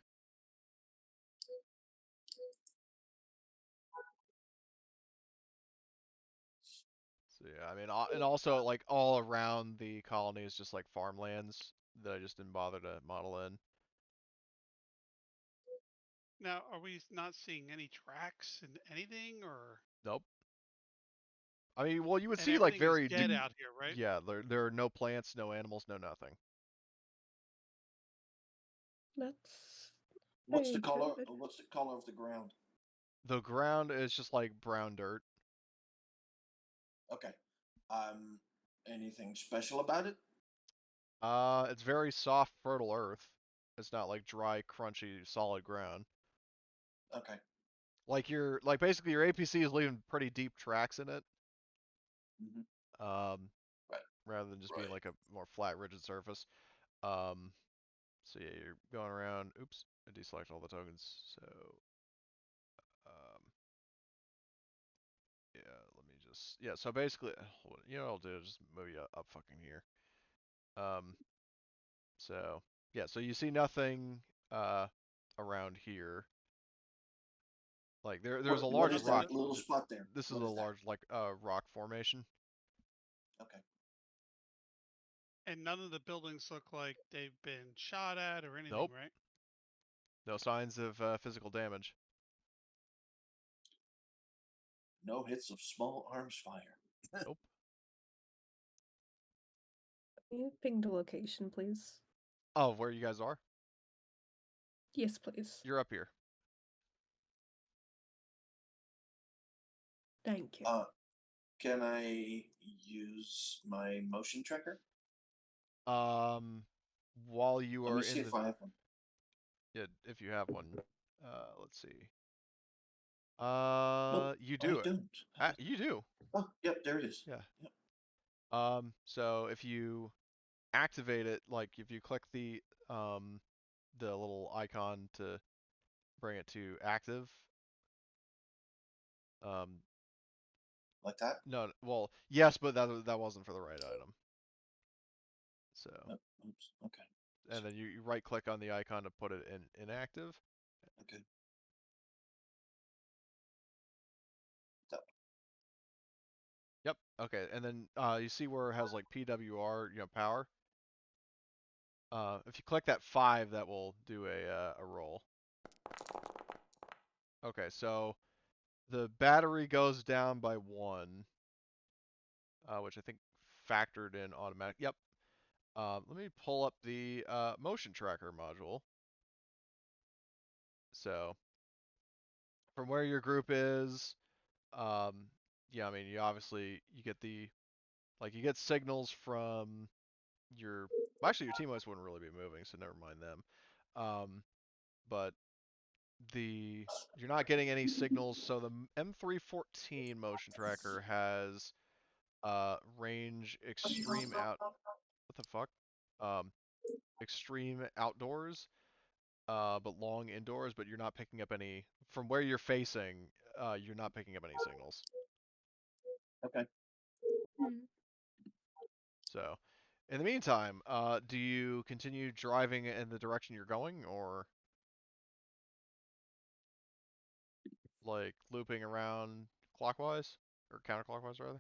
So yeah, I mean, and also like all around the colony is just like farmlands that I just didn't bother to model in. Now, are we not seeing any tracks and anything, or Nope. I mean, well, you would and see like everything is very dead out here, right? yeah, there are no plants, no animals, no nothing. That's What's very the color? good. What's the color of the ground? The ground is just like brown dirt. Okay. Um, anything special about it? It's very soft, fertile earth. It's not like dry, crunchy, solid ground. Okay. Like basically your APC is leaving pretty deep tracks in it. Hmm. Um, Right. rather than just being Right. like a more flat, rigid surface. Um, so yeah, you're going around. Oops, I deselected all the tokens. So, um, yeah, let me just yeah. So basically, you know what I'll do? Just move you up fucking here. Um, so yeah, so you see nothing around here. Like there's a What large is rock. that little spot there? This is a What is that? large like rock formation. Okay. And none of the buildings look like they've been shot at or anything, Nope, right? no signs of physical damage. No hits of small arms fire. Nope. Can you ping the location, please? Oh, where you guys are? Yes, please. You're up here. Thank you. Can I use my motion tracker? While you Let are me see in if the I have one. yeah, if you have one, let's see. Nope, You I do it. don't. You do. Oh, yep, there it is. Yeah. Yep. So if you activate it, like if you click the little icon to bring it to active, um, Like that? no, well, yes, but that wasn't for the right item. So, Nope. Oops. Okay. and then you right click on the icon to put it in inactive. Okay. That, Yep. Okay. And then you see where it has like PWR, power. If you click that 5, that will do a roll. Okay, so the battery goes down by 1, which I think factored in automatic. Yep. Let me pull up the motion tracker module. So from where your group is, yeah, I mean, you get you get signals from well, actually your teammates wouldn't really be moving, so never mind them. But you're not getting any signals, so the M314 motion tracker has range extreme out. What the fuck? Extreme outdoors, but long indoors. But you're not picking up any from where you're facing. You're not picking up any signals. Okay. Hmm. So, in the meantime, do you continue driving in the direction you're going, or like looping around clockwise or counterclockwise rather?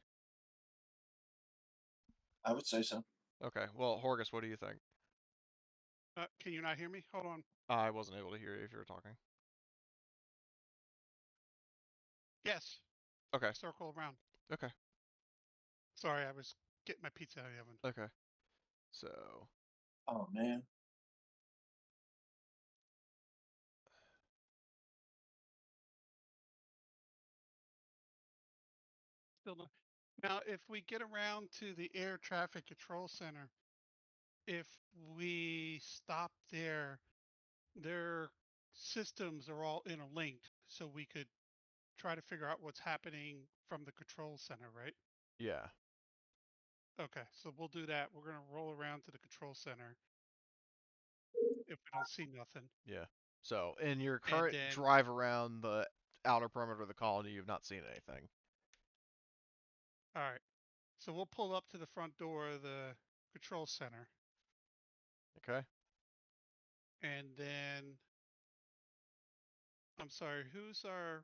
I would say so. Okay. Well, Horgus, what do you think? Can you not hear me? Hold on. I wasn't able to hear you if you were talking. Yes. Okay. Circle around. Okay. Sorry, I was getting my pizza out of the oven. Okay. So, Oh man. Still not. Now, if we get around to the air traffic control center, if we stop there, their systems are all interlinked, so we could try to figure out what's happening from the control center, right? yeah. Okay, so we'll do that. We're gonna roll around to the control center if we don't see nothing, Yeah. So, in your and current then drive around the outer perimeter of the colony, you've not seen anything. all right. So we'll pull up to the front door of the control center, Okay. and then I'm sorry, who's our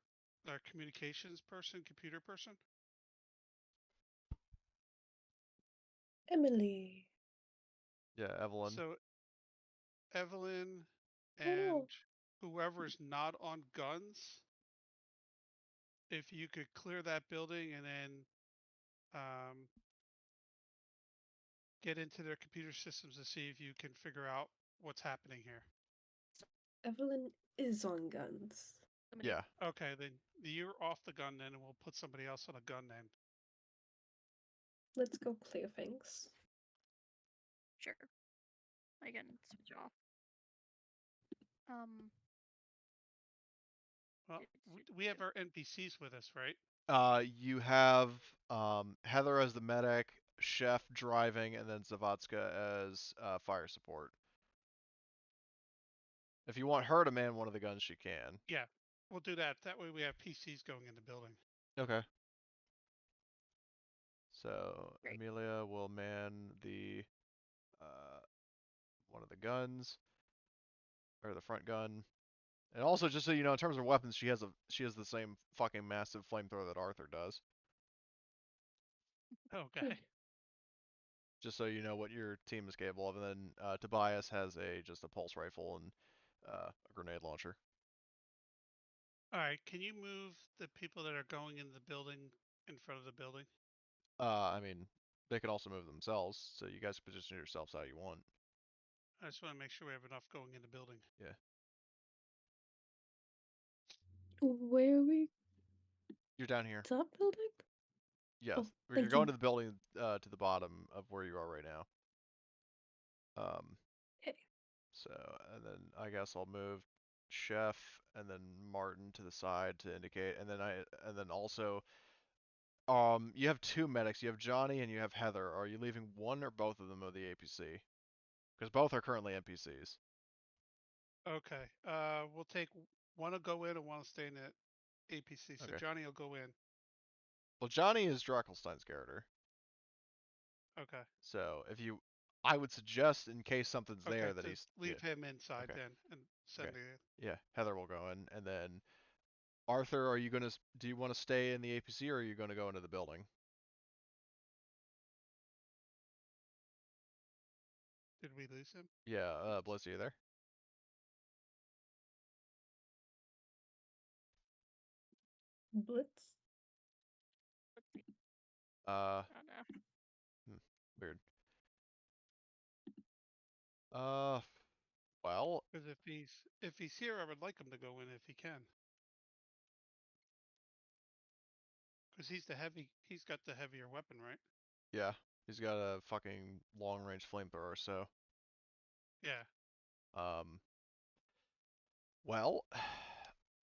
communications person, computer person? Emily. Yeah, Evelyn. So Evelyn Oh and no. whoever's not on guns, if you could clear that building and then um, get into their computer systems to see if you can figure out what's happening here. Evelyn is on guns. Somebody. Yeah. Okay, then you're off the gun then, and we'll put somebody else on a gun then. Let's go clear things. Sure. I can switch off. Well, It's we have our NPCs with us, right? You have Heather as the medic, Chef driving, and then Zavatska as fire support. If you want her to man one of the guns, she can. Yeah, we'll do that. That way we have PCs going in the building. Okay. So Great. Amelia will man the uh, one of the guns or the front gun. And also, just so you know, in terms of weapons, she has the same fucking massive flamethrower that Arthur does. Okay. Just so you know what your team is capable of. And then Tobias has just a pulse rifle and a grenade launcher. All right. Can you move the people that are going in the building in front of the building? I mean, they could also move themselves, so you guys position yourselves how you want. I just want to make sure we have enough going in the building. Yeah. Where are we? You're down here. Top building? Yes. Oh, You're thank going you. to the building to the bottom of where you are right now. Okay. So, and then I guess I'll move Chef and then Martin to the side to indicate, and then also, you have two medics. You have Johnny and you have Heather. Are you leaving one or both of them of the APC? Because both are currently NPCs. Okay. We'll take one will go in and one will stay in the APC. So Okay. Johnny will go in. Well, Johnny is Drachelstein's character. Okay. So I would suggest in case something's Okay. there that To he's leave him inside okay. then and send Okay. the. Yeah, Heather will go in, and then Arthur, do you want to stay in the APC or are you gonna go into the building? Did we lose him? Yeah, Bliss, are you there? Blitz? Let's see. Uh, Oh no. weird. Uh, well, Because if he's here, I would like him to go in if he can. Because he's got the heavier weapon, right? yeah, he's got a fucking long range flamethrower, so, Yeah. um, well,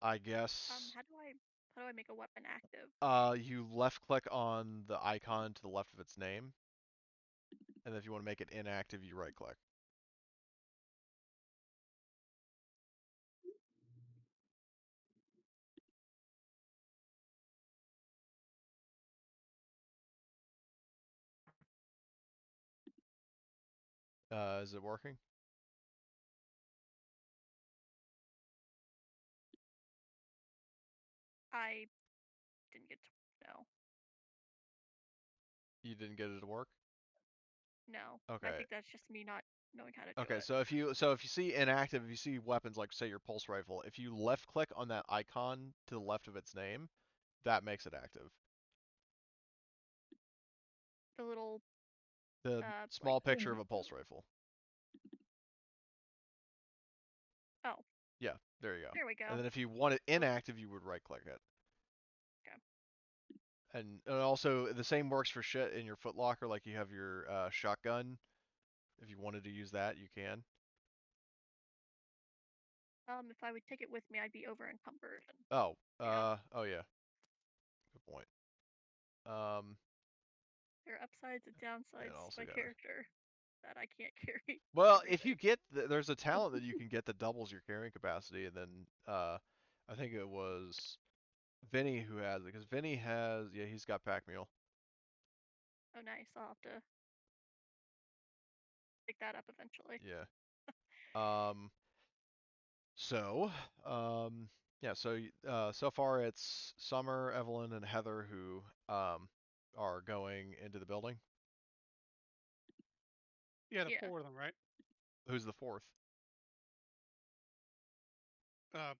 I guess, How do I How do I make a weapon active? You left click on the icon to the left of its name, and if you want to make it inactive, you right click. Is it working? I didn't get to no. You didn't get it to work? No. I Okay. think that's just me not knowing how to do Okay, it. so if you see inactive, if you see weapons like say your pulse rifle, if you left click on that icon to the left of its name, that makes it active. The little The like small picture of a Yeah. pulse rifle. oh, Yeah, there you go. there we go. And then if you want it Oh. inactive, you would right click it. Okay. And also the same works for shit in your footlocker, like you have your shotgun. If you wanted to use that, you can. If I would take it with me, I'd be over encumbered. Oh, Yeah. oh yeah. Good point. Um, There are upsides and and downsides to also my gotta. character that I can't carry Well, if you everything. get there's a talent that you can get that doubles your carrying capacity, and then I think it was Vinny who has it, because Vinny has he's got pack mule. Oh, nice. I'll have to pick that up eventually. Yeah. Um. So, yeah. So far it's Summer, Evelyn, and Heather who are going into the building. Yeah, the Yeah. 4 of them, right? Who's the fourth? Uh,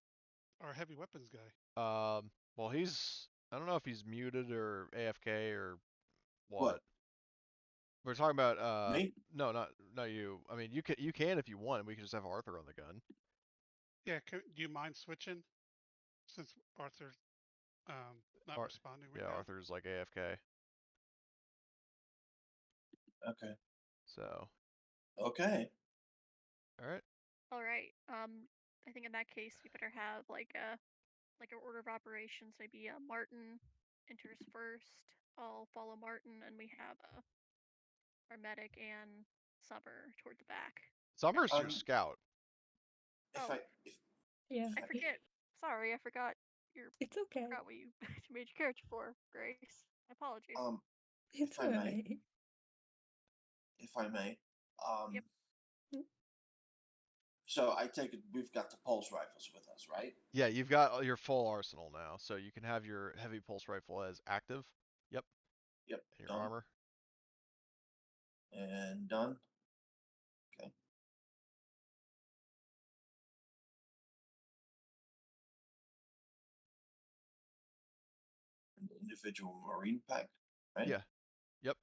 our heavy weapons guy. Well, I don't know if he's muted or AFK or What? what. We're talking about Me? no, not you. I mean, you can if you want. We can just have Arthur on the gun. Yeah, do you mind switching since Arthur's not Ar responding right yeah, now? Arthur's like AFK. Okay. So, Okay. all right. All right. I think in that case we better have like an order of operations. Maybe Martin enters first. I'll follow Martin, and we have our medic and Summer toward the back. And then we Summer's your can. Um, scout. if Oh, I if Yeah. I forget. Sorry, I forgot your. It's okay. Forgot what you you made your character for, Grace. Apologies. It's I may. alright. if I may, um, Yep. so I take it we've got the pulse rifles with us, right? Yeah, you've got your full arsenal now, so you can have your heavy pulse rifle as active. Yep, Yep. and your Done armor. and done. Okay. An individual marine pack, right? Yeah. Yep.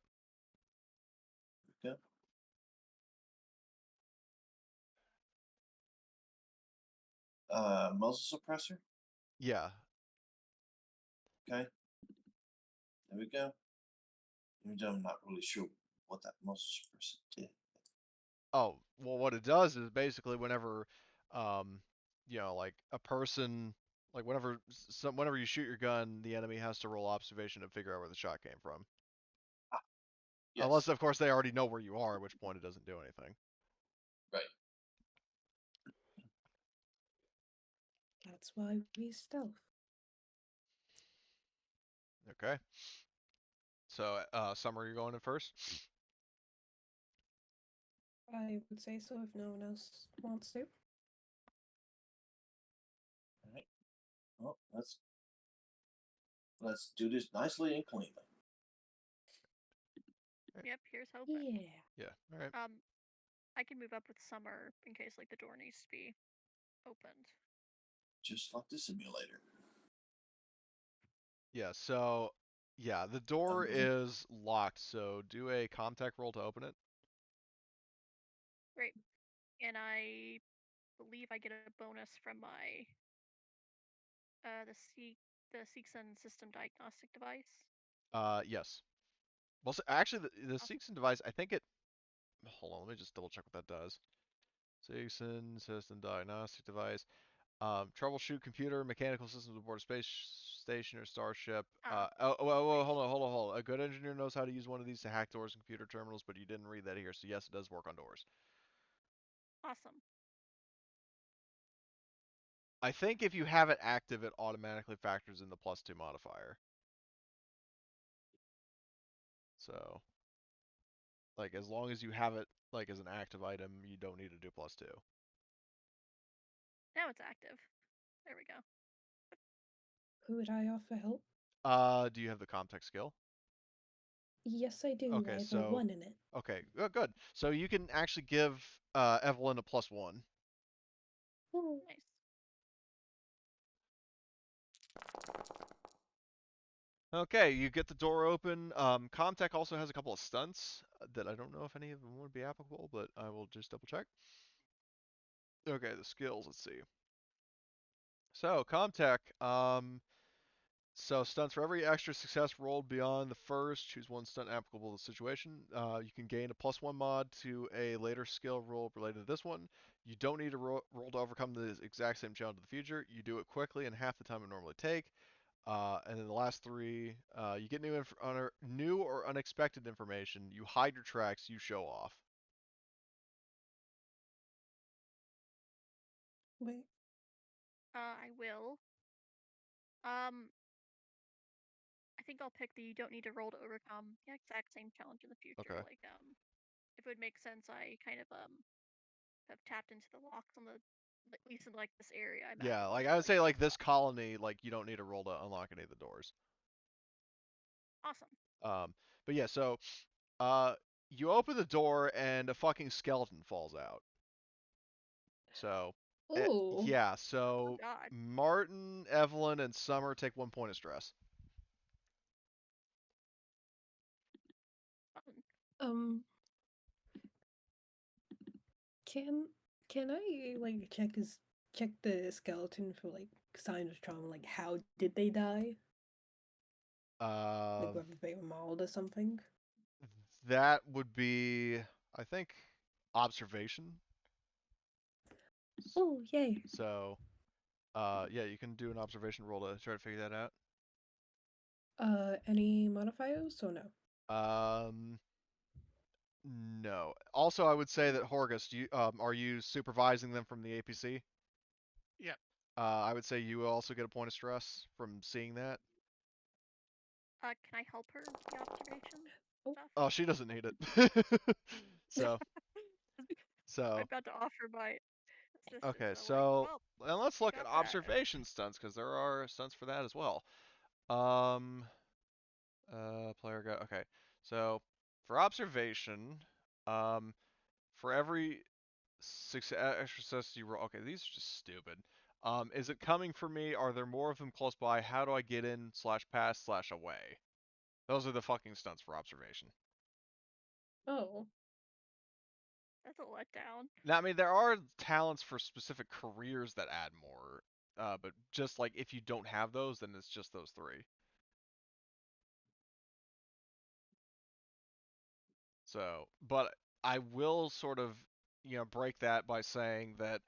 Okay. Muzzle suppressor. Yeah. Okay. There we go. Even though I'm not really sure what that muzzle suppressor did. Oh, well, what it does is basically whenever, um, like a person, like whenever you shoot your gun, the enemy has to roll observation to figure out where the shot came from. Ah, Unless, yes. of course, they already know where you are, at which point it doesn't do anything. Right. That's why we stealth. Okay. So, Summer, you're going in first? I would say so if no one else wants to. All right. Well, let's do this nicely and cleanly. Yep. Here's hoping. Yeah. Yeah. All right. I can move up with Summer in case like the door needs to be opened. Just like the simulator. Yeah. So, yeah, the door is locked. So do a contact roll to open it. Great. And I believe I get a bonus from my the Seegson system diagnostic device. Yes. Well, so actually, the Awesome. Seegson device, I think it. Hold on, let me just double check what that does. Seegson system diagnostic device. Troubleshoot computer, mechanical systems aboard a space station or starship. Ah, Hold on. A good engineer knows how to use one of these to hack doors and computer terminals, but you didn't read that here, so yes, it does work on doors. awesome. I think if you have it active, it automatically factors in the +2 modifier. So, like, as long as you have it like as an active item, you don't need to do +2. Now it's active. There we go. Could I offer help? Do you have the Comtech skill? Yes, I do. Okay, I have a so 1 in it. okay, good. So you can actually give Evelyn a +1. Oh, Nice. Okay, you get the door open. Comtech also has a couple of stunts that I don't know if any of them would be applicable, but I will just double check. Okay, the skills. Let's see. So Comtech, so stunts for every extra success rolled beyond the first, choose one stunt applicable to the situation. You can gain a +1 mod to a later skill roll related to this one. You don't need to roll to overcome the exact same challenge in the future. You do it quickly in half the time it normally take. And then the last three, you get new or unexpected information. You hide your tracks. You show off. wait. I will. I think I'll pick the you don't need to roll to overcome the exact same challenge in the future. Okay. Like, if it would make sense, I kind of have tapped into the locks on the, at least in like this area. I'm at Yeah, the like point I where would like say, like stuff's this locked. colony, like you don't need to roll to unlock any of the doors. Awesome. But yeah, so uh, you open the door and a fucking skeleton falls out. So, Oh, yeah, Oh so God. Martin, Evelyn, and Summer take 1 point of stress. Fun. um, can can I like check the skeleton for like signs of trauma? Like, how did they die? Like, Um, whether they were mauled or something? that would be, I think, observation. Oh, yay. So, yeah, you can do an observation roll to try to figure that out. Any modifiers or no? Um, no. Also, I would say that Horgus, are you supervising them from the APC? Yeah. I would say you also get a point of stress from seeing that. Can I help her with the observation Oh. stuff? Oh, she doesn't need it. so, I'm so, about to offer my assistance, okay, and I'm like, so, well, and let's you look at got that. observation stunts, because there are stunts for that as well. Um, player go, okay. So, for observation, um, for every extra success you roll, okay, these are just stupid. Is it coming for me? Are there more of them close by? How do I get in / pass / away? Those are the fucking stunts for observation. Oh. That's a letdown. Now, I mean, there are talents for specific careers that add more, but just like if you don't have those, then it's just those three. So, but I will sort of, break that by saying that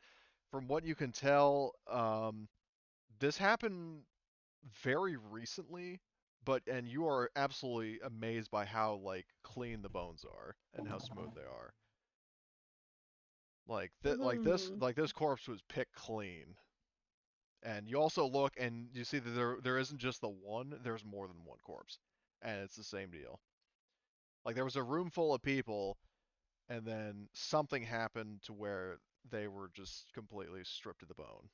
from what you can tell, this happened very recently, and you are absolutely amazed by how like clean the bones are and how smooth they are. Hmm. Like this corpse was picked clean. And you also look and you see that there isn't just the one, there's more than one corpse. And it's the same deal. Like there was a room full of people and then something happened to where they were just completely stripped to the bone.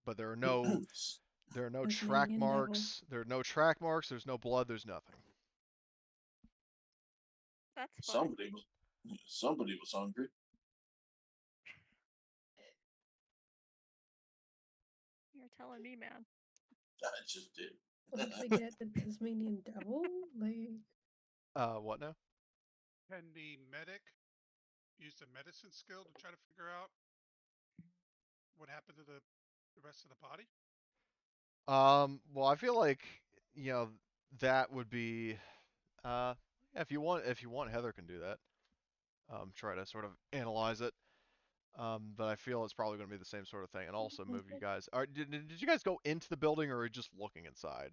But there are no track Tasmanian devil. marks. There are no track marks, there's no blood, there's nothing. That's fun. Somebody was hungry. You're telling me, man. I just did. What did they get? The Tasmanian devil? Like, What now? Can the medic use the medicine skill to try to figure out what happened to the rest of the body? Well, I feel like, you know, that would be, yeah, if you want, Heather can do that. Try to sort of analyze it. But I feel it's probably going to be the same sort of thing, and also move you guys. Did you guys go into the building, or are you just looking inside?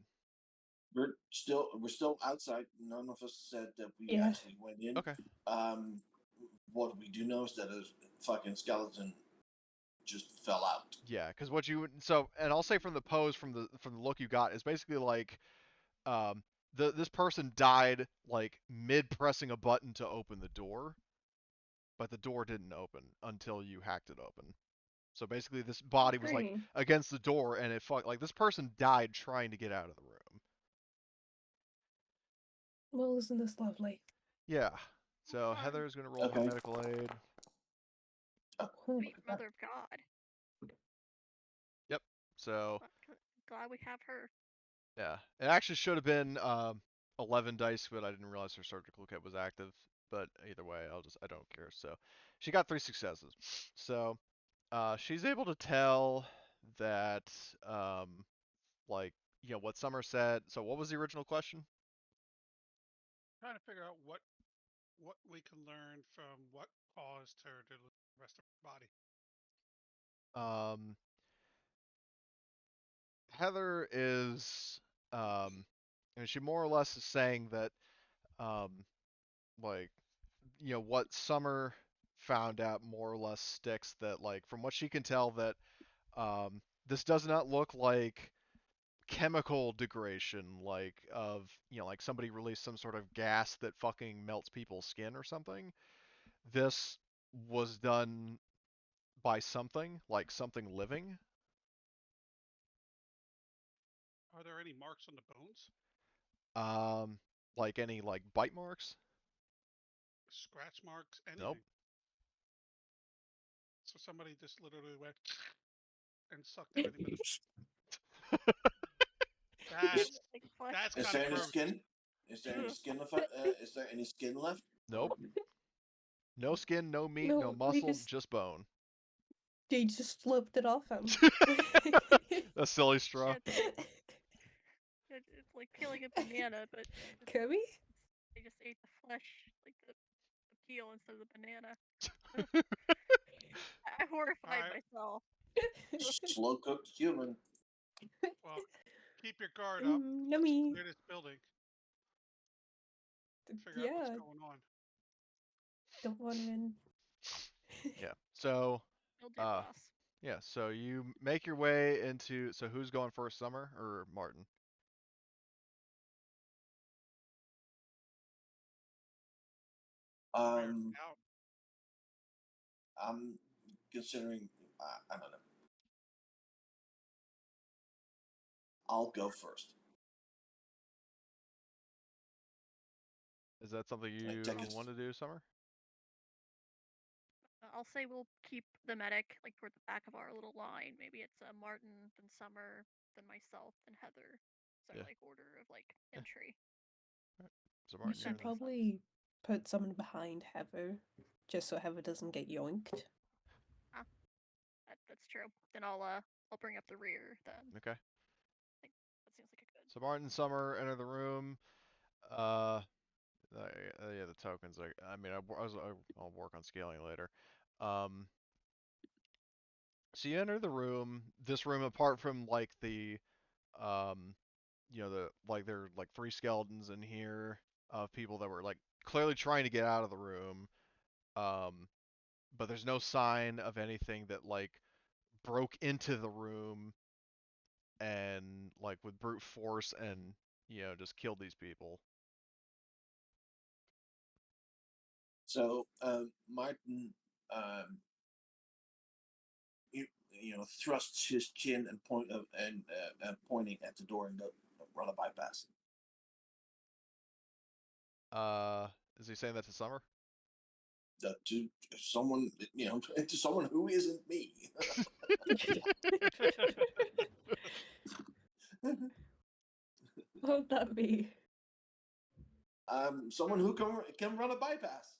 We're still outside. None of us said that we Yeah. actually went in. Okay. What we do know is that a fucking skeleton just fell out. Yeah, because what you and I'll say from the pose, from the look you got, is basically like, this person died like mid pressing a button to open the door, but the door didn't open until you hacked it open. So basically, this body was like Great. against the door, and it fucked. Like, this person died trying to get out of the room. Well, isn't this lovely? Yeah. So Fun. Heather's gonna roll her Okay. medical aid. Oh Sweet my mother of God. Yep. So Glad we have her. yeah, it actually should have been 11 dice, but I didn't realize her surgical kit was active. But either way, I don't care. So she got 3 successes. So she's able to tell that, like, what Summer said. So what was the original question? Trying to figure out what we can learn from what caused her to lose the rest of her body. Heather is, and she more or less is saying that, like, what Summer found out more or less sticks, that, like, from what she can tell, that this does not look like chemical degradation, like, of, like somebody released some sort of gas that fucking melts people's skin or something. This was done by something, like something living. Are there any marks on the bones? Like any, like, bite marks? Scratch marks? Anything? Nope. So somebody just literally went and sucked everything with Is, That's Like flesh. that's is kind there of any gross. skin? Is there any Ugh. skin left? Is there any skin left? Nope. No skin, no meat, no No, muscle, just bone. they just flipped it off him. A silly straw. Shit. It's like peeling a banana, but Kirby? they just ate the flesh, like the peel instead of the banana. I horrified Alright. myself. Slow cooked human. Well, keep your guard up. Let's Yummy. clear this building. Figure out what's Yeah, going on. don't wander in. Yeah. So, Will do, uh, boss. yeah. So you make your way into. So who's going first, Summer or Martin? Figure Um, it out. I'm considering. I don't know. I'll go first. Is that something you Take us. want to do, Summer? I'll say we'll keep the medic like toward the back of our little line. Maybe it's Martin, then Summer, then myself, then Heather. So Yeah. like order of like Yeah. entry. So You Martin, That should makes probably put someone behind Heather, just so Heather doesn't get yoinked. That's true. Then I'll bring up the rear then. Okay. Like, that seems like a good. So Martin and Summer enter the room. Uh, yeah, the tokens. I mean, I'll work on scaling later. Um, so you enter the room. This room, apart from like the, um, there are like 3 skeletons in here of people that were like clearly trying to get out of the room. Um, but there's no sign of anything that like broke into the room and like with brute force and just killed these people. So Martin, um, thrusts his chin and pointing at the door and go, run a bypass. Is he saying that to Summer? To someone, to someone who isn't me. What would that be? Someone who can run a bypass.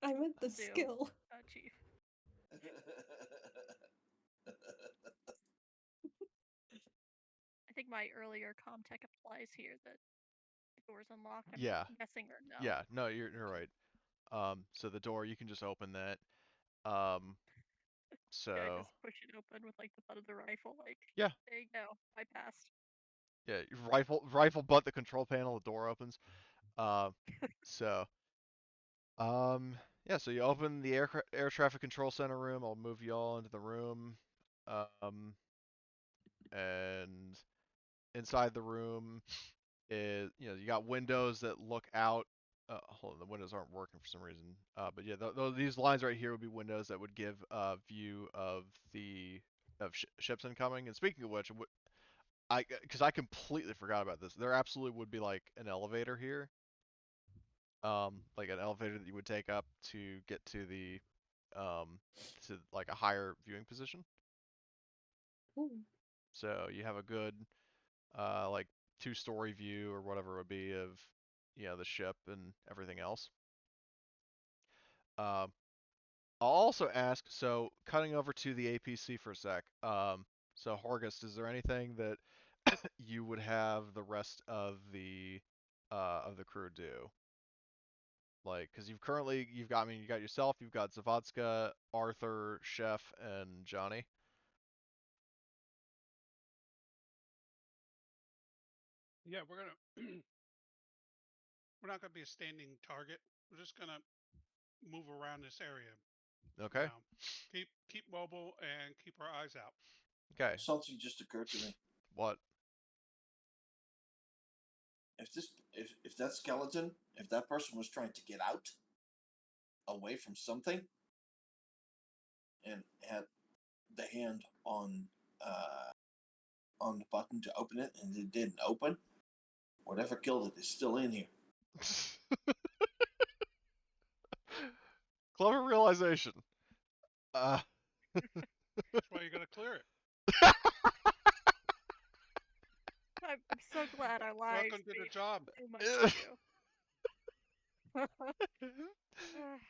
I meant the Do. skill. Chief. I think my earlier comtech applies here that the door's unlocked. I'm Yeah. guessing or no. Yeah. No, you're right. So the door, you can just open that. Um, Yeah, so just push it open with like the butt of the rifle. Like, yeah, there you go. I passed. yeah, rifle butt the control panel, the door opens. Uh, so yeah, so you open the air traffic control center room. I'll move you all into the room. Um, and inside the room is, you got windows that look out. Hold on, the windows aren't working for some reason. But yeah, these lines right here would be windows that would give a view of the ships incoming. And speaking of which, because I completely forgot about this, there absolutely would be like an elevator here, like an elevator that you would take up to get to the like a higher viewing position. Ooh. So you have a good like 2-story view or whatever it would be of the ship and everything else. Um, I'll also ask, so cutting over to the APC for a sec. So Horgust, is there anything that you would have the rest of the crew do? Like, because you've got, I mean, you got yourself, you've got Zavadska, Arthur, Chef, and Johnny. Yeah, we're not gonna be a standing target. We're just gonna move around this area. You Okay. know, keep mobile and keep our eyes out. Okay. Something just occurred to me. What? If that skeleton, if that person was trying to get out away from something and had the hand on the button to open it and it didn't open, whatever killed it is still in here. Clever realization. Uh, That's why you gotta clear it. I'm so glad our lives Welcome to the mean job. too much to you.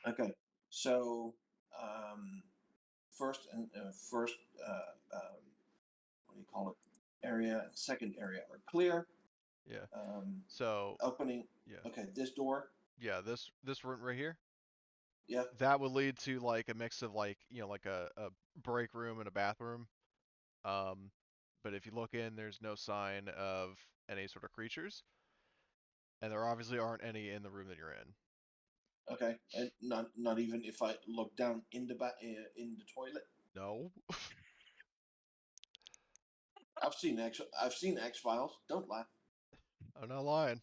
Okay, so first and first what do you call it? Area and second area are clear. yeah. So Opening. yeah, Okay, this door. yeah. This room right here, Yeah. that would lead to like a mix of like like a break room and a bathroom. Um, but if you look in, there's no sign of any sort of creatures, and there obviously aren't any in the room that you're in. Okay, and not even if I look down in the in the toilet. No. I've seen X Files. Don't laugh. I'm not lying.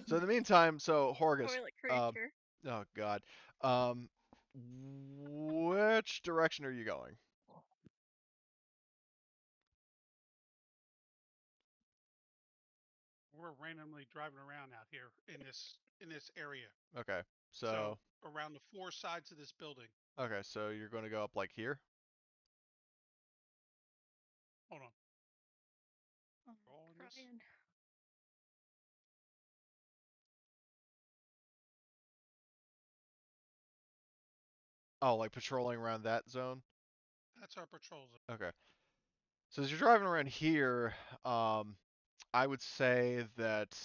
So in the meantime, so Horgus, Toilet um, creature. oh god, um, which direction are you going? We're randomly driving around out here in this area. Okay, So so around the four sides of this building. okay, so you're going to go up like here. Hold on. Oh, We're all in this. crying. Oh, like patrolling around that zone. That's our patrol zone. Okay, so as you're driving around here, I would say that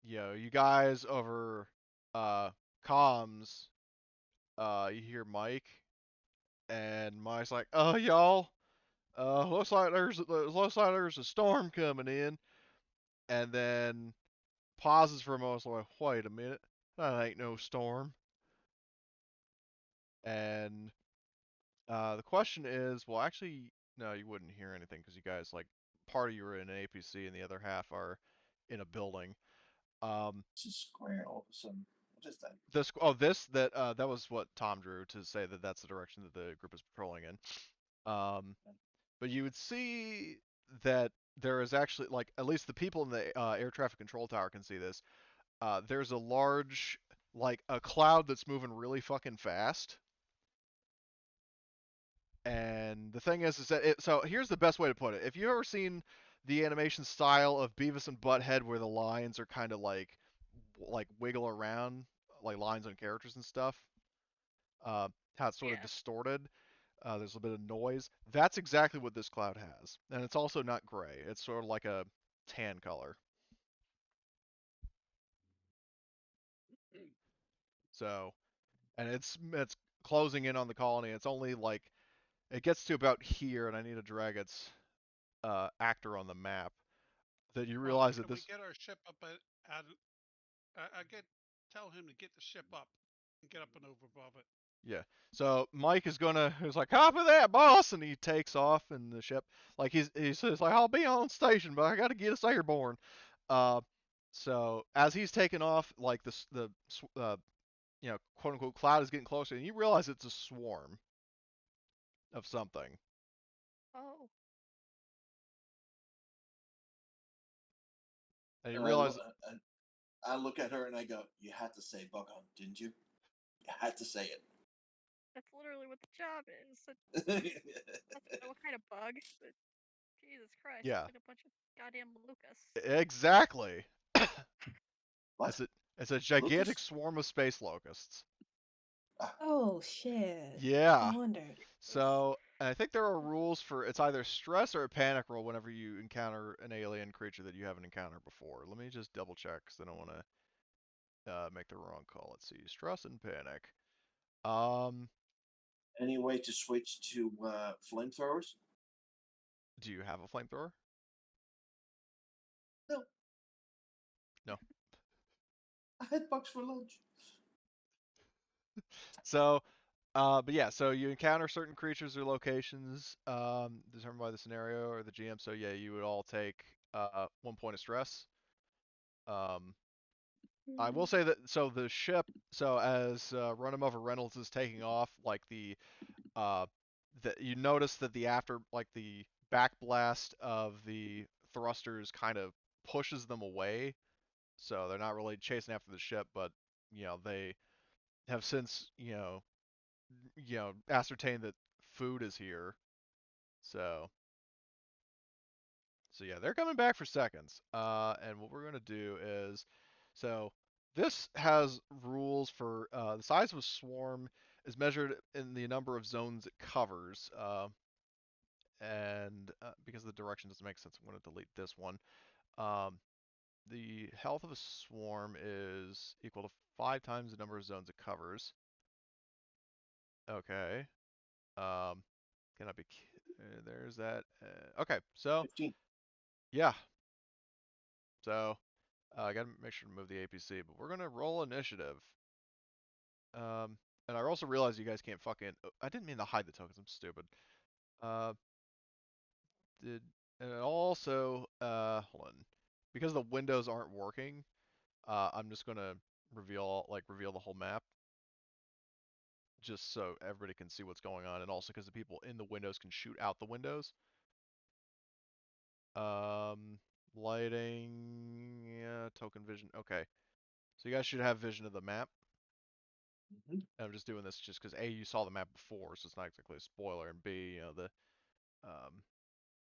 you guys over comms, you hear Mike, and Mike's like, "Oh, y'all, looks like there's a storm coming in," and then pauses for a moment, like, "Wait a minute, that ain't no storm." And the question is, well, actually, no, you wouldn't hear anything because you guys like part of you are in an APC and the other half are in a building. It's a square all of a sudden. What is that? That was what Tom drew to say that that's the direction that the group is patrolling in. But you would see that there is actually, like, at least the people in the air traffic control tower can see this. There's a large, like, a cloud that's moving really fucking fast. And the thing is that so here's the best way to put it. If you've ever seen the animation style of Beavis and Butthead where the lines are kind of like wiggle around, like lines on characters and stuff, how it's sort of Yeah. distorted. There's a bit of noise. That's exactly what this cloud has, and it's also not gray. It's sort of like a tan color. So, and it's closing in on the colony. It's only like it gets to about here, and I need to drag its actor on the map. That you Well, realize that can we this. get our ship up at tell him to get the ship up and get up and over above it. Yeah. So Mike is gonna he's like, copy that, boss, and he takes off in the ship. Like he says like I'll be on station, but I gotta get us airborne. Uh, so as he's taking off, like the quote unquote cloud is getting closer, and you realize it's a swarm of something. Oh, And you And realize I look at her and I go, "You had to say bug on, didn't you? You had to say that's literally what the job is. it." I don't know what kind of bug, but Jesus Christ, yeah, looks like a bunch of goddamn locusts. exactly. What? It's a gigantic Lucas? swarm of space locusts. Oh shit. No Yeah. wonder. So, and I think there are rules for it's either stress or a panic roll whenever you encounter an alien creature that you haven't encountered before. Let me just double check because I don't want to make the wrong call. Let's see, stress and panic. Um, Any way to switch to flamethrowers? do you have a flamethrower? No, No. I had bugs for lunch. So, but yeah, so you encounter certain creatures or locations determined by the scenario or the GM. So yeah, you would all take 1 point of stress. Um, I will say that so the ship so as Run 'em Over Reynolds is taking off, like uh you notice that the after like the backblast of the thrusters kind of pushes them away, so they're not really chasing after the ship, but they have since ascertained that food is here, so So yeah, they're coming back for seconds. And what we're gonna do is, so this has rules for the size of a swarm is measured in the number of zones it covers. And because the direction doesn't make sense, I'm gonna delete this one. Um, the health of a swarm is equal to 5 times the number of zones it covers. Okay. Um, can I be? There's that. Okay, so 15. yeah, so I gotta make sure to move the APC, but we're gonna roll initiative. And I also realize you guys can't fucking. I didn't mean to hide the tokens. I'm stupid. Uh, did and also hold on, because the windows aren't working. I'm just gonna reveal the whole map, just so everybody can see what's going on, and also because the people in the windows can shoot out the windows. Um, lighting, yeah, token vision. Okay, so you guys should have vision of the map. Mm-hmm. And I'm just doing this just because A, you saw the map before, so it's not exactly a spoiler, and B,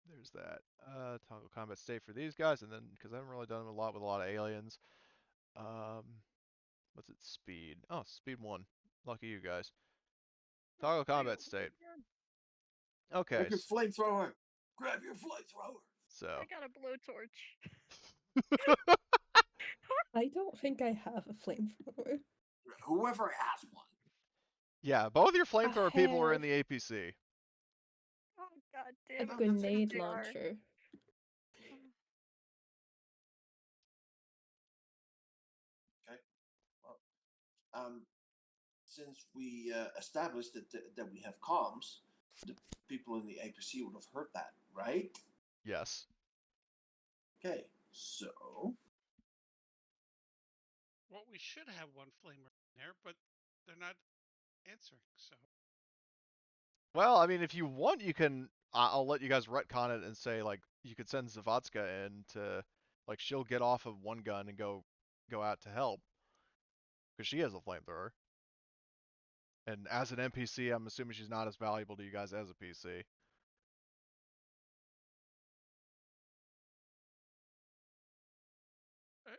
there's that toggle combat state for these guys, and then because I haven't really done a lot with a lot of aliens, um, what's its speed? Oh, speed 1. Lucky you guys. Toggle combat state. Okay, Grab your flamethrower. Grab your flamethrower. so I got a blowtorch. I don't think I have a flamethrower. Whoever has one. yeah, both your I flamethrower people are in have the APC. Oh god a damn it! that's it. grenade They are. launcher. Okay. Well, since we established that we have comms, the people in the APC would have heard that, right? Yes. Okay. So Well, we should have one flamer in there, but they're not answering. So Well, I mean, if you want, you can. I'll let you guys retcon it and say like you could send Zavatska in to, like, she'll get off of one gun and go out to help because she has a flamethrower. And as an NPC, I'm assuming she's not as valuable to you guys as a PC.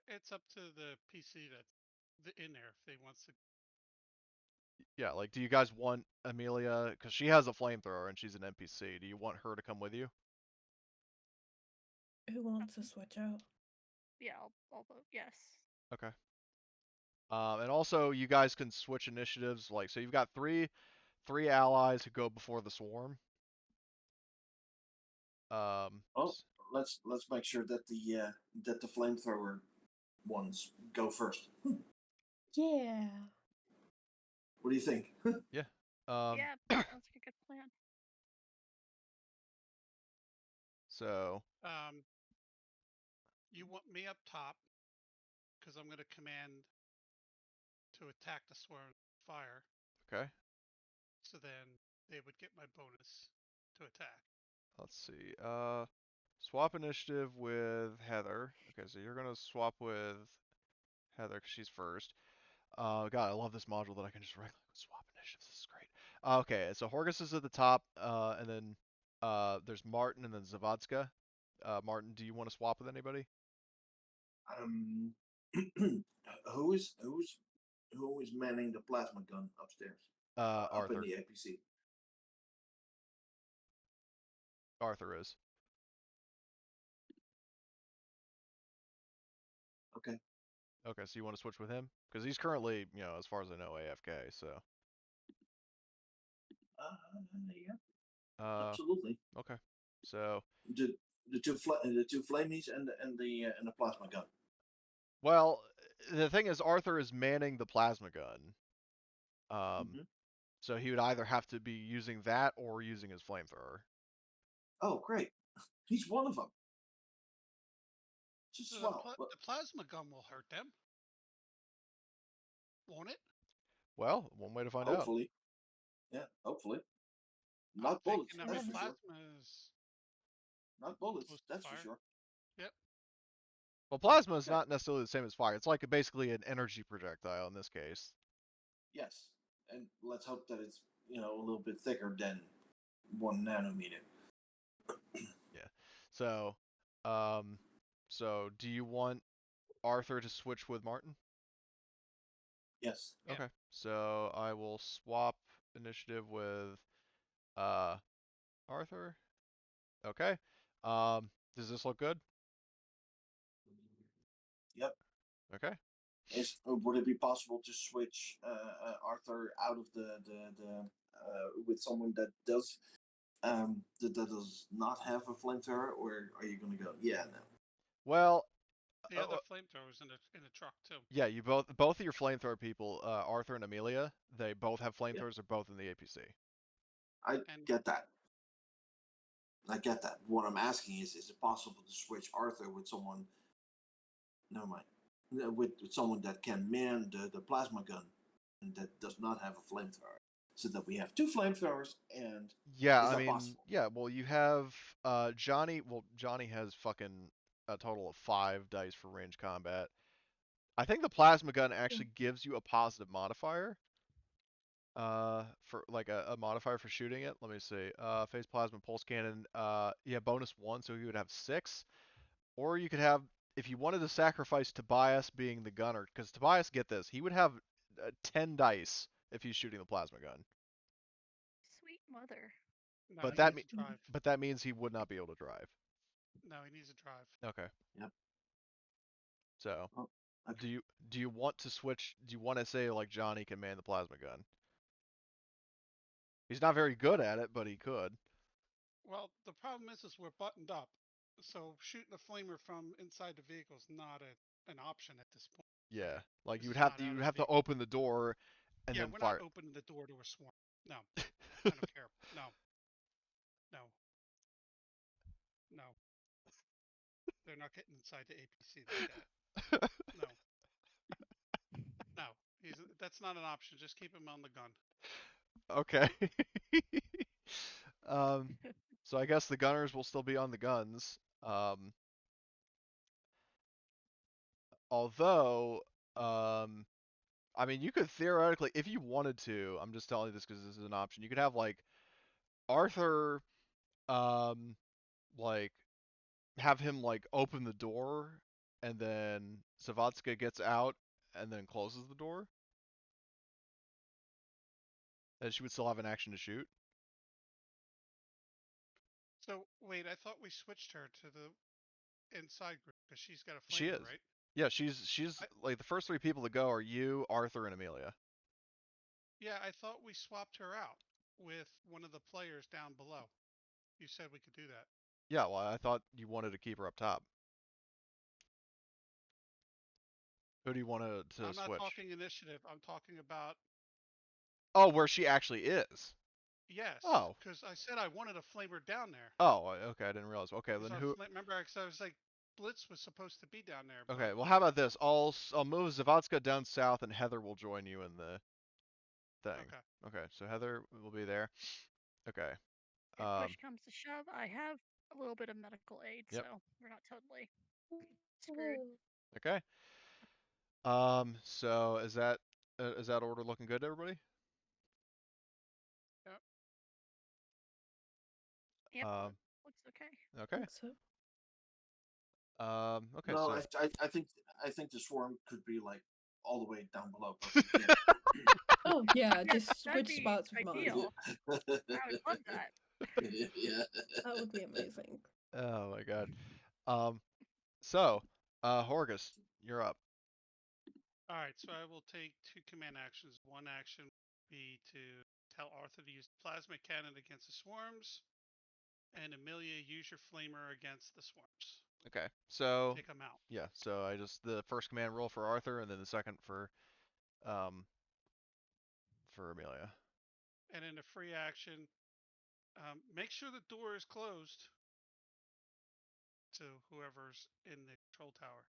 it's up to the PC in there if they wants to. Yeah, like, do you guys want Amelia? Because she has a flamethrower and she's an NPC. Do you want her to come with you? Who wants to switch out? Yeah, I'll vote yes. Okay. And also, you guys can switch initiatives. Like, so you've got three allies who go before the swarm. Oh, let's make sure that the flamethrower ones go first. Yeah. What do you think? Yeah. Yeah, sounds like a good plan. So, You want me up top because I'm going to command to attack the swarm with fire. okay. So then they would get my bonus to attack. Let's see. Swap initiative with Heather. Okay, so you're gonna swap with Heather because she's first. God, I love this module that I can just regularly swap initiatives. This is great. Okay, so Horgus is at the top, and then there's Martin and then Zavadska. Martin, do you want to swap with anybody? Who is manning the plasma gun upstairs? Up in Arthur. the APC. Arthur is. Okay. Okay, so you want to switch with him? Because he's currently, as far as I know, AFK. So. Yeah, Uh, absolutely. okay. So. The two flamies and the plasma gun. Well, the thing is, Arthur is manning the plasma gun. Mm-hmm. So he would either have to be using that or using his flamethrower. Oh, great! He's one of them. Just So swell. the plasma gun will hurt them, won't it? Well, one way to find out. Hopefully. Yeah, hopefully. I'm Not bullets, thinking that's that for sure. plasma is Not bullets, close to that's for fire. sure. Yep. Well, plasma is Okay. not necessarily the same as fire. It's like basically an energy projectile in this case. Yes, and let's hope that it's a little bit thicker than 1 nanometer. Yeah. So, do you want Arthur to switch with Martin? Yes. Yeah. Okay. So I will swap initiative with Arthur. Okay. Does this look good? Yep. Okay. Would it be possible to switch Arthur out of the with someone that does that does not have a flamethrower, or are you going to go? Yeah, no. Well, The other flamethrowers in the truck too. yeah, you both of your flamethrower people, Arthur and Amelia, they both have Yeah. flamethrowers. They're both in the APC. I And get that. I get that. What I'm asking is it possible to switch Arthur with someone? Never mind. With someone that can man the plasma gun and that does not have a flamethrower, so that we have two flamethrowers. And Yeah, is I that mean, possible? yeah. Well, you have Johnny. Well, Johnny has fucking a total of 5 dice for range combat. I think the plasma gun actually gives you a positive modifier. For like a modifier for shooting it. Let me see. Phase plasma pulse cannon. Yeah, -1, so you would have 6. Or you could have, if you wanted to sacrifice Tobias being the gunner, because Tobias, get this, he would have 10 dice if he's shooting the plasma gun. Sweet mother. no, But he that needs to drive. but that means he would not be able to drive. No, he needs to drive. Okay. Yep. So, Oh, okay. do you want to switch? Do you want to say like Johnny can man the plasma gun? He's not very good at it, but he could. Well, the problem is we're buttoned up, so shooting a flamer from inside the vehicle is not an option at this point. Yeah. Like This you would is have not to out you of would the have to vehicle. open the door and Yeah, then we're not fire. opening the door to a swarm. No, I don't care. No, no, no. They're not getting inside the APC like that. No, no. That's not an option. Just keep him on the gun. Okay. um, so I guess the gunners will still be on the guns. Although, I mean, you could theoretically, if you wanted to, I'm just telling you this because this is an option. You could have like Arthur, um, like have him like open the door, and then Savatska gets out and then closes the door, and she would still have an action to shoot. So wait, I thought we switched her to the inside group because she's got a She flamer, is. right? Yeah, she's like the first 3 people to go are you, Arthur, and Amelia. Yeah, I thought we swapped her out with one of the players down below. You said we could do that. Yeah, well, I thought you wanted to keep her up top. Who do you want to I'm not switch? talking initiative. I'm talking about Oh, where she actually is. yes, Oh. because I said I wanted to flame her down there. Oh, okay, I didn't realize. Okay, Because then who? remember I was like Blitz was supposed to be down there, but Okay, well, how about this? I'll move Zavotska down south, and Heather will join you in the thing. okay. Okay, so Heather will be there. Okay. If push comes to shove, I have a little bit of medical aid, Yep. so we're not totally screwed. Okay. So is that order looking good to everybody? Yep. Yep, Um, looks okay. okay. So Okay, No, so I think the swarm could be like all the way down below, but we can't. oh yeah, Yeah, just that'd switch be spots with mine. ideal. I would love that. Yeah. That would be amazing. oh my god. Um, so Horgus, you're up. All right, so I will take 2 command actions. One action would be to tell Arthur to use the plasma cannon against the swarms, and Amelia use your flamer against the swarms. Okay, so Take them out. yeah, so I just the first command roll for Arthur, and then the second for Amelia. And in a free action, make sure the door is closed to whoever's in the control tower.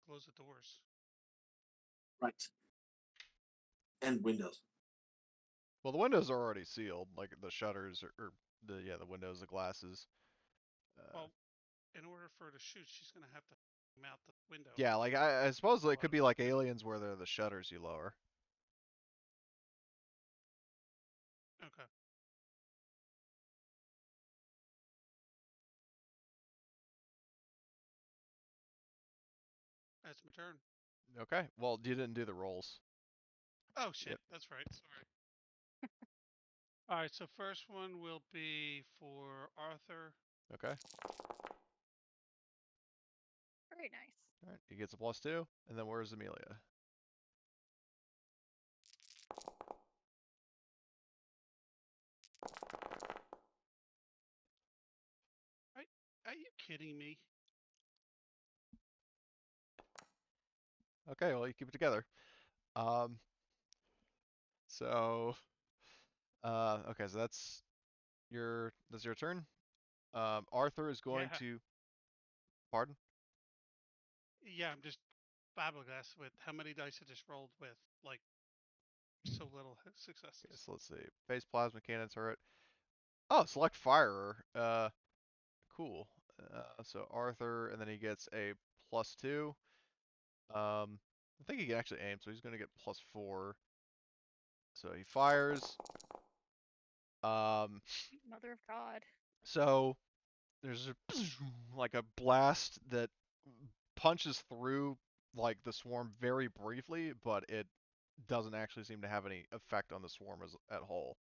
Close the doors. Right. And windows. Well, the windows are already sealed, like the shutters or the windows, the glasses. Well, in order for her to shoot, she's going to have to mount the window. Yeah, like I suppose it could Close. be like Aliens where they're the shutters you lower. Okay. That's my turn. Okay, well you didn't do the rolls. Oh, shit. Yep. That's right. Sorry. All right, so first one will be for Arthur. Okay. Very nice. All right, he gets a +2, and then where's Amelia? Are you kidding me? Okay, well you keep it together. Um, so okay, so that's your turn. Arthur is going Yeah. to. Pardon? Yeah, I'm just flabbergasted with how many dice I just rolled with, like, so little Okay, successes. so let's see. Base plasma cannon turret. Oh, select firer. Cool. So Arthur, and then he gets a +2. I think he can actually aim, so he's going to get +4. So he fires. Mother of God. So there's like a blast that punches through like the swarm very briefly, but it doesn't actually seem to have any effect on the swarm as at whole.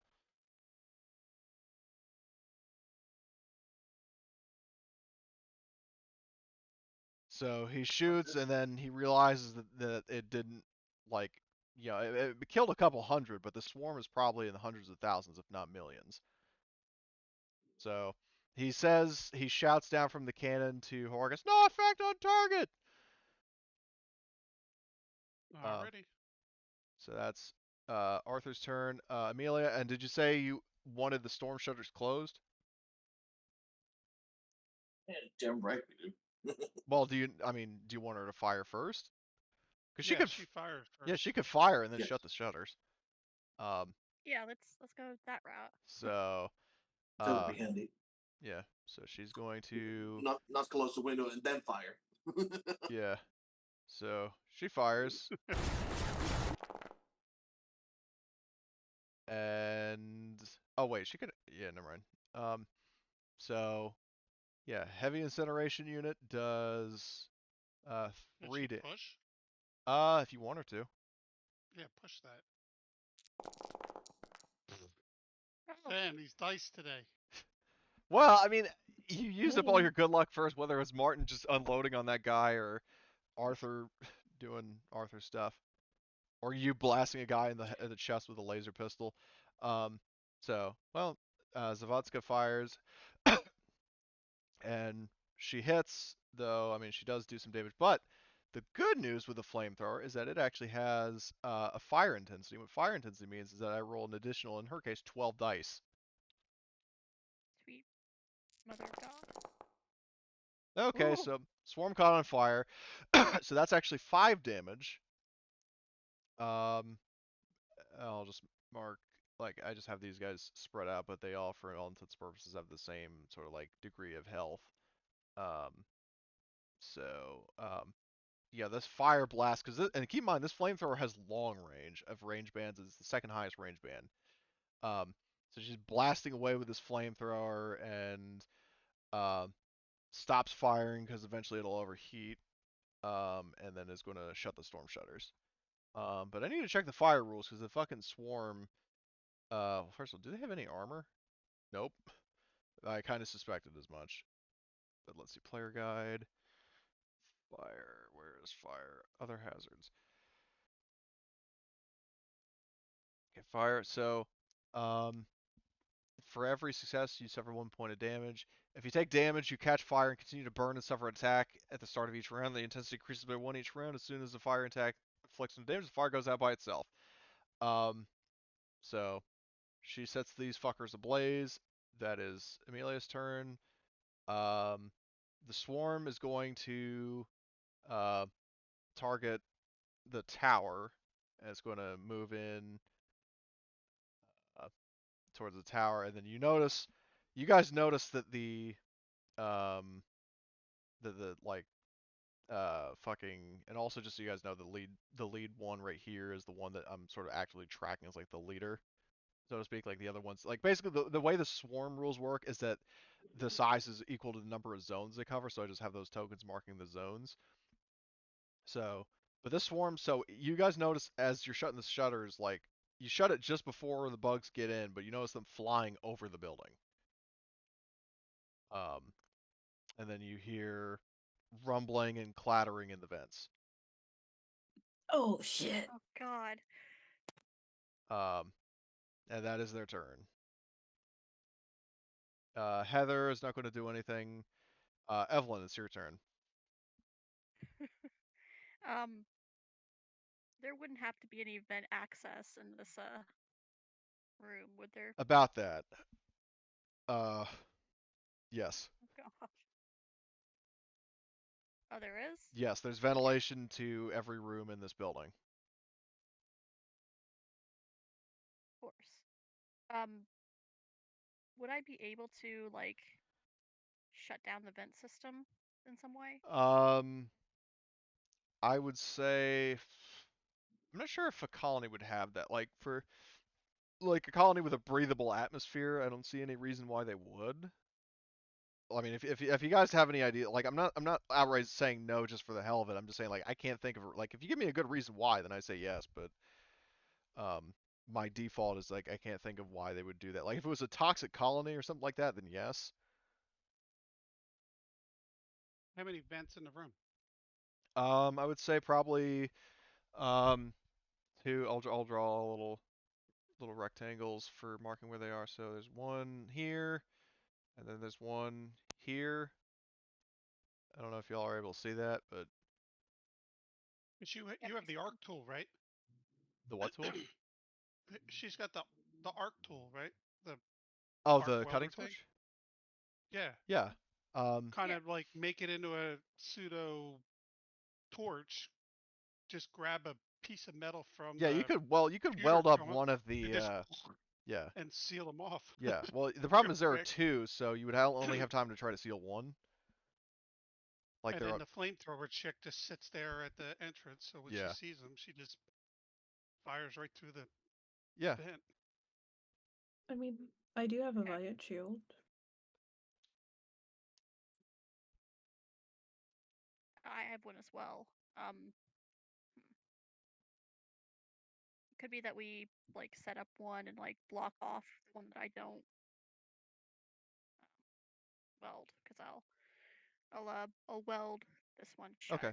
So he shoots, and then he realizes that it didn't, like, it killed a couple hundred, but the swarm is probably in the hundreds of thousands, if not millions. So he shouts down from the cannon to Horgus, "No effect on target!" Alrighty. So that's Arthur's turn. Amelia, and did you say you wanted the storm shutters closed? Yeah, damn right we do. Well, do you want her to fire first? Because Yeah, she fires first. yeah, she could fire and then Yes. shut the shutters. Yeah, let's go that route. So, That would be handy. yeah, so she's going to, Not close the window and then fire. yeah, so she fires, and oh wait, she could, yeah, never mind. So yeah, heavy incineration unit does Did 3 she to, push? if you want her to. Yeah, push that. Oh, Damn, these dice today. Well, I mean, You used up all your good luck first, whether it was Martin just unloading on that guy or Arthur doing Arthur stuff, or you blasting a guy in the chest with a laser pistol. Um, well, Zavotska fires, and she hits. Though I mean, she does do some damage. But the good news with the flamethrower is that it actually has a fire intensity. What fire intensity means is that I roll an additional, in her case, 12 dice. Sweet mother of God. Okay, Ooh. so swarm caught on fire. So that's actually 5 damage. Um, I'll just mark, like, I just have these guys spread out, but they all, for all intents and purposes, have the same sort of like degree of health. Um, so yeah, this fire blast, and keep in mind, this flamethrower has long range of range bands. It's the second highest range band. Um, so she's blasting away with this flamethrower and uh, stops firing because eventually it'll overheat, and then is going to shut the storm shutters. But I need to check the fire rules because the fucking swarm. First of all, do they have any armor? Nope. I kind of suspected as much. But let's see, player guide. Fire. Where is fire? Other hazards. Okay, fire. So, um, for every success, you suffer 1 point of damage. If you take damage, you catch fire and continue to burn and suffer an attack at the start of each round. The intensity increases by 1 each round. As soon as the fire attack inflicts no damage, the fire goes out by itself. Um, so she sets these fuckers ablaze. That is Amelia's turn. Um, the swarm is going to uh, target the tower, and it's going to move in uh, towards the tower. And then you guys notice that um, the like fucking, and also just so you guys know, the lead one right here is the one that I'm sort of actively tracking as like the leader, so to speak. Like the other ones, like basically the way the swarm rules work is that the size is equal to the number of zones they cover, so I just have those tokens marking the zones. So, but this swarm, so you guys notice as you're shutting the shutters, like you shut it just before the bugs get in, but you notice them flying over the building. Um, and then you hear rumbling and clattering in the vents. Oh shit. Oh God. Um, and that is their turn. Heather is not going to do anything. Evelyn, it's your turn. Um, there wouldn't have to be any vent access in this room, would there? About that. Uh, yes. Oh gosh. Oh, there is? Yes, there's Okay. ventilation to every room in this building. Of course. Um, would I be able to like shut down the vent system in some way? I would say I'm not sure if a colony would have that. Like for like a colony with a breathable atmosphere, I don't see any reason why they would. I mean, if you guys have any idea, like I'm not outright saying no just for the hell of it. I'm just saying like I can't think of, like, if you give me a good reason why, then I say yes. But my default is like I can't think of why they would do that. Like if it was a toxic colony or something like that, then yes. How many vents in the room? I would say probably um two. I'll draw little rectangles for marking where they are. So there's one here, and then there's one here. I don't know if y'all are able to see that, but But you Yep, you have I the see arc them. tool, right? the what tool? She's got the arc tool, right? The Oh, arc the cutting welder thing. torch? Yeah. Yeah. Kind Yeah. of like make it into a pseudo torch. Just grab a piece of metal from Yeah, the you could computer weld up from it one of and the just yeah. and seal them off Yeah. Well, the problem real is there are quick. two, so you would only have time to try to seal one. Like And there then are, the flamethrower chick just sits there at the entrance, so when she yeah. sees them, she just fires right through the Yeah. vent. I mean, I do have a Okay. riot shield. I have one as well. Could be that we like set up one and like block off the one that I don't. weld because I'll weld this one shut. Okay.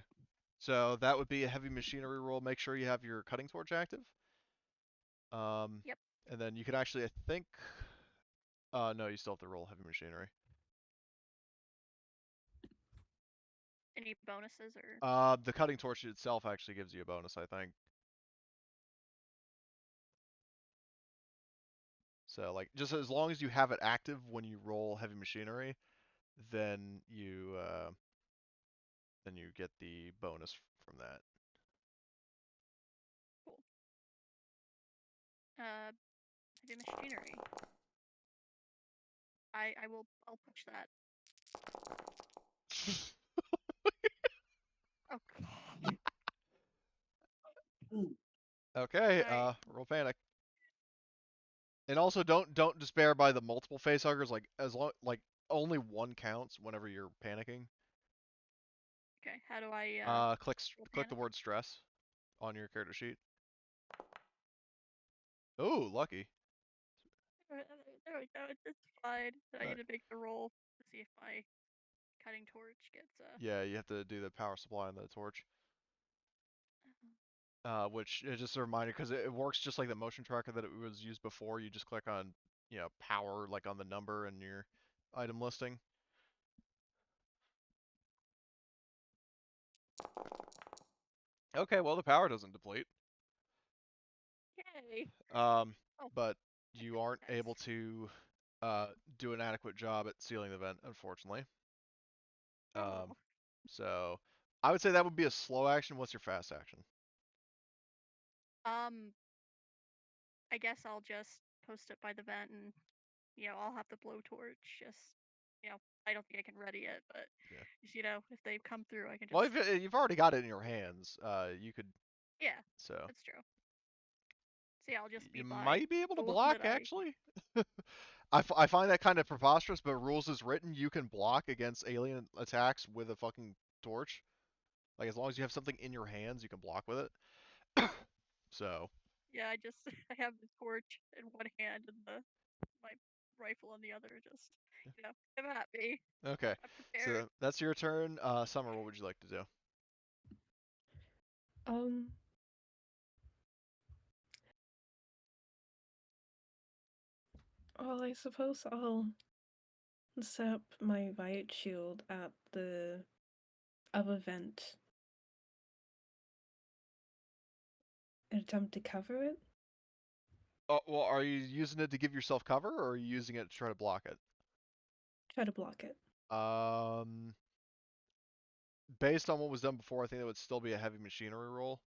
So that would be a heavy machinery roll. Make sure you have your cutting torch active. Yep. And then you could actually, I think, no, you still have to roll heavy machinery. Any bonuses or? The cutting torch itself actually gives you a bonus, I think. So like, just as long as you have it active when you roll heavy machinery, then you get the bonus from that. Cool. Heavy machinery. I'll push that. Okay. Okay, Alright. roll panic. And also don't despair by the multiple face huggers. Like as long like only one counts whenever you're panicking. Okay. How do I Click roll click the panic? word stress on your character sheet. Oh, lucky. There we go. It's fine. I need Alright. to make the roll to see if my cutting torch gets Yeah, you have to do the power supply on the torch. Which is just a reminder because it works just like the motion tracker that it was used before. You just click on, power like on the number in your item listing. Okay, well the power doesn't deplete. Yay! Um, Oh, but I you got aren't dice. able to do an adequate job at sealing the vent, unfortunately. Oh. So I would say that would be a slow action. What's your fast action? I guess I'll just post it by the vent and I'll have the blowtorch just I don't think I can ready it, but Yeah. just, if they come through I can Well, just if you've already got it in your hands, you could. Yeah, So that's true. So yeah, I'll just be you by might be able to the one block that I actually. I find that kind of preposterous, but rules is written, you can block against alien attacks with a fucking torch. Like as long as you have something in your hands, you can block with it. So I just I have the torch in one hand and my rifle in the other, just come at me. okay, I'm prepared. so that's your turn. Summer, what would you like to do? Um, well, I suppose I'll set up my riot shield at the other vent and attempt to cover it. Well, are you using it to give yourself cover, or are you using it to try to block it? Try to block it. Um, Based on what was done before, I think that would still be a heavy machinery roll.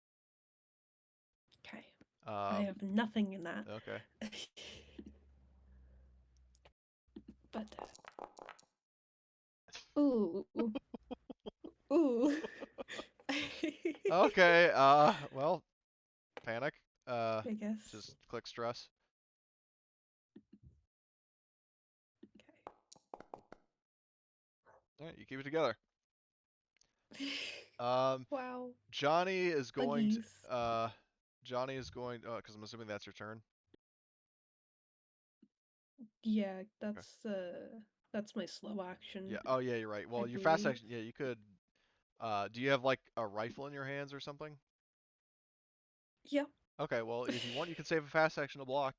Okay. I Um, have nothing in that. okay. But ooh. Ooh. Okay. Well, panic. I guess. Just click stress. All right, you keep it together. Okay. Um, Wow. Johnny is going to. Buggies. Johnny is going. Because I'm assuming that's your turn. Yeah, Okay. that's my slow action. Yeah. Oh yeah, you're right. Well, I your fast believe. action. Yeah, you could. Do you have like a rifle in your hands or something? Yeah, Okay. Well, if you want, you can save a fast action to block.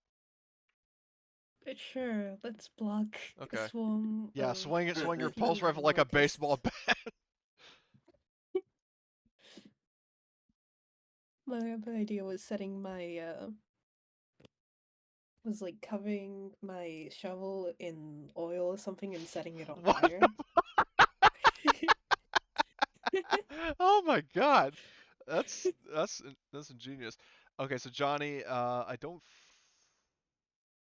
sure. Let's block a Okay. swarm Yeah. of Swing your pulse rifle human like a locusts. baseball bat. My other idea was setting my was like covering my shovel in oil or something and setting it on What? fire. Oh my god. That's ingenious. Okay, so Johnny, I don't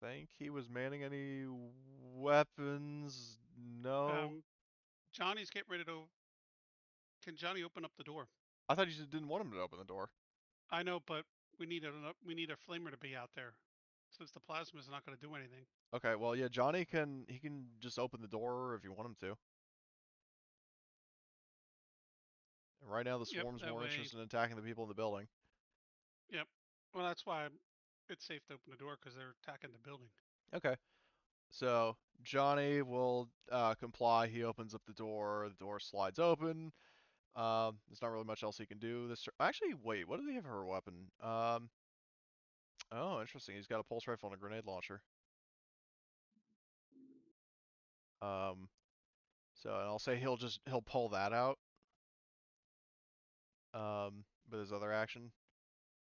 think he was manning any weapons. No. Johnny's getting ready to. Can Johnny open up the door? I thought you just didn't want him to open the door. I know, but we need a flamer to be out there, since the plasma is not going to do anything. Okay, well yeah, Johnny can just open the door if you want him to. And right now the Yep, swarm's that more way. interested in attacking the people in the building. Yep. Well, that's why it's safe to open the door because they're attacking the building. Okay. So Johnny will comply. He opens up the door. The door slides open. There's not really much else he can do. Actually, wait. What does he have for a weapon? Oh, interesting. He's got a pulse rifle and a grenade launcher. So and I'll say he'll pull that out. With his other action.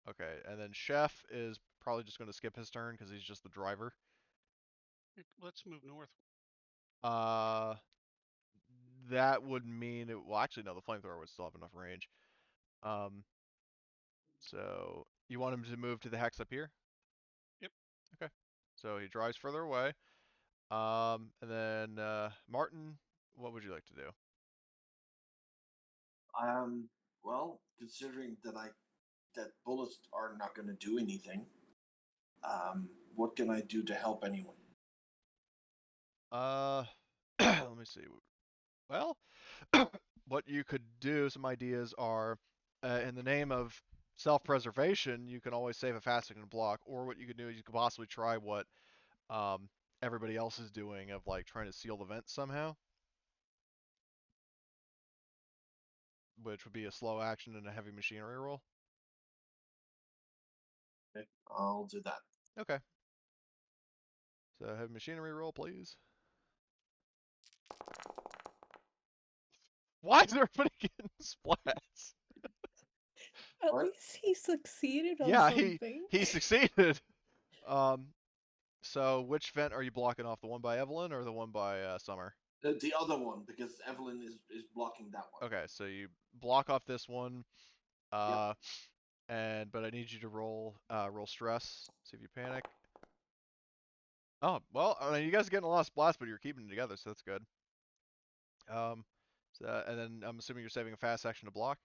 Okay, and then Chef is probably just going to skip his turn because he's just the driver. Let's move north. Uh, that would mean well, actually, no, the flamethrower would still have enough range. So you want him to move to the hex up here? Yep. Okay. So he drives further away. And then Martin, what would you like to do? Well, considering that bullets are not going to do anything, what can I do to help anyone? Let me see. Well, what you could do, some ideas are, in the name of self-preservation, you can always save a fast second block, or what you could do is you could possibly try what everybody else is doing of like trying to seal the vent somehow, which would be a slow action and a heavy machinery roll. Okay, I'll do that. Okay. So heavy machinery roll, please. Why is everybody getting splats? At What? least he succeeded on Yeah, something. he succeeded. Um, so which vent are you blocking off? The one by Evelyn or the one by Summer? The other one, because Evelyn is blocking that one. Okay, so you block off this one. Yep. But I need you to roll stress. See if you panic. Oh, well, I mean, you guys are getting a lot of splats, but you're keeping it together, so that's good. And then I'm assuming you're saving a fast action to block.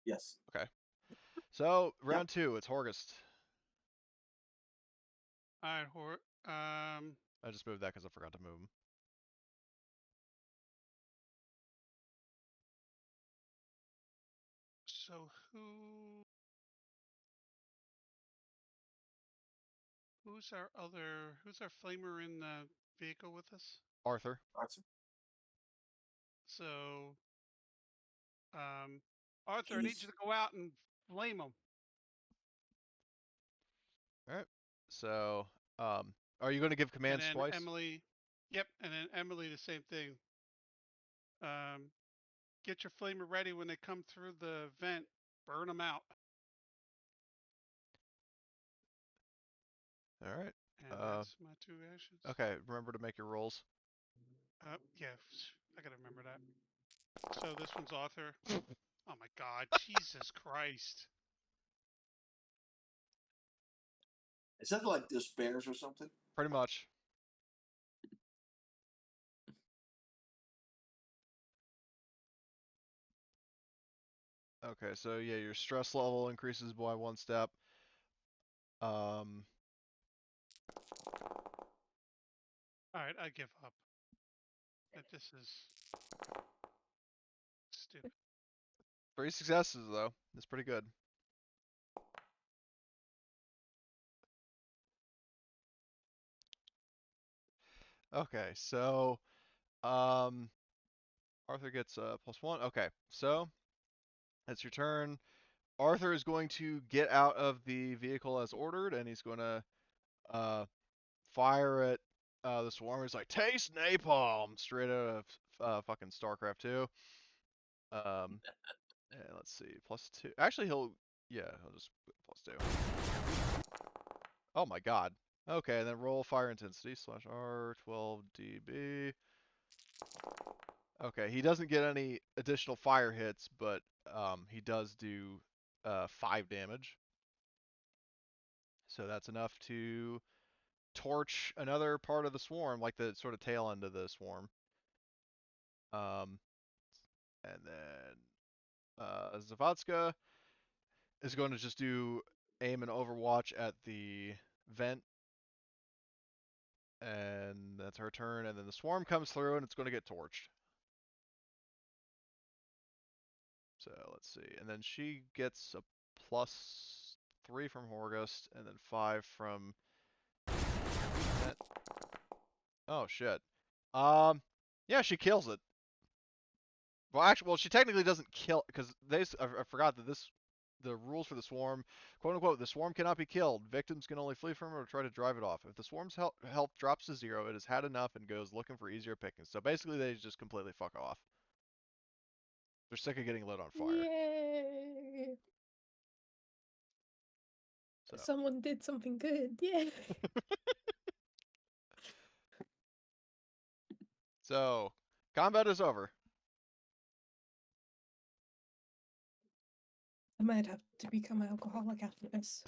Yes. Okay. So round 2, it's Horgust. All right, I just moved that because I forgot to move him. so who's our flamer in the vehicle with us? Arthur. Arthur. So, Arthur, I need you to go out and flame them. All right. So, are you going to give And commands then twice? Emily, yep, and then Emily, the same thing. Get your flamer ready when they come through the vent. Burn them out. All right. And that's my 2 actions. Okay. Remember to make your rolls. Yeah, I gotta remember that. So this one's Arthur. Oh my God, Jesus Christ! Is that like the spares or something? Pretty much. Okay, so yeah, your stress level increases by 1 step. All right, I give up. This is stupid. 3 successes though. That's pretty good. Okay, so Arthur gets +1. Okay, so that's your turn. Arthur is going to get out of the vehicle as ordered, and he's going to fire at the swarm. He's like, "Taste napalm!" Straight out of fucking StarCraft 2. And let's see, +2. Actually, he'll just +2. Oh my god. Okay, then roll fire intensity /R12dB. Okay, he doesn't get any additional fire hits, but he does do 5 damage. So that's enough to torch another part of the swarm, like the sort of tail end of the swarm. And then Zavadska is going to just do aim and overwatch at the vent. And that's her turn. And then the swarm comes through and it's going to get torched. So let's see. And then she gets a +3 from Horgust and then 5 from Oh shit. Yeah, she kills it. Well, actually, she technically doesn't kill because I forgot that the rules for the swarm, quote unquote, the swarm cannot be killed. Victims can only flee from it or try to drive it off. If the swarm's health drops to 0, it has had enough and goes looking for easier pickings. So basically, they just completely fuck off. They're sick of getting lit on fire. Yay! So. Someone did something good. Yay! So, combat is over. I might have to become an alcoholic after this.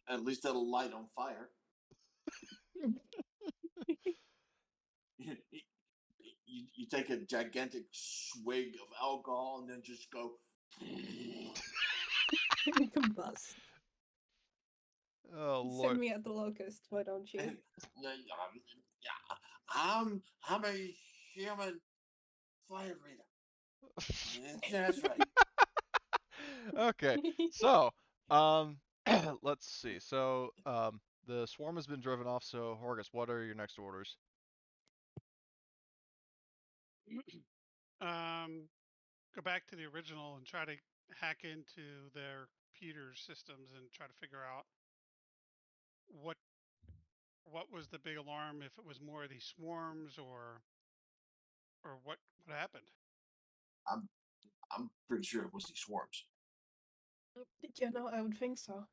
At least it'll light on fire. You take a gigantic swig of alcohol and then just go. Combust. Oh Send lord. me at the locust, why don't you? I'm a human fire breather. That's right. Okay. So, let's see. So, the swarm has been driven off. So, Horgus, what are your next orders? Go back to the original and try to hack into their computer systems and try to figure out what was the big alarm, if it was more of these swarms or what happened. I'm pretty sure it was these swarms. Yeah, no, I would think so.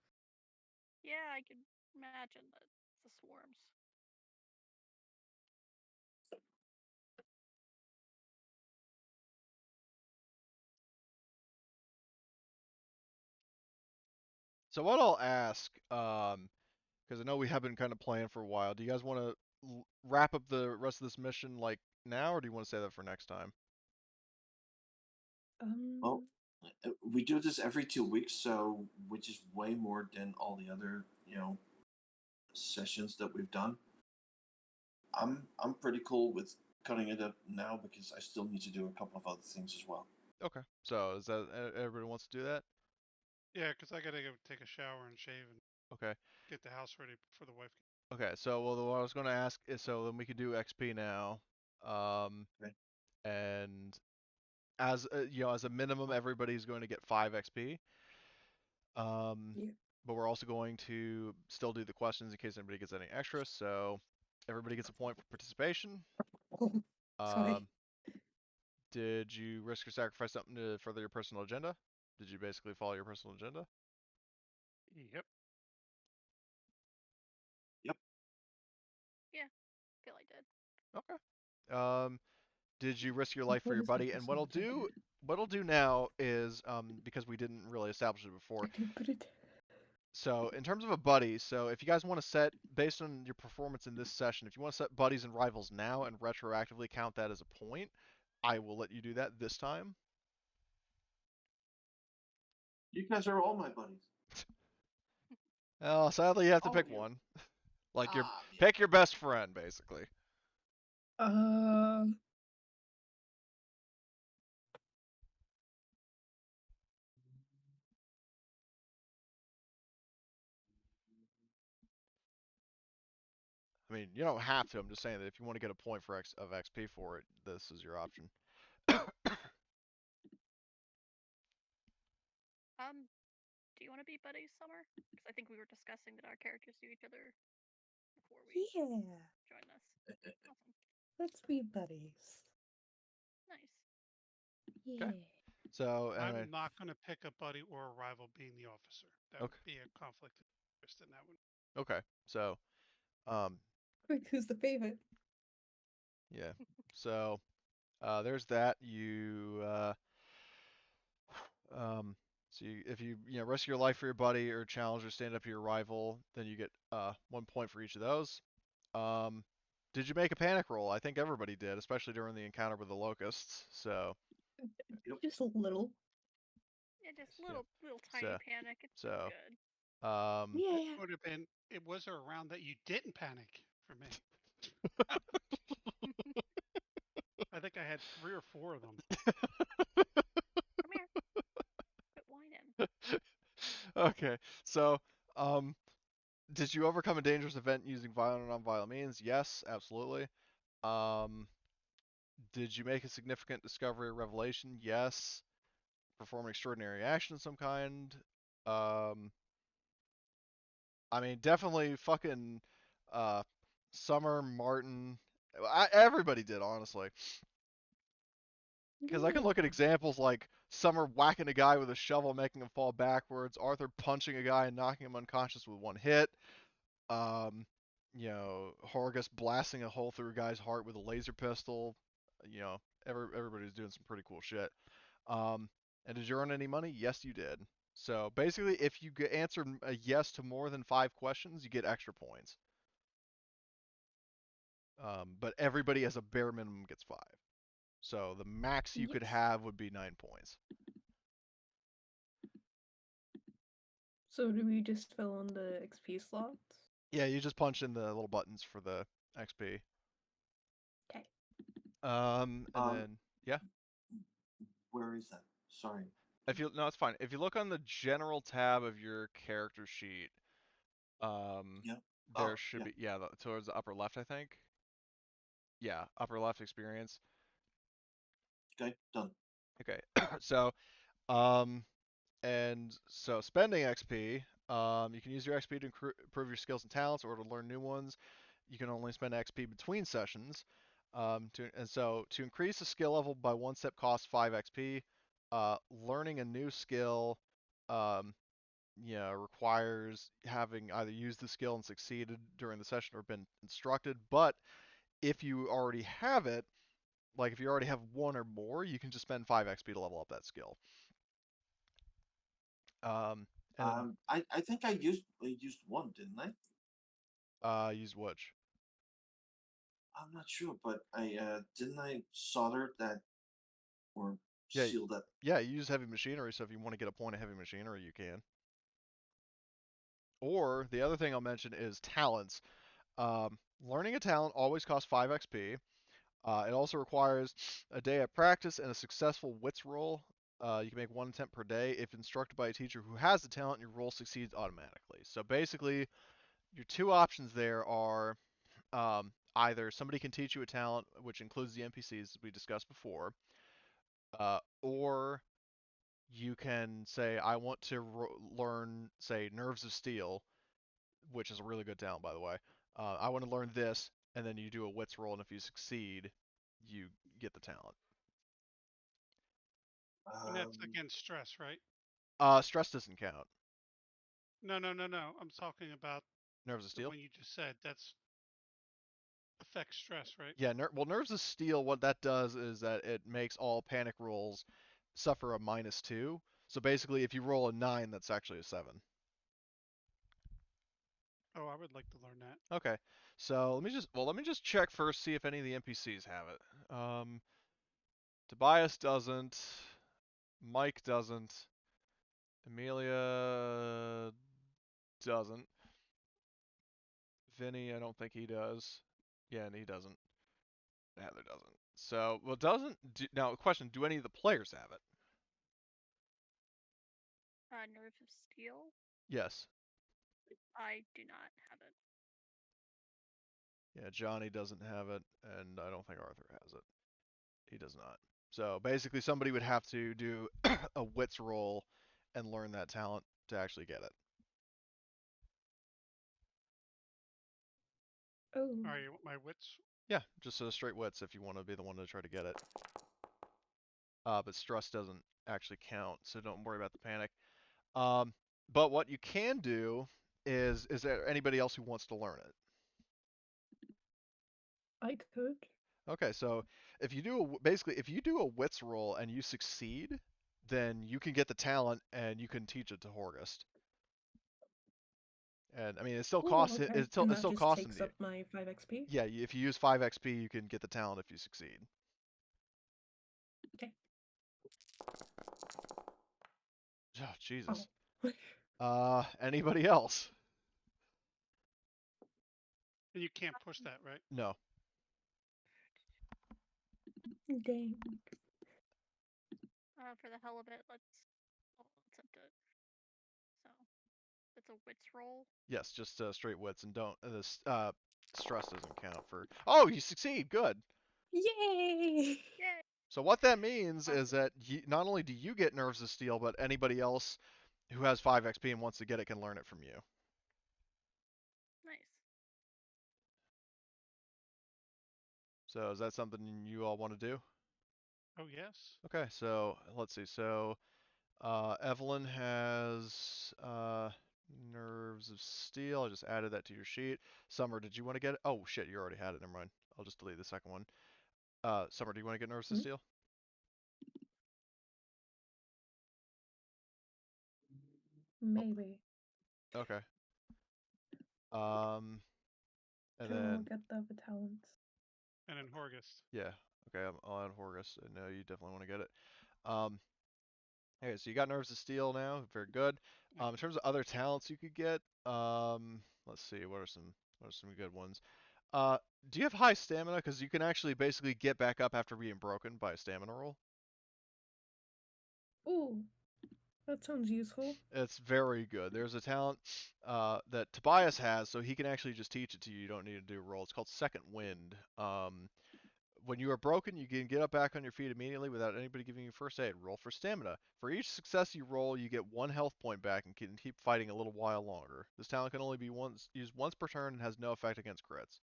Yeah, I can imagine that it's the swarms. So, what I'll ask, because I know we have been kind of playing for a while. Do you guys want to wrap up the rest of this mission like now, or do you want to say that for next time? Well, we do this every 2 weeks, so which is way more than all the other sessions that we've done. I'm pretty cool with cutting it up now because I still need to do a couple of other things as well. Okay. So, is that everybody wants to do that? Yeah, because I gotta go take a shower and shave and Okay. get the house ready for the wife. Okay. So, well, what I was going to ask is, so then we could do XP now. Okay. And as as a minimum, everybody's going to get 5 XP. Yeah. But we're also going to still do the questions in case anybody gets any extra. So everybody gets a point for participation. Sorry. Um, did you risk or sacrifice something to further your personal agenda? Did you basically follow your personal agenda? Yep. Yeah, feel I did. Okay. Did you risk your life for What your is my buddy? And personal agenda? what I'll do now is because we didn't really establish it before. I didn't put it. So in terms of a buddy, so if you guys want to set, based on your performance in this session, if you want to set buddies and rivals now and retroactively count that as a point, I will let you do that this time. You guys are all my buddies. Well, sadly, you have to All pick of you. one. Like Yeah. pick your best friend, basically. Uh, I mean, you don't have to. I'm just saying that if you want to get a point for XP for it, this is your option. Do you want to be buddies, Summer? Because I think we were discussing that our characters knew each other before we yeah. joined this. Awesome. Let's be buddies. Nice. Yeah. So anyway, I'm not gonna pick a buddy or a rival being the officer. That Okay. would be a conflict of interest in that one. okay. So, Quick, who's the favorite? yeah. So, there's that. So if you risk your life for your buddy or challenge or stand up to your rival, then you get 1 point for each of those. Did you make a panic roll? I think everybody did, especially during the encounter with the locusts. So, Yep. Just a little. Yeah, just Yeah. little tiny So- panic. It's so- good. Yeah. Would have been. Was there a round that you didn't panic for me? I think I had 3 or 4 of them. Come here. Quit whining. okay. So, Did you overcome a dangerous event using violent or non-violent means? Yes, absolutely. Um, did you make a significant discovery or revelation? Yes. Perform an extraordinary action of some kind? Um, I mean, definitely fucking uh, Summer, Martin. Everybody did, honestly. Because I can look at Yeah. examples like Summer whacking a guy with a shovel, making him fall backwards. Arthur punching a guy and knocking him unconscious with one hit. Um, Horgus blasting a hole through a guy's heart with a laser pistol. You know, everybody's doing some pretty cool shit. Um, and did you earn any money? Yes, you did. So basically, if you answer a yes to more than 5 questions, you get extra points. But everybody as a bare minimum gets 5. So the max you could Yes. have would be 9 points. So do we just fill on the XP slots? Yeah, you just punch in the little buttons for the XP. Okay. And then yeah, Where is that? Sorry. no, it's fine. If you look on the general tab of your character sheet, Yeah. there Oh, should yeah. be towards the upper left, I think. Yeah, upper left experience. Okay, done. Okay, so um, and so spending XP, you can use your XP to improve your skills and talents or to learn new ones. You can only spend XP between sessions. To increase a skill level by 1 step costs 5 XP. Learning a new skill, um, requires having either used the skill and succeeded during the session or been instructed. But if you already have it, like if you already have 1 or more, you can just spend 5 XP to level up that skill. And then I think I used one, didn't I? use which? I'm not sure, but I didn't I solder that or Yeah, seal that. yeah, you use heavy machinery, so if you want to get a point of heavy machinery, you can. Or the other thing I'll mention is talents. Learning a talent always costs 5 XP. It also requires a day of practice and a successful wits roll. You can make 1 attempt per day. If instructed by a teacher who has the talent, your roll succeeds automatically. So basically, your 2 options there are either somebody can teach you a talent, which includes the NPCs we discussed before, or you can say, I want to learn, say, Nerves of Steel, which is a really good talent, by the way. I want to learn this, and then you do a wits roll, and if you succeed, you get the talent. And that's Um, against stress, right? Stress doesn't count. No, no, no, no. I'm talking about Nerves of the Steel? one you just said. That's affects stress, right? Yeah, well, Nerves of Steel, what that does is that it makes all panic rolls suffer a -2. So basically, if you roll a 9, that's actually a 7. Oh, I would like to learn that. Okay, so let me just check first, see if any of the NPCs have it. Tobias doesn't. Mike doesn't. Amelia doesn't. Vinny, I don't think he does. Yeah, and he doesn't. Heather doesn't. So, well, now, question: do any of the players have it? Nerves of Steel. Yes. I do not have it. Yeah, Johnny doesn't have it, and I don't think Arthur has it. He does not. So basically, somebody would have to do a wits roll and learn that talent to actually get it. Oh. All right, my wits. Yeah, just a straight wits if you want to be the one to try to get it. But stress doesn't actually count, so don't worry about the panic. But what you can do is there anybody else who wants to learn it? I could. Okay, so if you do basically if you do a wits roll and you succeed, then you can get the talent and you can teach it to Horgust. And I mean, it still Oh, costs okay. it And that still just costs in takes the up my 5 XP? yeah. If you use 5 XP, you can get the talent if you succeed. Okay. Oh, Jesus. Oh. Anybody else? And you can't push that, right? No. Dang. For the hell of it, let's attempt it. So it's a wits roll. Yes, just straight wits, and don't this stress doesn't count for. Oh, you succeed. Good. Yay! Yay! So what that means is Awesome. that not only do you get Nerves of Steel, but anybody else who has 5 XP and wants to get it can learn it from you. Nice. So is that something you all want to do? Oh yes. Okay, so let's see. So Evelyn has Nerves of Steel. I just added that to your sheet. Summer, did you want to get it? Oh shit, you already had it. Never mind. I'll just delete the second one. Summer, do you want to get Nerves of Hmm? Steel? Maybe. Okay. And Then we'll then get the talents. And then Horgust. yeah. Okay, I'll add Horgus. No, you definitely want to get it. Um, okay, so you got Nerves of Steel now. Very good. Yeah. In terms of other talents you could get, let's see. What are some good ones? Do you have high stamina? Because you can actually basically get back up after being broken by a stamina roll. Ooh, that sounds useful. It's very good. There's a talent that Tobias has, so he can actually just teach it to you. You don't need to do a roll. It's called Second Wind. When you are broken, you can get up back on your feet immediately without anybody giving you first aid. Roll for stamina. For each success you roll, you get 1 health point back and can keep fighting a little while longer. This talent can only be used once per turn and has no effect against crits.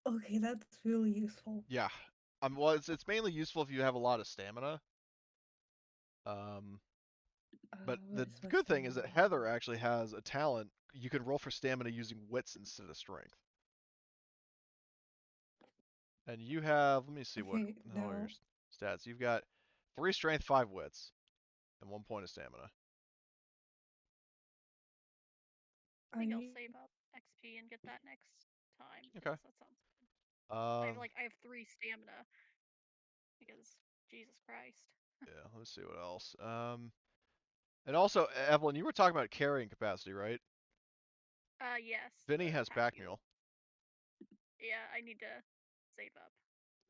Okay, that's really useful. Yeah. Well, it's mainly useful if you have a lot of stamina. But the Where's my good thing is that stamina? Heather actually has a talent. You can roll for stamina using wits instead of strength. And you have, let me see what Okay, the hell are your now stats. You've got 3 strength, 5 wits, and 1 point of stamina. I think I'll I save up XP and get that next time. Okay. Because that sounds good. I have 3 stamina. Because Jesus Christ. Yeah, let's see what else. And also, Evelyn, you were talking about carrying capacity, right? Yes. Vinny The has pack pack mule. mule. Yeah, I need to save up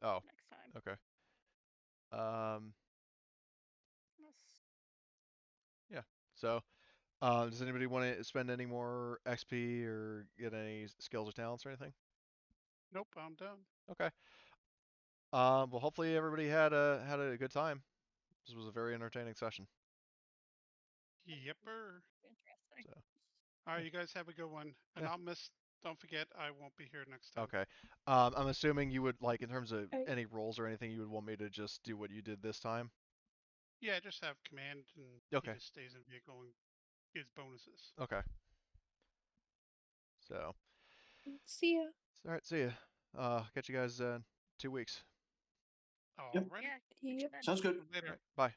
Oh, next time. okay. Um, Yes. yeah. So, does anybody want to spend any more XP or get any skills or talents or anything? Nope, I'm done. Okay. Well, hopefully everybody had a good time. This was a very entertaining session. Yepper. Interesting. So, All right, you guys have a good one. And Yeah. don't forget, I won't be here next time. okay. I'm assuming you would like in terms of I- any roles or anything, you would want me to just do what you did this time. Yeah, just have command and he Okay. just stays in vehicle and gives bonuses. Okay. So, see ya. all right. See ya. Catch you guys in 2 weeks. All Yep. right. Yeah, Yep. then. Sounds good. All Later. right. Bye.